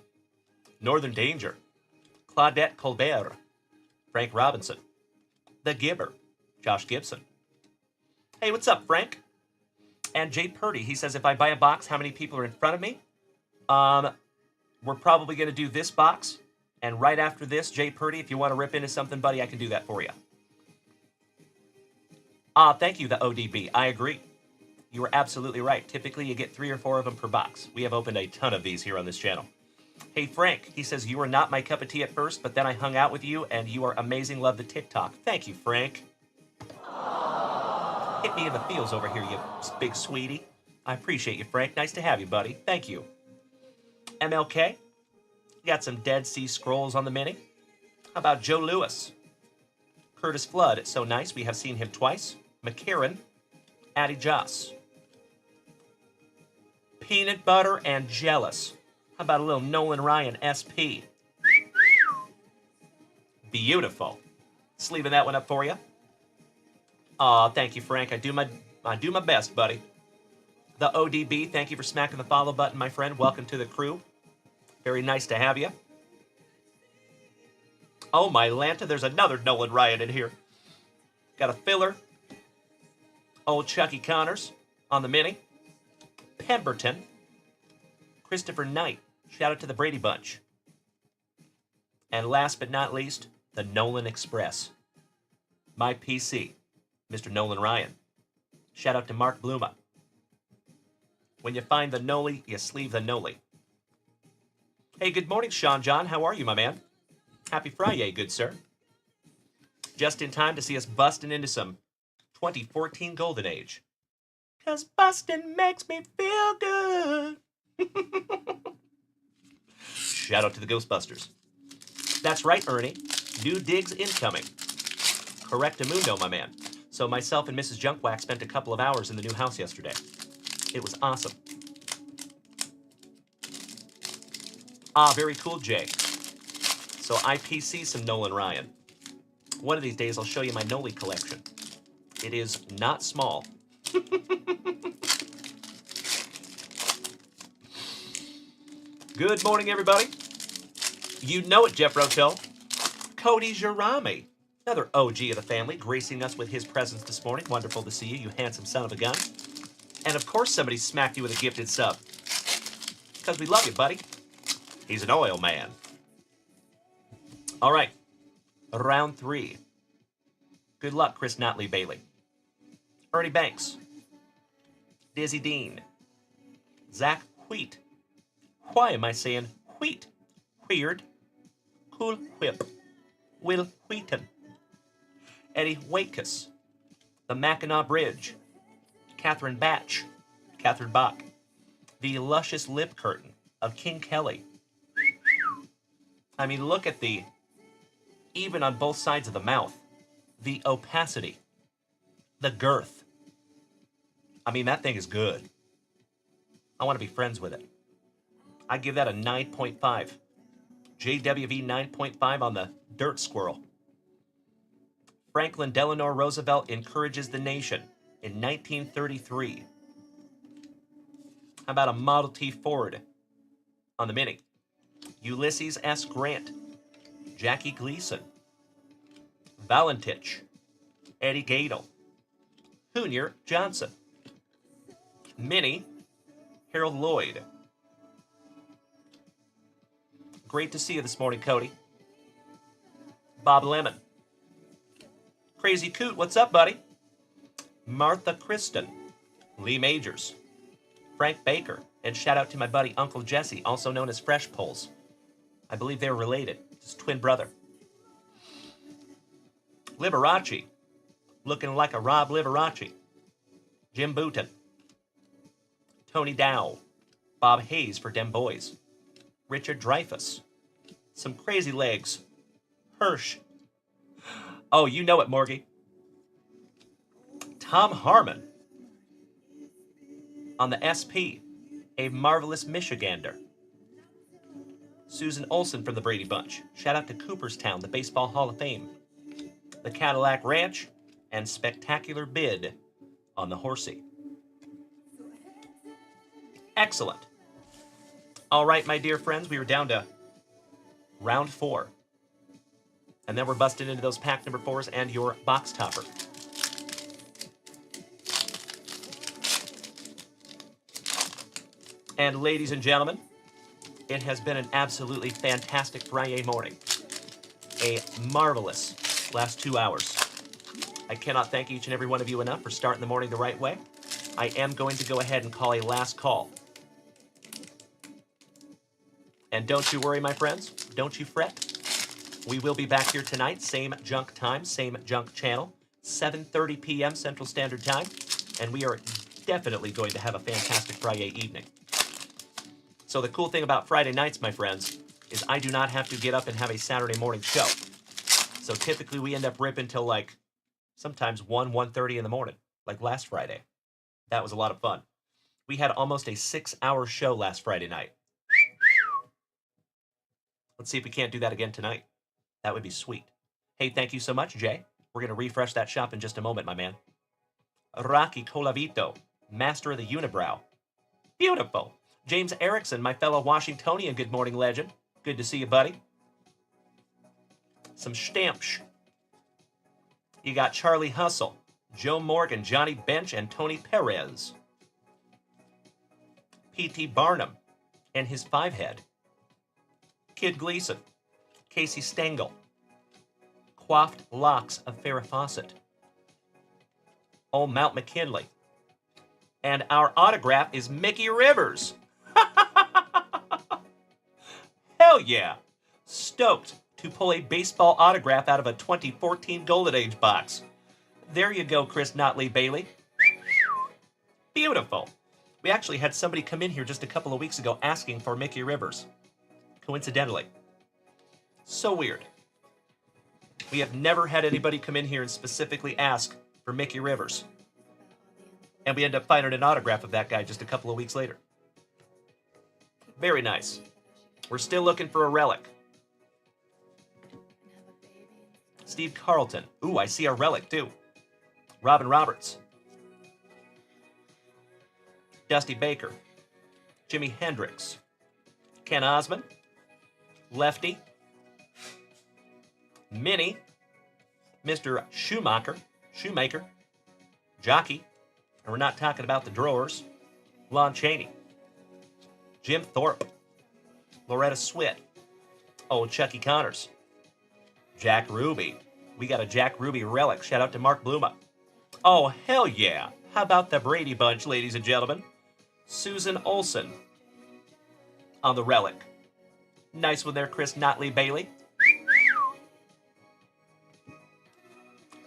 Northern Danger. Claudette Colbert. Frank Robinson. The Gibber. Josh Gibson. Hey, what's up, Frank? And Jay Purdy, he says, if I buy a box, how many people are in front of me? We're probably going to do this box. And right after this, Jay Purdy, if you want to rip into something, buddy, I can do that for you. Thank you, the ODB. I agree. You were absolutely right. Typically, you get 3 or 4 of them per box. We have opened a ton of these here on this channel. Hey, Frank, he says, you were not my cup of tea at first, but then I hung out with you, and you are amazing. Love the TikTok. Thank you, Frank. Hit me in the feels over here, you big sweetie. I appreciate you, Frank. Nice to have you, buddy. Thank you. MLK, got some Dead Sea Scrolls on the mini. How about Joe Lewis? Curtis Flood, it's so nice. We have seen him twice. McCarran, Addie Joss. Peanut Butter and Jealous. How about a little Nolan Ryan SP? Beautiful. Just leaving that one up for you. Aw, thank you, Frank. I do my best, buddy. The ODB, thank you for smacking the follow button, my friend. Welcome to the crew. Very nice to have you. Oh, my Lanta, there's another Nolan Ryan in here. Got a filler. Old Chucky Connors on the mini. Pemberton. Christopher Knight. Shout out to the Brady Bunch. And last but not least, the Nolan Express. My PC, Mr. Nolan Ryan. Shout out to Mark Bluma. When you find the Noli, you sleeve the Noli. Hey, good morning, Sean John. How are you, my man? Happy FriYAY, good sir. Just in time to see us busting into some 2014 Golden Age. 'Cause busting makes me feel good. Shout out to the Ghostbusters. That's right, Ernie. New digs incoming. Correctamundo, my man. So myself and Mrs. Junkwax spent a couple of hours in the new house yesterday. It was awesome. Ah, very cool, Jay. So I PC some Nolan Ryan. One of these days I'll show you my Noli collection. It is not small. Good morning, everybody. You know it, Jeff Rotel. Cody Jarami, another OG of the family, gracing us with his presence this morning. Wonderful to see you, you handsome son of a gun. And of course somebody smacked you with a gifted sub. Because we love you, buddy. He's an oil man. All right, round 3. Good luck, Chris Notley Bailey. Ernie Banks. Dizzy Dean. Zach Wheat. Why am I saying wheat? Weird. Cool Whip. Will Wheaton. Eddie Wakus. The Mackinac Bridge. Catherine Batch. Catherine Bach. The luscious lip curtain of King Kelly. I mean, look at the, even on both sides of the mouth, the opacity, the girth. I mean, that thing is good. I want to be friends with it. I give that a 9.5. JWV 9.5 on the dirt squirrel. Franklin Delano Roosevelt encourages the nation in 1933. How about a Model T Ford on the Mini? Ulysses S. Grant. Jackie Gleason. Valentich. Eddie Gadel. Junior Johnson. Mini. Harold Lloyd. Great to see you this morning, Cody. Bob Lemon. Crazy Coot, what's up, buddy? Martha Kristen. Lee Majors. Frank Baker. And shout out to my buddy Uncle Jesse, also known as Fresh Poles. I believe they're related. His twin brother. Liberace. Looking like a Rob Liberace. Jim Booten. Tony Dow. Bob Hayes for Dem Boys. Richard Dreyfuss. Some crazy legs. Hirsch. Oh, you know it, Morgie. Tom Harmon. On the SP. A marvelous Michigander. Susan Olsen from the Brady Bunch. Shout out to Cooperstown, the Baseball Hall of Fame. The Cadillac Ranch, and Spectacular Bid on the Horsey. Excellent. All right, my dear friends, we were down to round 4. And then we're busting into those pack number 4s and your box topper. And ladies and gentlemen, it has been an absolutely fantastic FriYAY morning. A marvelous last 2 hours. I cannot thank each and every one of you enough for starting the morning the right way. I am going to go ahead and call a last call. And don't you worry, my friends. Don't you fret. We will be back here tonight, same junk time, same junk channel, 7:30 p.m. Central Standard Time. And we are definitely going to have a fantastic FriYAY evening. So the cool thing about Friday nights, my friends, is I do not have to get up and have a Saturday morning show. So typically we end up ripping till like sometimes 1:30 in the morning, like last Friday. That was a lot of fun. We had almost a 6-hour show last Friday night. Let's see if we can't do that again tonight. That would be sweet. Hey, thank you so much, Jay. We're going to refresh that shop in just a moment, my man. Rocky Colavito, master of the unibrow. Beautiful. James Erickson, my fellow Washingtonian good morning legend. Good to see you, buddy. Some stamps. You got Charlie Hustle, Joe Morgan, Johnny Bench, and Tony Perez. P.T. Barnum and his five-head. Kid Gleason, Casey Stengel. Coiffed locks of Farrah Fawcett. Old Mount McKinley. And our autograph is Mickey Rivers. Hell yeah! Stoked to pull a baseball autograph out of a 2014 Golden Age box. There you go, Chris Notley Bailey. Beautiful. We actually had somebody come in here just a couple of weeks ago asking for Mickey Rivers. Coincidentally. So weird. We have never had anybody come in here and specifically ask for Mickey Rivers. And we end up finding an autograph of that guy just a couple of weeks later. Very nice. We're still looking for a relic. Steve Carlton. Ooh, I see a relic too. Robin Roberts. Dusty Baker. Jimi Hendrix. Ken Osmond. Lefty. Minnie. Mr. Shoemaker. Jockey. And we're not talking about the drawers. Lon Chaney. Jim Thorpe. Loretta Swit. Old Chucky Connors. Jack Ruby. We got a Jack Ruby relic. Shout out to Mark Bluma. Oh, hell yeah. How about the Brady Bunch, ladies and gentlemen? Susan Olsen on the relic. Nice one there, Chris Notley Bailey.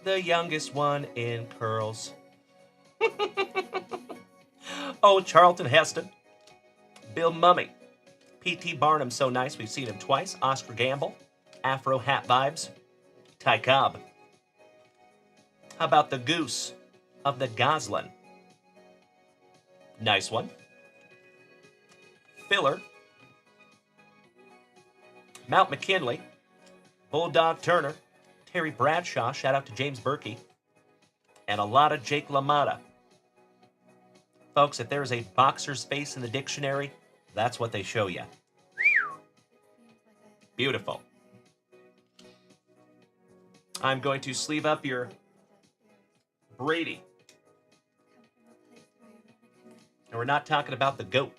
The youngest one in curls. Oh, Charlton Heston. Bill Mummy. P.T. Barnum, so nice. We've seen him twice. Oscar Gamble. Afro Hat Vibes. Ty Cobb. How about the Goose of the Goslin? Nice one. Filler. Mount McKinley. Bulldog Turner. Terry Bradshaw. Shout out to James Berkey. And a lot of Jake LaMotta. Folks, if there's a boxer's face in the dictionary, that's what they show you. Beautiful. I'm going to sleeve up your Brady. And we're not talking about the GOAT.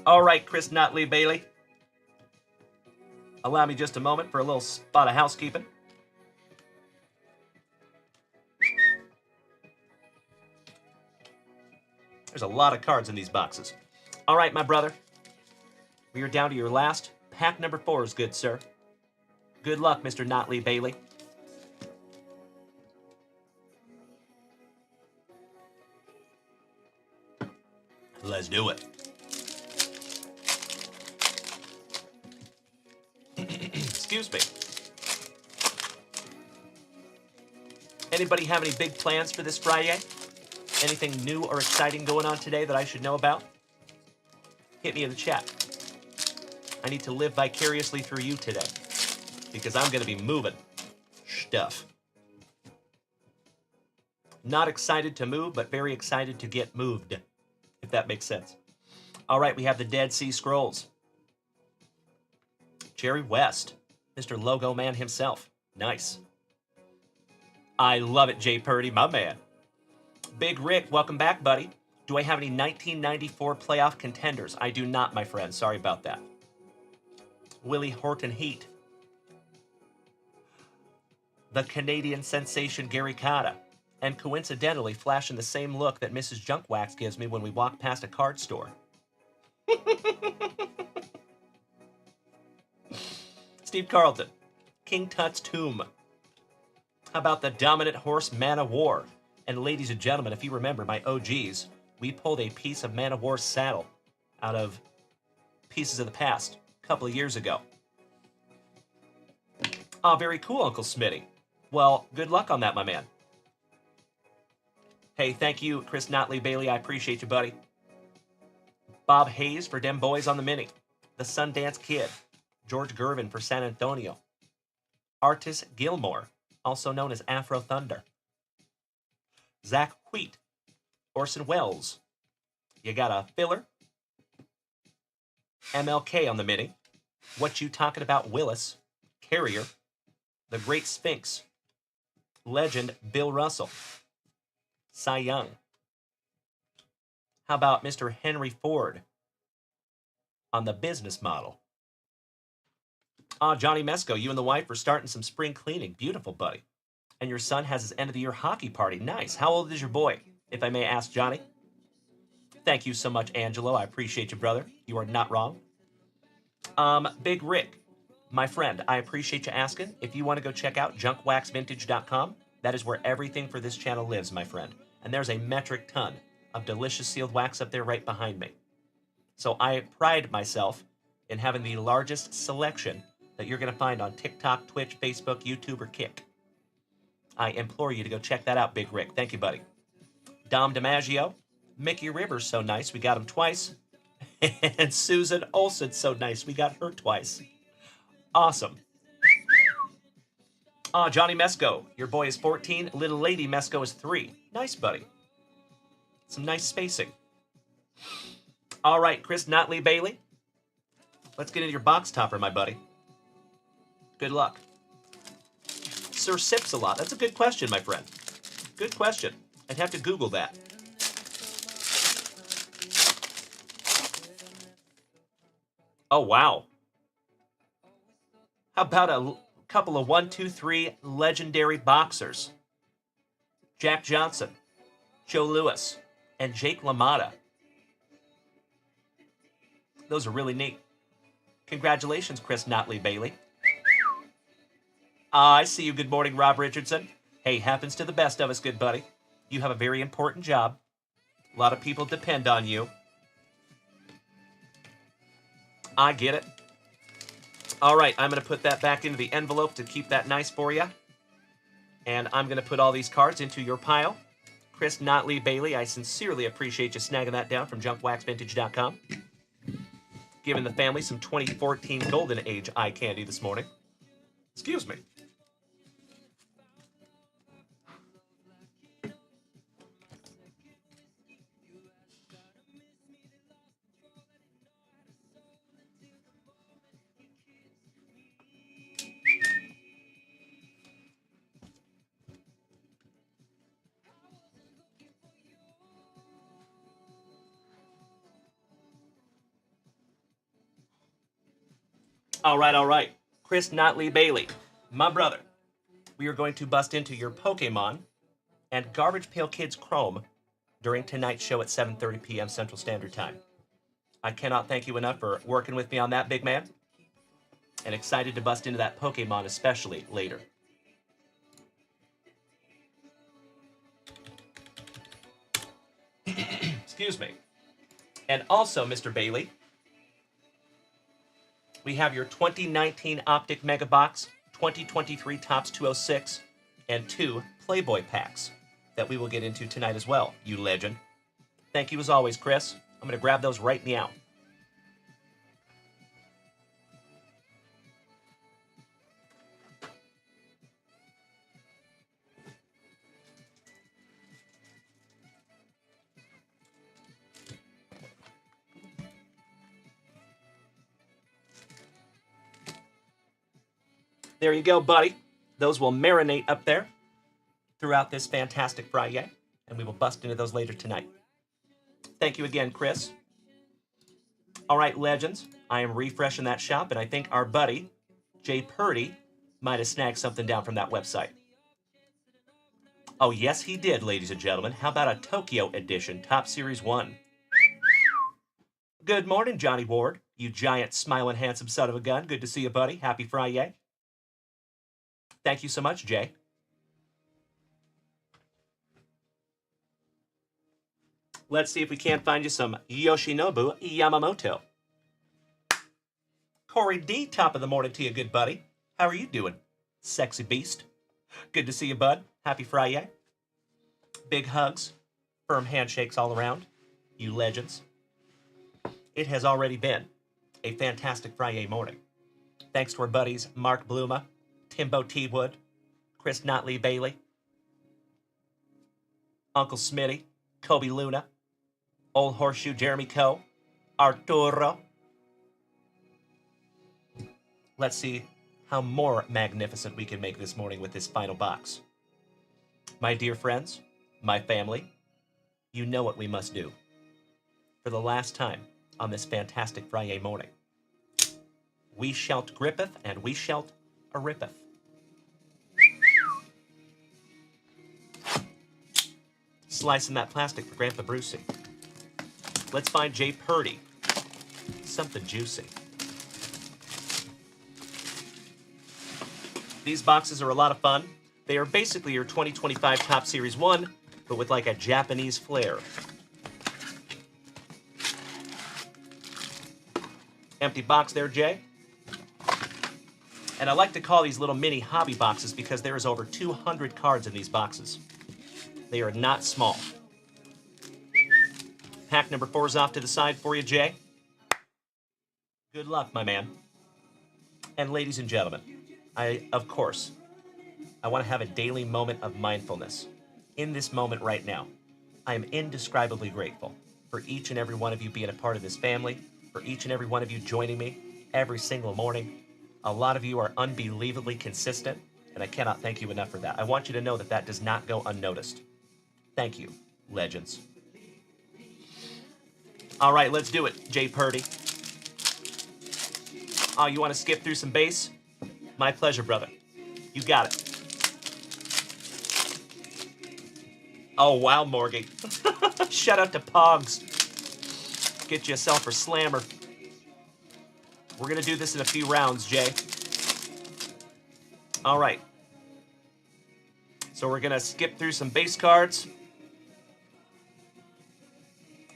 All right, Chris Notley Bailey. Allow me just a moment for a little spot of housekeeping. There's a lot of cards in these boxes. All right, my brother. We are down to your last. Pack number 4 is good, sir. Good luck, Mr. Notley Bailey. Let's do it. Excuse me. Anybody have any big plans for this FriYAY? Anything new or exciting going on today that I should know about? Hit me in the chat. I need to live vicariously through you today because I'm going to be moving stuff. Not excited to move, but very excited to get moved, if that makes sense. All right, we have the Dead Sea Scrolls. Jerry West, Mr. Logo Man himself. Nice. I love it, Jay Purdy, my man. Big Rick, welcome back, buddy. Do I have any 1994 playoff contenders? I do not, my friend. Sorry about that. Willie Horton Heat. The Canadian sensation Gary Cotta. And coincidentally, flashing the same look that Mrs. Junkwax gives me when we walk past a card store. Steve Carlton. King Tut's Tomb. How about the dominant horse Man of War? And ladies and gentlemen, if you remember my OGs, we pulled a piece of Man of War's saddle out of pieces of the past a couple of years ago. Oh, very cool, Uncle Smitty. Well, good luck on that, my man. Hey, thank you, Chris Notley Bailey. I appreciate you, buddy. Bob Hayes for Dem Boys on the Mini. The Sundance Kid. George Gervin for San Antonio. Artis Gilmore, also known as Afro Thunder. Zach Wheat, Orson Welles. You got a filler. MLK on the mini. What You Talking About Willis. Carrier. The Great Sphinx. Legend Bill Russell. Cy Young. How about Mr. Henry Ford on the business model? Johnny Mesco, you and the wife are starting some spring cleaning. Beautiful, buddy. And your son has his end-of-the-year hockey party. Nice. How old is your boy, if I may ask, Johnny? Thank you so much, Angelo. I appreciate you, brother. You are not wrong. Big Rick, my friend, I appreciate you asking. If you want to go check out junkwaxvintage.com, that is where everything for this channel lives, my friend. And there's a metric ton of delicious sealed wax up there right behind me. So I pride myself in having the largest selection that you're going to find on TikTok, Twitch, Facebook, YouTube, or Kick. I implore you to go check that out, Big Rick. Thank you, buddy. Dom DiMaggio, Mickey Rivers, so nice. We got him twice. And Susan Olsen, so nice. We got her twice. Awesome. Johnny Mesco, your boy is 14. Little lady Mesco is 3. Nice, buddy. Some nice spacing. All right, Chris Notley Bailey. Let's get into your box topper, my buddy. Good luck. Sir Sips a lot. That's a good question, my friend. Good question. I'd have to Google that. Oh, wow. How about a couple of 1, 2, 3 legendary boxers? Jack Johnson, Joe Louis, and Jake LaMotta. Those are really neat. Congratulations, Chris Notley Bailey. I see you. Good morning, Rob Richardson. Hey, happens to the best of us, good buddy. You have a very important job. A lot of people depend on you. I get it. All right, I'm going to put that back into the envelope to keep that nice for you. And I'm going to put all these cards into your pile. Chris Notley Bailey, I sincerely appreciate you snagging that down from junkwaxvintage.com. Giving the family some 2014 Golden Age eye candy this morning. Excuse me. All right. Chris Notley Bailey, my brother. We are going to bust into your Pokemon and Garbage Pail Kids Chrome during tonight's show at 7:30 p.m. Central Standard Time. I cannot thank you enough for working with me on that, big man. And excited to bust into that Pokemon especially later. Excuse me. And also, Mr. Bailey, we have your 2019 Optic Mega Box, 2023 Topps 206, and 2 Playboy packs that we will get into tonight as well, you legend. Thank you as always, Chris. I'm going to grab those right now. There you go, buddy. Those will marinate up there throughout this fantastic FriYAY, and we will bust into those later tonight. Thank you again, Chris. All right, legends. I am refreshing that shop, and I think our buddy, Jay Purdy, might have snagged something down from that website. Oh, yes, he did, ladies and gentlemen. How about a Tokyo edition, Top Series 1? Good morning, Johnny Ward, you giant, smiling, handsome son of a gun. Good to see you, buddy. Happy FriYAY. Thank you so much, Jay. Let's see if we can't find you some Yoshinobu Yamamoto. Corey D, top of the morning to you, good buddy. How are you doing, sexy beast? Good to see you, bud. Happy FriYAY. Big hugs, firm handshakes all around, you legends. It has already been a fantastic FriYAY morning. Thanks to our buddies Mark Bluma, Timbo T. Wood, Chris Notley Bailey, Uncle Smitty, Kobe Luna, Old Horseshoe Jeremy Coe, Arturo. Let's see how more magnificent we can make this morning with this final box. My dear friends, my family, you know what we must do. For the last time on this fantastic FriYAY morning, we shalt grippeth and we shalt a-rippeth. Slicing that plastic for Grandpa Brucey. Let's find Jay Purdy. Something juicy. These boxes are a lot of fun. They are basically your 2025 Top Series 1, but with like a Japanese flair. Empty box there, Jay. And I like to call these little mini hobby boxes because there is over 200 cards in these boxes. They are not small. Pack number 4 is off to the side for you, Jay. Good luck, my man. And ladies and gentlemen, of course, I want to have a daily moment of mindfulness. In this moment right now, I am indescribably grateful for each and every one of you being a part of this family, for each and every one of you joining me every single morning. A lot of you are unbelievably consistent, and I cannot thank you enough for that. I want you to know that that does not go unnoticed. Thank you, legends. All right, let's do it, Jay Purdy. Oh, you want to skip through some base? My pleasure, brother. You got it. Oh, wow, Morgie. Shout out to Pogs. Get you a Selfer Slammer. We're going to do this in a few rounds, Jay. All right. So we're going to skip through some base cards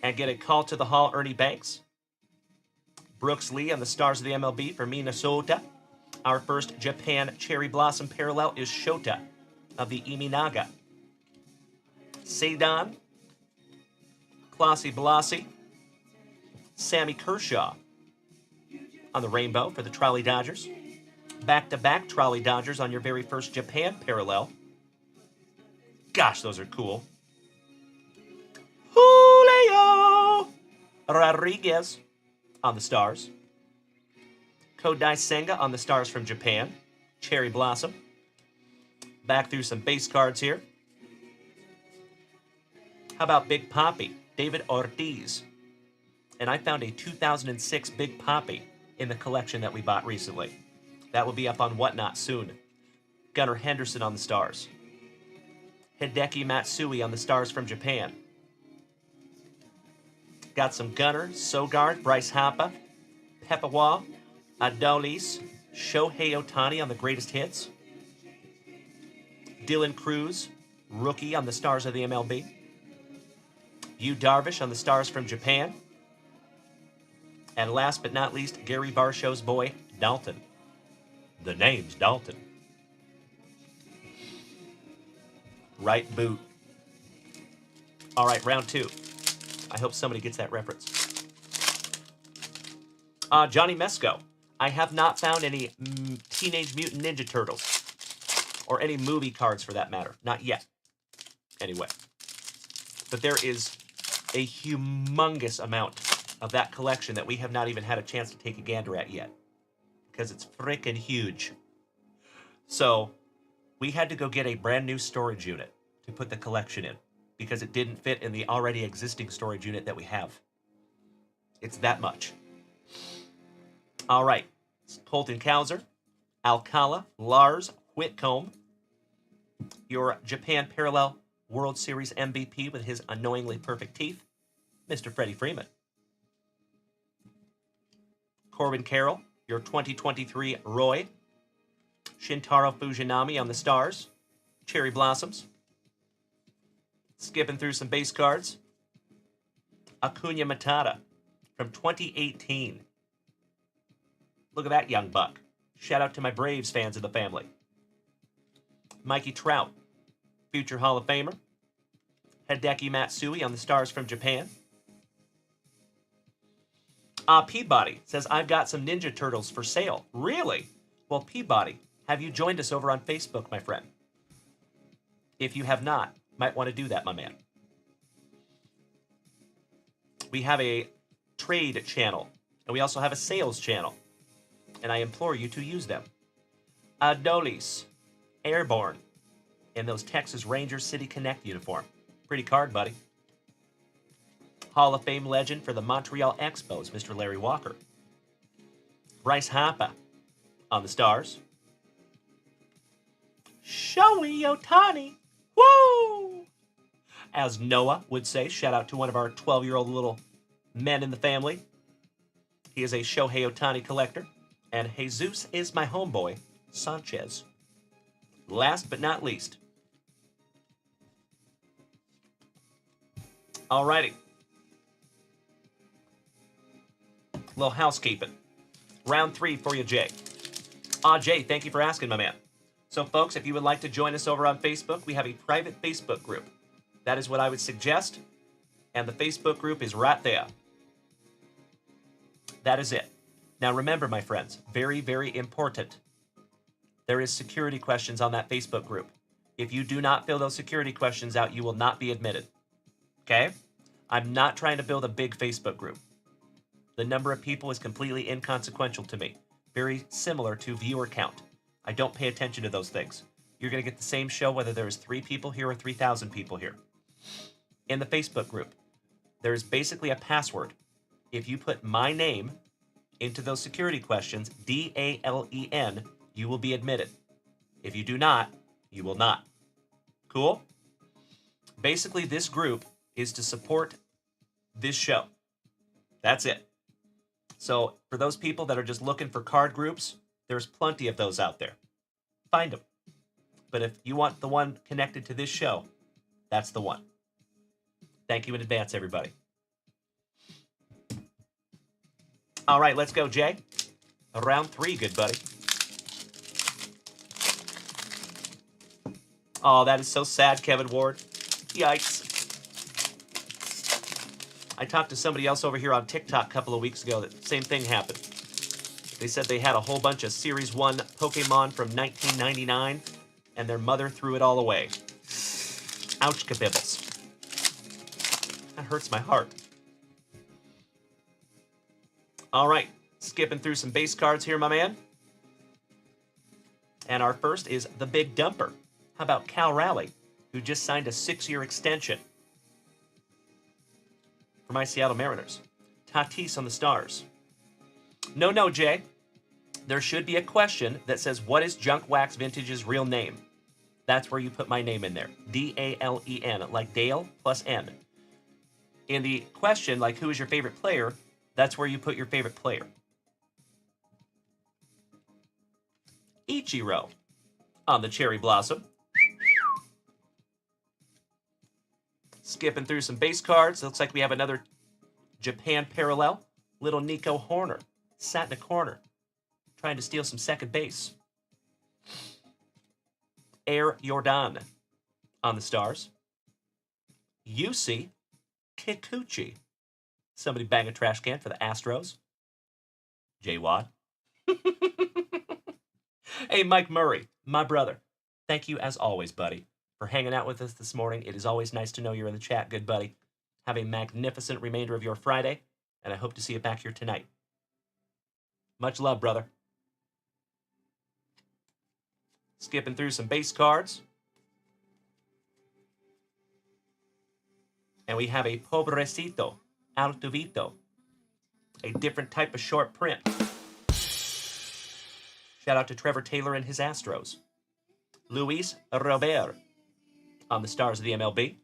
and get a call to the hall, Ernie Banks. Brooks Lee on the Stars of the MLB for Minnesota. Our first Japan Cherry Blossom parallel is Shota of the Iminaga. Seidon, Classy Blasi, Sammy Kershaw on the rainbow for the Trolley Dodgers. Back-to-back Trolley Dodgers on your very first Japan parallel. Gosh, those are cool. Julio Rodriguez on the Stars. Kodai Senga on the Stars from Japan. Cherry Blossom. Back through some base cards here. How about Big Papi? David Ortiz. And I found a 2006 Big Papi in the collection that we bought recently. That will be up on Whatnot soon. Gunnar Henderson on the Stars. Hideki Matsui on the Stars from Japan. Got some Gunnar, Sogard, Bryce Harper, Pepawa, Adolis, Shohei Ohtani on the greatest hits. Dylan Cruz, rookie on the Stars of the MLB. Yu Darvish on the Stars from Japan. And last but not least, Gary Barshow's boy, Dalton. The name's Dalton. Right boot. All right, round 2. I hope somebody gets that reference. Johnny Mesco. I have not found any Teenage Mutant Ninja Turtles. Or any movie cards for that matter. Not yet. Anyway. But there is a humongous amount of that collection that we have not even had a chance to take a gander at yet. Because it's freaking huge. So, we had to go get a brand new storage unit to put the collection in. Because it didn't fit in the already existing storage unit that we have. It's that much. All right. Colton Cowser, Alcala, Lars Whitcomb, your Japan Parallel World Series MVP with his annoyingly perfect teeth, Mr. Freddie Freeman. Corbin Carroll, your 2023 Roy. Shintaro Fujinami on the Stars, Cherry Blossoms. Skipping through some base cards. Acuna Matata from 2018. Look at that young buck. Shout out to my Braves fans of the family. Mikey Trout, future Hall of Famer. Hideki Matsui on the Stars from Japan. Peabody says, I've got some Ninja Turtles for sale. Really? Well, Peabody, Have you joined us over on Facebook, my friend? If you have not, might want to do that, my man. We have a trade channel, and we also have a sales channel, and I implore you to use them. Adolis, Airborne, in those Texas Rangers City Connect uniform. Pretty card, buddy. Hall of Fame legend for the Montreal Expos, Mr. Larry Walker. Bryce Harper on the Stars. Shohei Ohtani. Woo! As Noah would say, shout out to one of our 12-year-old little men in the family. He is a Shohei Ohtani collector. And Jesus is my homeboy, Sanchez. Last but not least. Alrighty. Little housekeeping. Round 3 for you, Jay. Jay, thank you for asking, my man. So, folks, if you would like to join us over on Facebook, we have a private Facebook group. That is what I would suggest, and the Facebook group is right there. That is it. Now, remember, my friends, very, very important. There is security questions on that Facebook group. If you do not fill those security questions out, you will not be admitted. Okay? I'm not trying to build a big Facebook group. The number of people is completely inconsequential to me. Very similar to viewer count. I don't pay attention to those things. You're going to get the same show whether there is 3 people here or 3,000 people here. In the Facebook group, there is basically a password. If you put my name into those security questions, DALEN, you will be admitted. If you do not, you will not. Cool? Basically, this group is to support this show. That's it. So for those people that are just looking for card groups, there's plenty of those out there. Find them. But if you want the one connected to this show, that's the one. Thank you in advance, everybody. All right, let's go, Jay. Round 3, good buddy. Oh, that is so sad, Kevin Ward. Yikes. I talked to somebody else over here on TikTok a couple of weeks ago that same thing happened. They said they had a whole bunch of Series 1 Pokemon from 1999, and their mother threw it all away. Ouch, kabibbles. That hurts my heart. All right, skipping through some base cards here, my man. And our first is the Big Dumper. How about Cal Raleigh, who just signed a 6-year extension for my Seattle Mariners. Tatis on the Stars. No, Jay. There should be a question that says, what is Junkwax Vintage's real name? That's where you put my name in there. D-A-L-E-N, like Dale plus N. In the question, like who is your favorite player, that's where you put your favorite player. Ichiro on the Cherry Blossom. Skipping through some base cards. Looks like we have another Japan parallel. Little Nico Horner sat in a corner trying to steal some second base. Air Jordan on the Stars. Yusei Kikuchi. Somebody bang a trash can for the Astros. J-Wad. Hey, Mike Murray, my brother. Thank you as always, buddy, for hanging out with us this morning. It is always nice to know you're in the chat, good buddy. Have a magnificent remainder of your Friday, and I hope to see you back here tonight. Much love, brother. Skipping through some base cards. And we have a Pobrecito Altuvito, a different type of short print. Shout out to Trevor Taylor and his Astros. Luis Robert on the Stars of the MLB.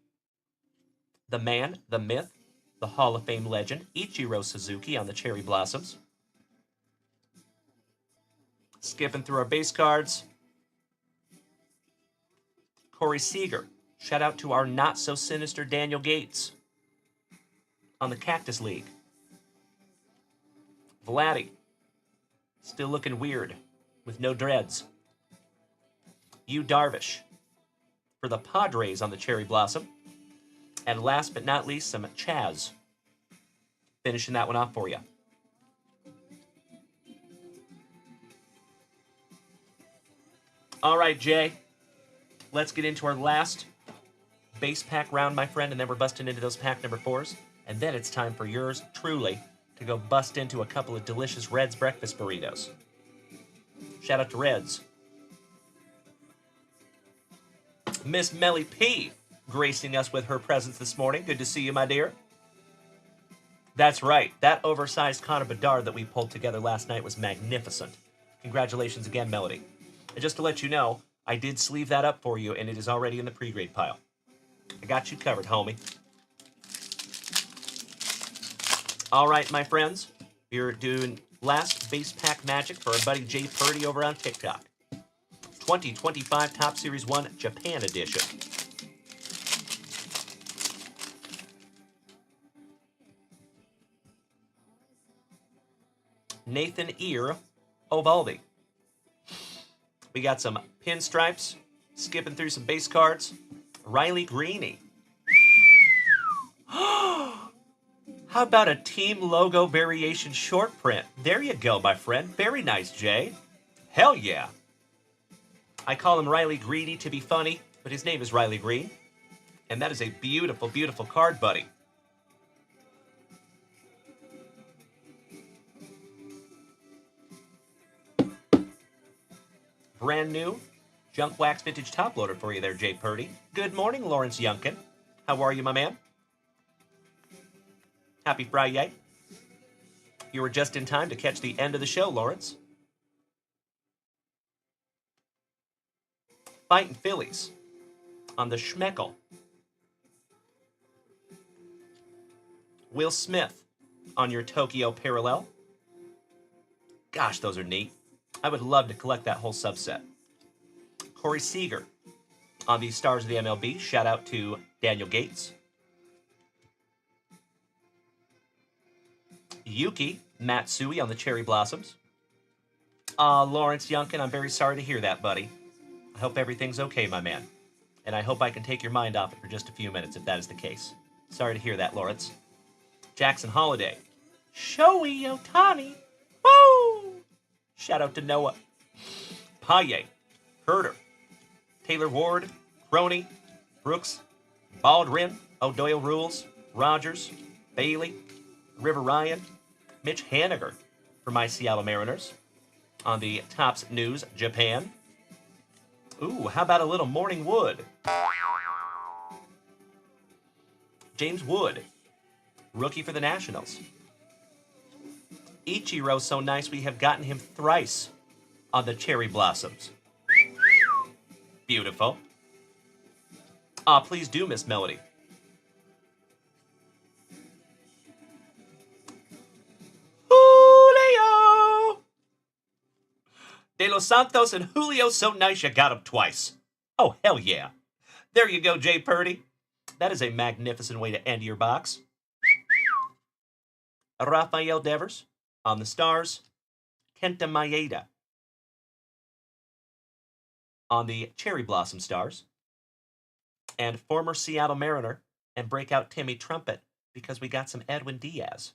The man, the myth, the Hall of Fame legend, Ichiro Suzuki on the Cherry Blossoms. Skipping through our base cards. Corey Seager. Shout out to our not-so-sinister Daniel Gates on the Cactus League. Vladdy. Still looking weird with no dreads. Yu Darvish for the Padres on the Cherry Blossom. And last but not least, some Chaz. Finishing that one off for you. All right, Jay. Let's get into our last base pack round, my friend, and then we're busting into those pack number 4s. And then it's time for yours truly to go bust into a couple of delicious Reds breakfast burritos. Shout out to Reds. Miss Melly P gracing us with her presence this morning. Good to see you, my dear. That's right. That oversized Connor Bedard that we pulled together last night was magnificent. Congratulations again, Melody. And just to let you know, I did sleeve that up for you, and it is already in the pre-grade pile. I got you covered, homie. All right, my friends. We're doing last base pack magic for our buddy Jay Purdy over on TikTok. 2025 Top Series 1 Japan Edition. Nathan Ear Ovaldi. We got some pinstripes, skipping through some base cards. Riley Greeny. How about a team logo variation short print? There you go, my friend. Very nice, Jay. Hell yeah. I call him Riley Greedy to be funny, but his name is Riley Green. And that is a beautiful, beautiful card, buddy. Brand new junkwax vintage top loader for you there, Jay Purdy. Good morning, Lawrence Yunkin. How are you, my man? Happy FriYAY. You were just in time to catch the end of the show, Lawrence. Fighting Phillies on the Schmeckel. Will Smith on your Tokyo Parallel. Gosh, those are neat. I would love to collect that whole subset. Corey Seager on the Stars of the MLB. Shout out to Daniel Gates. Yuki Matsui on the Cherry Blossoms. Lawrence Yunkin, I'm very sorry to hear that, buddy. I hope everything's okay, my man. And I hope I can take your mind off it for just a few minutes if that is the case. Sorry to hear that, Lawrence. Jackson Holiday. Shohei Ohtani. Woo! Shout out to Noah. Paye. Herder. Taylor Ward. Crony. Brooks. Baldwin. O'Doyle Rules. Rogers. Bailey. River Ryan. Mitch Haniger for my Seattle Mariners. On the Topps News Japan. Ooh, how about a little Morning Wood? James Wood, rookie for the Nationals. Ichiro, so nice we have gotten him thrice on the Cherry Blossoms. Beautiful. Please do, Miss Melody. Julio! De Los Santos and Julio, so nice you got him twice. Oh, hell yeah. There you go, Jay Purdy. That is a magnificent way to end your box. Rafael Devers on the Stars. Kenta Maeda on the Cherry Blossom Stars. And former Seattle Mariner and breakout Timmy Trumpet because we got some Edwin Diaz.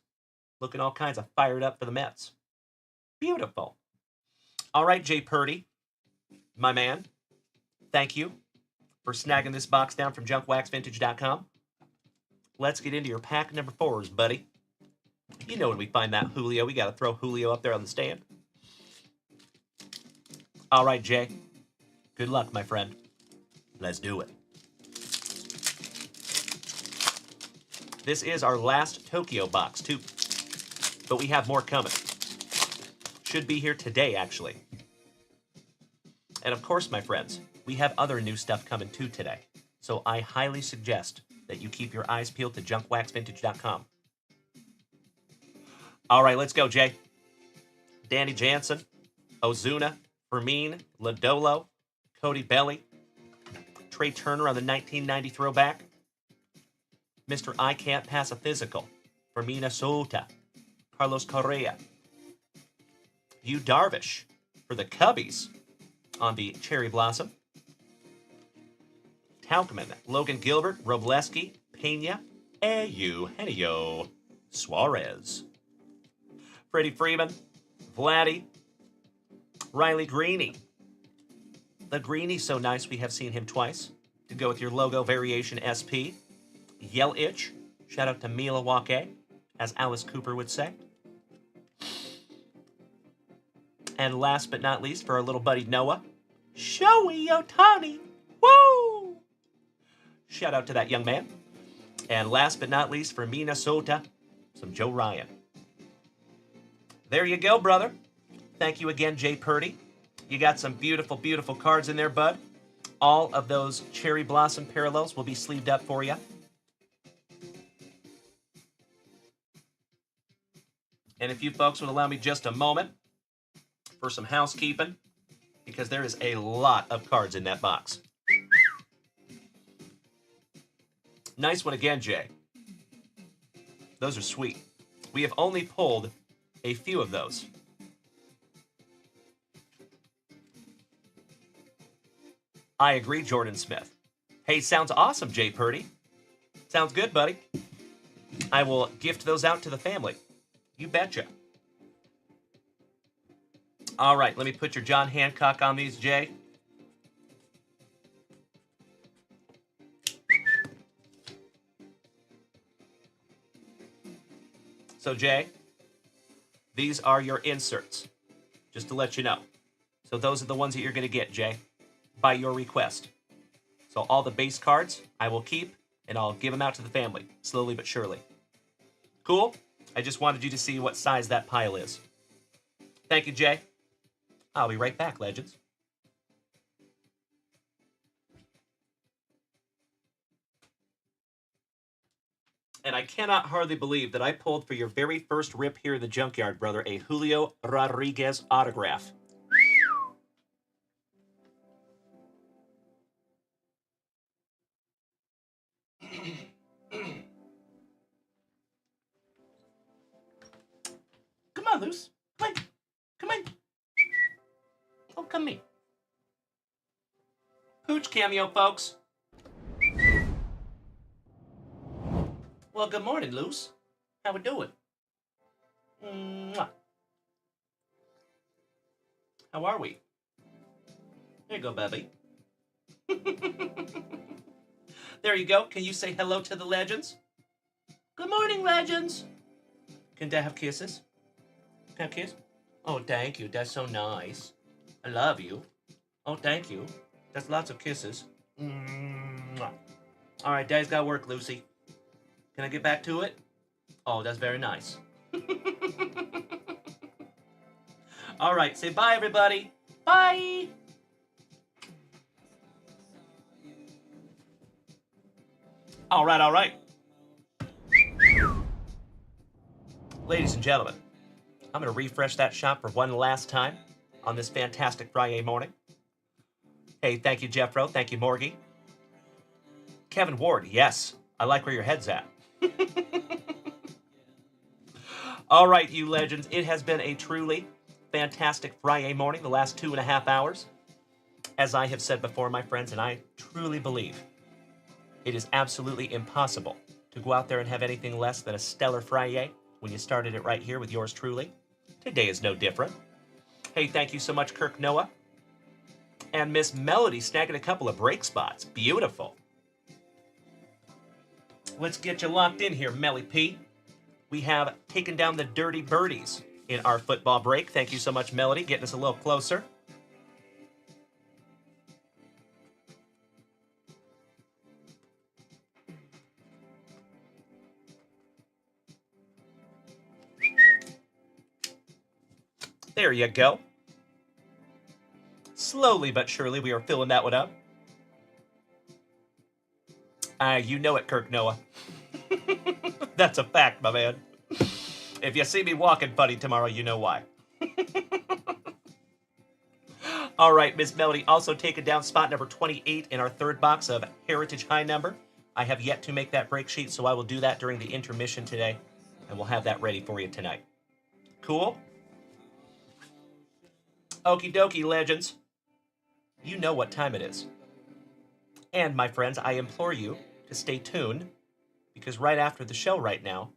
Looking all kinds of fired up for the Mets. Beautiful. All right, Jay Purdy, my man, thank you for snagging this box down from junkwaxvintage.com. Let's get into your pack number 4s, buddy. You know when we find that Julio, we got to throw Julio up there on the stand. All right, Jay. Good luck, my friend. Let's do it. This is our last Tokyo box, too. But we have more coming. Should be here today, actually. And of course, my friends, we have other new stuff coming too today. So I highly suggest that you keep your eyes peeled to junkwaxvintage.com. All right, let's go, Jay. Danny Jansen, Ozuna, Fermin, Lodolo, Cody Belly, Trey Turner on the 1990 throwback, Mr. I Can't Pass a Physical for Minnesota, Carlos Correa, Yu Darvish for the Cubbies on the Cherry Blossom, Talkman, Logan Gilbert, Robleski, Pena, Eugenio Suarez, Freddie Freeman, Vladdy, Riley Greeny, The greenie, so nice, we have seen him twice. To go with your logo variation SP. Yell Itch. Shout out to Mila Wake, as Alice Cooper would say. And last but not least, for our little buddy Noah, Shoei Otani. Woo! Shout out to that young man. And last but not least, for Minnesota, some Joe Ryan. There you go, brother. Thank you again, Jay Purdy. You got some beautiful, beautiful cards in there, bud. All of those cherry blossom parallels will be sleeved up for you. And if you folks would allow me just a moment for some housekeeping, because there is a lot of cards in that box. Nice one again, Jay. Those are sweet. We have only pulled a few of those. I agree, Jordan Smith. Hey, sounds awesome, Jay Purdy. Sounds good, buddy. I will gift those out to the family. You betcha. All right, let me put your John Hancock on these, Jay. So, Jay, these are your inserts, just to let you know. So those are the ones that you're going to get, Jay, by your request. So all the base cards I will keep, and I'll give them out to the family, slowly but surely. Cool? I just wanted you to see what size that pile is. Thank you, Jay. I'll be right back, legends. And I cannot hardly believe that I pulled for your very first rip here in the junkyard, brother, a Julio Rodriguez autograph. Come on, Luce. Come on. Come on. Oh, come here. Pooch cameo, folks. Well, good morning, Luce. How we doing? Mwah. How are we? There you go, baby. There you go. Can you say hello to the legends? Good morning, legends. Can Dad have kisses? Can I have a kiss? Oh, thank you. That's so nice. I love you. Oh, thank you. That's lots of kisses. Mwah. All right, Dad's got work, Lucy. Can I get back to it? Oh, that's very nice. All right, say bye, everybody. Bye. All right, all right. Ladies and gentlemen, I'm going to refresh that shop for one last time on this fantastic FriYAY morning. Hey, thank you, Jeffro. Thank you, Morgie. Kevin Ward, yes. I like where your head's at. All right, you legends. It has been a truly fantastic FriYAY morning, the last 2.5 hours. As I have said before, my friends, and I truly believe it is absolutely impossible to go out there and have anything less than a stellar FriYAY when you started it right here with yours truly. Today is no different. Hey, thank you so much, Kirk Noah. And Miss Melody snagging a couple of break spots. Beautiful. Let's get you locked in here, Melly P. We have taken down the Dirty Birdies in our football break. Thank you so much, Melody, getting us a little closer. There you go. Slowly but surely, we are filling that one up. You know it, Kirk Noah. That's a fact, my man. If you see me walking funny tomorrow, you know why. All right, Miss Melody also taken down spot number 28 in our third box of Heritage High Number. I have yet to make that break sheet, so I will do that during the intermission today, and we'll have that ready for you tonight. Cool? Okie dokie, legends. You know what time it is. And, my friends, I implore you to stay tuned, because right after the show right now,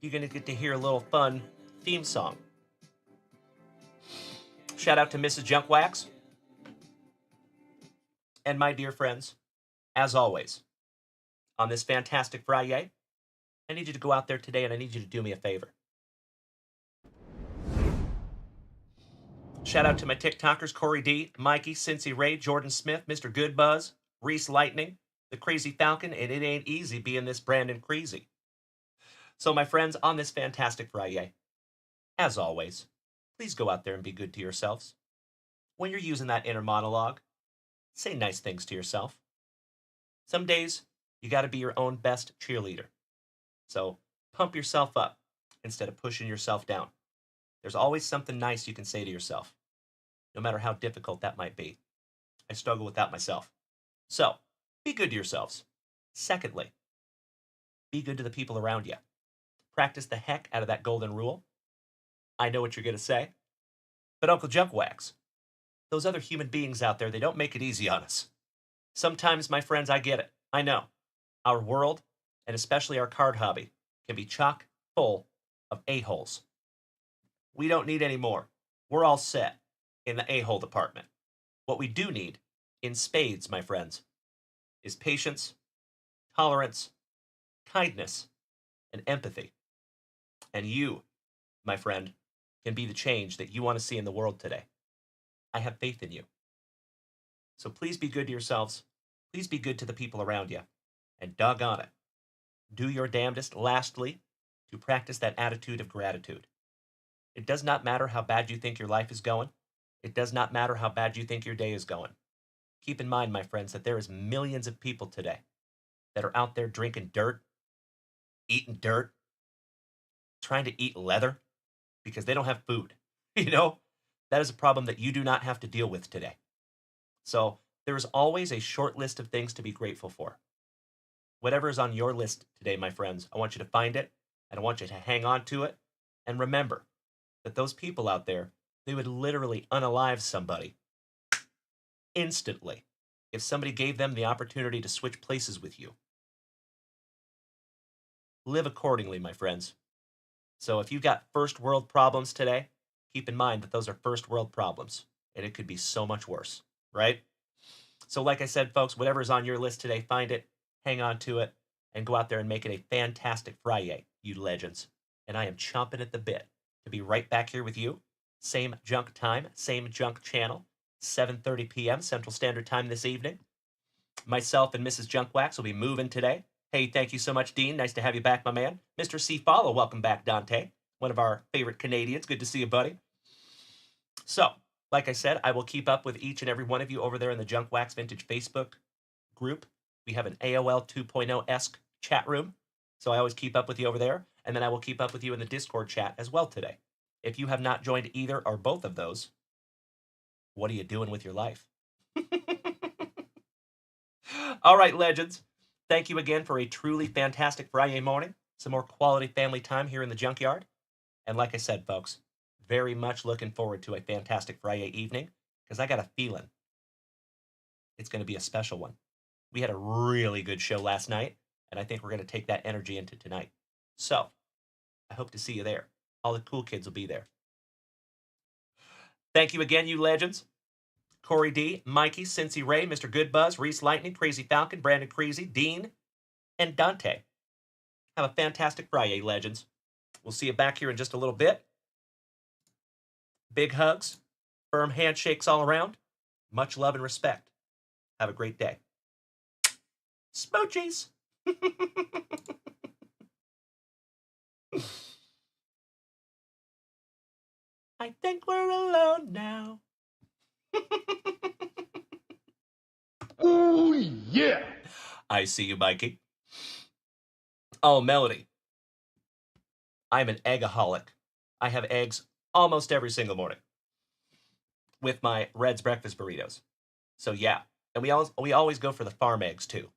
you're going to get to hear a little fun theme song. Shout out to Mrs. Junkwax. And my dear friends, as always, on this fantastic Friday, I need you to go out there today and I need you to do me a favor. Shout out to my TikTokers, Corey D, Mikey, Cincy Ray, Jordan Smith, Mr. Goodbuzz, Reese Lightning, the Crazy Falcon, and it ain't easy being this Brandon Crazy. So my friends, on this fantastic Friday, as always, please go out there and be good to yourselves. When you're using that inner monologue, say nice things to yourself. Some days, you got to be your own best cheerleader. So pump yourself up instead of pushing yourself down. There's always something nice you can say to yourself, no matter how difficult that might be. I struggle with that myself. So, be good to yourselves. Secondly, be good to the people around you. Practice the heck out of that golden rule. I know what you're going to say. But Uncle Junkwax, those other human beings out there, they don't make it easy on us. Sometimes, my friends, I get it. I know. Our world, and especially our card hobby, can be chock full of a-holes. We don't need any more. We're all set in the a-hole department. What we do need, in spades, my friends, is patience, tolerance, kindness, and empathy. And you, my friend, can be the change that you want to see in the world today. I have faith in you. So please be good to yourselves. Please be good to the people around you. And doggone it, do your damnedest, lastly, to practice that attitude of gratitude. It does not matter how bad you think your life is going. It does not matter how bad you think your day is going. Keep in mind, my friends, that there is millions of people today that are out there drinking dirt, eating dirt, trying to eat leather because they don't have food. You know, that is a problem that you do not have to deal with today. So there is always a short list of things to be grateful for. Whatever is on your list today, my friends, I want you to find it, and I want you to hang on to it. And remember that those people out there, they would literally unalive somebody instantly if somebody gave them the opportunity to switch places with you. Live accordingly, my friends. So if you've got first world problems today, keep in mind that those are first world problems, and it could be so much worse, right? So like I said, folks, whatever is on your list today, find it, hang on to it, and go out there and make it a fantastic Friday, you legends. And I am chomping at the bit to be right back here with you. Same junk time, same junk channel, 7:30 p.m. Central Standard Time this evening. Myself and Mrs. Junkwax will be moving today. Hey, thank you so much, Dean. Nice to have you back, my man. Mr. C. Follow, welcome back, Dante. One of our favorite Canadians. Good to see you, buddy. So, like I said, I will keep up with each and every one of you over there in the Junkwax Vintage Facebook group. We have an AOL 2.0-esque chat room, so I always keep up with you over there. And then I will keep up with you in the Discord chat as well today. If you have not joined either or both of those, what are you doing with your life? All right, legends. Thank you again for a truly fantastic Friday morning. Some more quality family time here in the junkyard. And like I said, folks, very much looking forward to a fantastic Friday evening because I got a feeling it's going to be a special one. We had a really good show last night, and I think we're going to take that energy into tonight. So, I hope to see you there. All the cool kids will be there. Thank you again, you legends. Corey D, Mikey, Cincy Ray, Mr. Goodbuzz, Reese Lightning, Crazy Falcon, Brandon Crazy, Dean, and Dante. Have a fantastic Friday, legends. We'll see you back here in just a little bit. Big hugs, firm handshakes all around. Much love and respect. Have a great day. Smoochies! I think we're alone now. Oh, yeah. I see you, Mikey. Oh, Melody. I'm an eggaholic. I have eggs almost every single morning with my Red's breakfast burritos. So yeah, and we always go for the farm eggs too.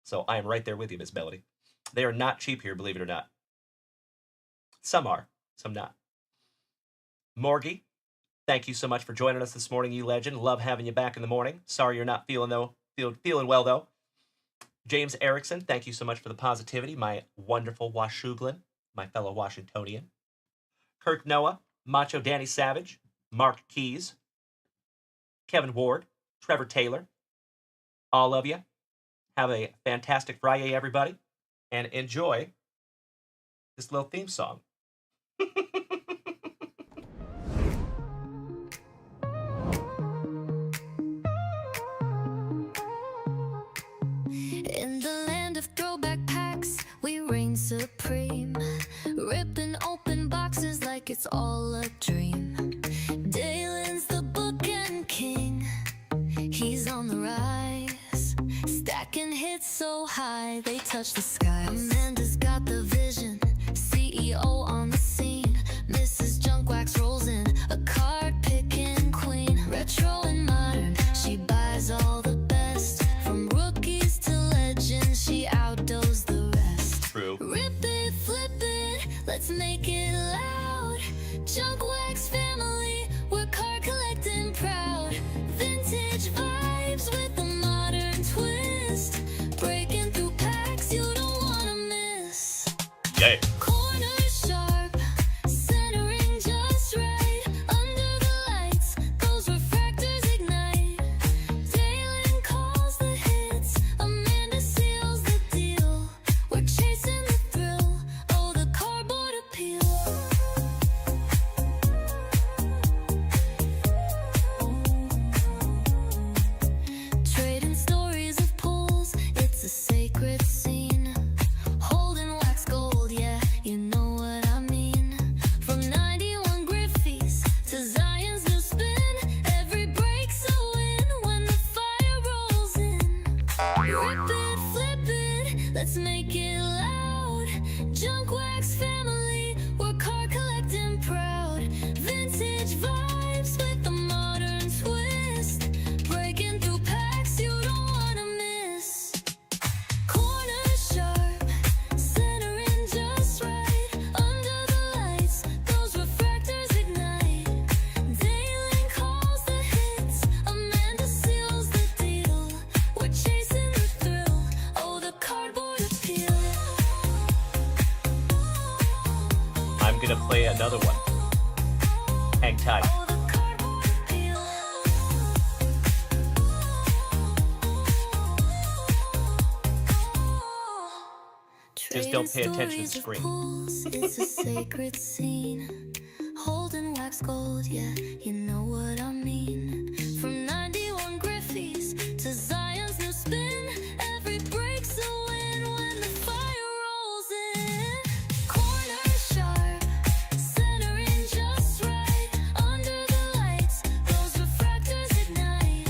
So I am right there with you, Miss Melody. They are not cheap here, believe it or not. Some are, some not. Morgie, thank you so much for joining us this morning, you legend. Love having you back in the morning. Sorry you're not feeling well though. James Erickson, thank you so much for the positivity. My wonderful Washuglin, my fellow Washingtonian. Kirk Noah, Macho Danny Savage, Mark Keys, Kevin Ward, Trevor Taylor, all of you. Have a fantastic Friday, everybody, and enjoy this little theme song. In the land of throwback packs, we reign supreme, ripping open boxes like it's all a dream. Dalen's the bookend king, he's on the rise, stacking hits so high they touch the skies. Amanda's got the vision, CEO on the scene. Mrs. Junkwax rolls in, a card picking queen. Retro and modern, she buys all the best. From rookies to legends, she outdoes the rest. True. Rip it, flip it, let's make it loud. Junkwax family, we're card collecting proud. Vintage vibes with a modern twist, breaking through packs you don't wanna miss. Yeah. Corners sharp, centering just right. Under the lights, those refractors ignite. Dalen calls the hits, Amanda seals the deal. We're chasing the thrill, oh the cardboard appeal. Trading stories of pulls, it's a sacred scene. Holding wax gold, yeah, you know what I mean. From 91 Griffies to Zion's new spin, every break's a win when the fire rolls in. Rip it, flip it, let's make it loud. Junkwax family, we're card collecting proud. Vintage vibes with a modern twist, breaking through packs you don't wanna miss. Corners sharp, centering just right. Under the lights, those refractors ignite. Dalen calls the hits, Amanda seals the deal. We're chasing the thrill, oh the cardboard appeal. I'm gonna play another one. Hang tight. Oh the cardboard appeal. Just don't pay attention to the Trading stories of screen. pulls, it's a sacred scene. Holding wax gold, yeah, you know what I mean. From 91 Griffies to Zion's new spin, every break's a win when the fire rolls in. Corners sharp, centering just right. Under the lights, those refractors ignite.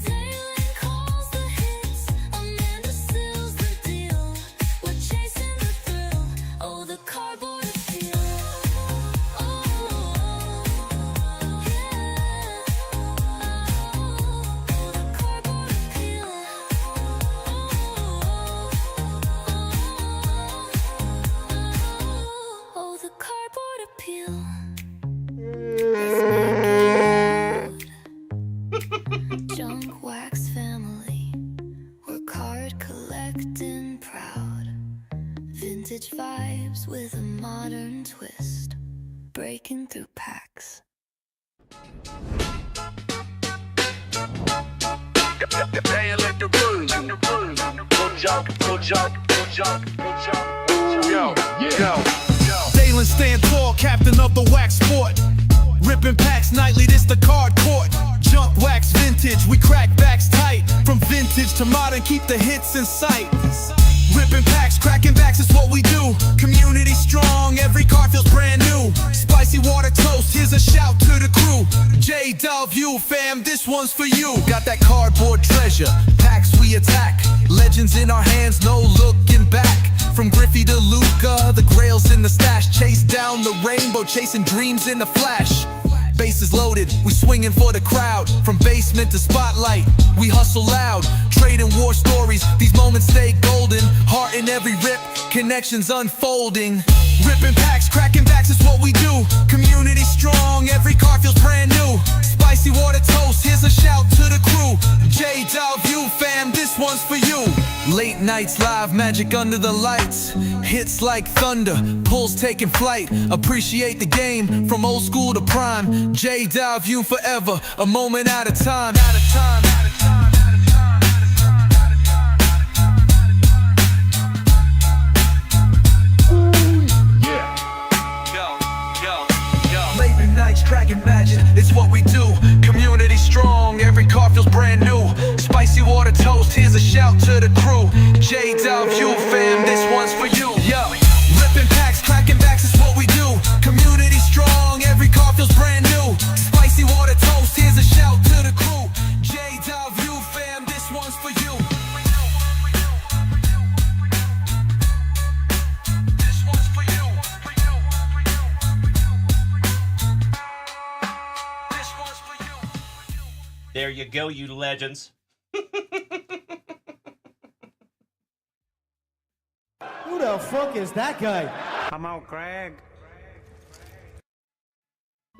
Dalen calls the hits, Amanda seals the deal. We're chasing the thrill, oh the cardboard appeal. Oh, yeah. Oh, the cardboard appeal. Oh, the cardboard appeal. Junkwax family, we're card collecting proud. Vintage vibes with a modern twist, breaking through packs. Dalen stand tall, captain of the wax sport. Ripping packs nightly, this the card court. Junk wax vintage, we crack backs tight. From vintage to modern, keep the hits in sight. Ripping packs, cracking backs is what we do. Community strong, every card feels brand new. Spicy water toast, here's a shout to the crew. JWVCC fam, this one's for you. Got that cardboard treasure, packs we attack. Legends in our hands, no looking back. From Griffey to Luca, the grails in the stash. Chase down the rainbow, chasing dreams in the flash. Bases loaded, we swinging for the crowd. From basement to spotlight, we hustle loud. Trading war stories, these moments stay golden. Heart in every rip, connections unfolding. Ripping packs, cracking backs is what we do. Community strong, every car feels brand new. Spicy water toast, here's a shout to the crew. JWVCC fam, this one's for you. Late nights, live magic under the lights. Hits like thunder, pulls taking flight. Appreciate the game, from old school to prime. JWVCC forever, a moment at a time. Late nights, cracking magic, it's what we do. Community strong, every car feels brand new. Spicy water toast, here's a shout to the crew. JWVCC fam, this one's for you. Yo, ripping packs, cracking backs is what we do. Community strong, every car feels brand new. Spicy water toast, here's a shout to the crew. JWVCC fam, this one's for you. This one's for you. This one's for you. There you go, you legends. Who the fuck is that guy? Come out, Greg.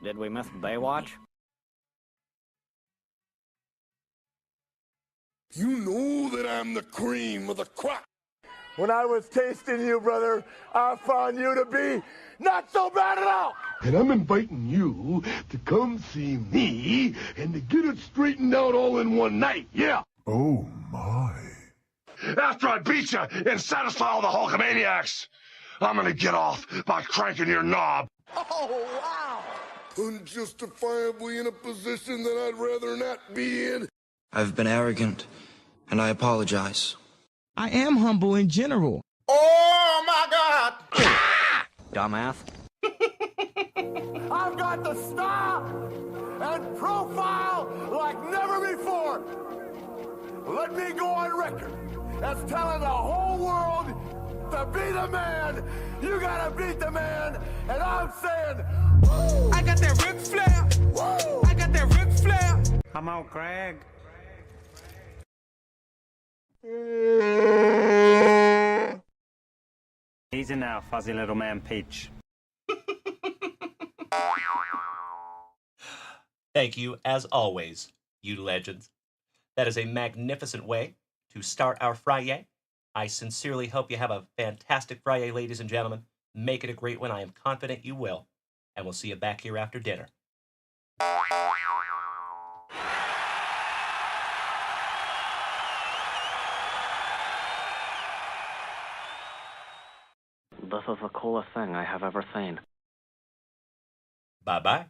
Did we miss Baywatch? You know that I'm the cream of the crop. When I was tasting you, brother, I found you to be not so bad at all. And I'm inviting you to come see me and to get it straightened out all in one night, yeah. Oh, my. After I beat you and satisfy all the Hulkamaniacs, I'm gonna get off by cranking your knob. Oh, wow. Unjustifiably in a position that I'd rather not be in. I've been arrogant, and I apologize. I am humble in general. Oh, my God. Dumbass. I've got the style and profile like never before. Let me go on record as telling the whole world to be the man. You gotta beat the man. And I'm saying, woo! I got that Ric Flair. Woo! I got that Ric Flair. Come out, Greg. Easy now, fuzzy little man Peach. Thank you, as always, you legends. That is a magnificent way to start our FriYAY. I sincerely hope you have a fantastic FriYAY, ladies and gentlemen. Make it a great one. I am confident you will. And we'll see you back here after dinner. This is the coolest thing I have ever seen. Bye-bye.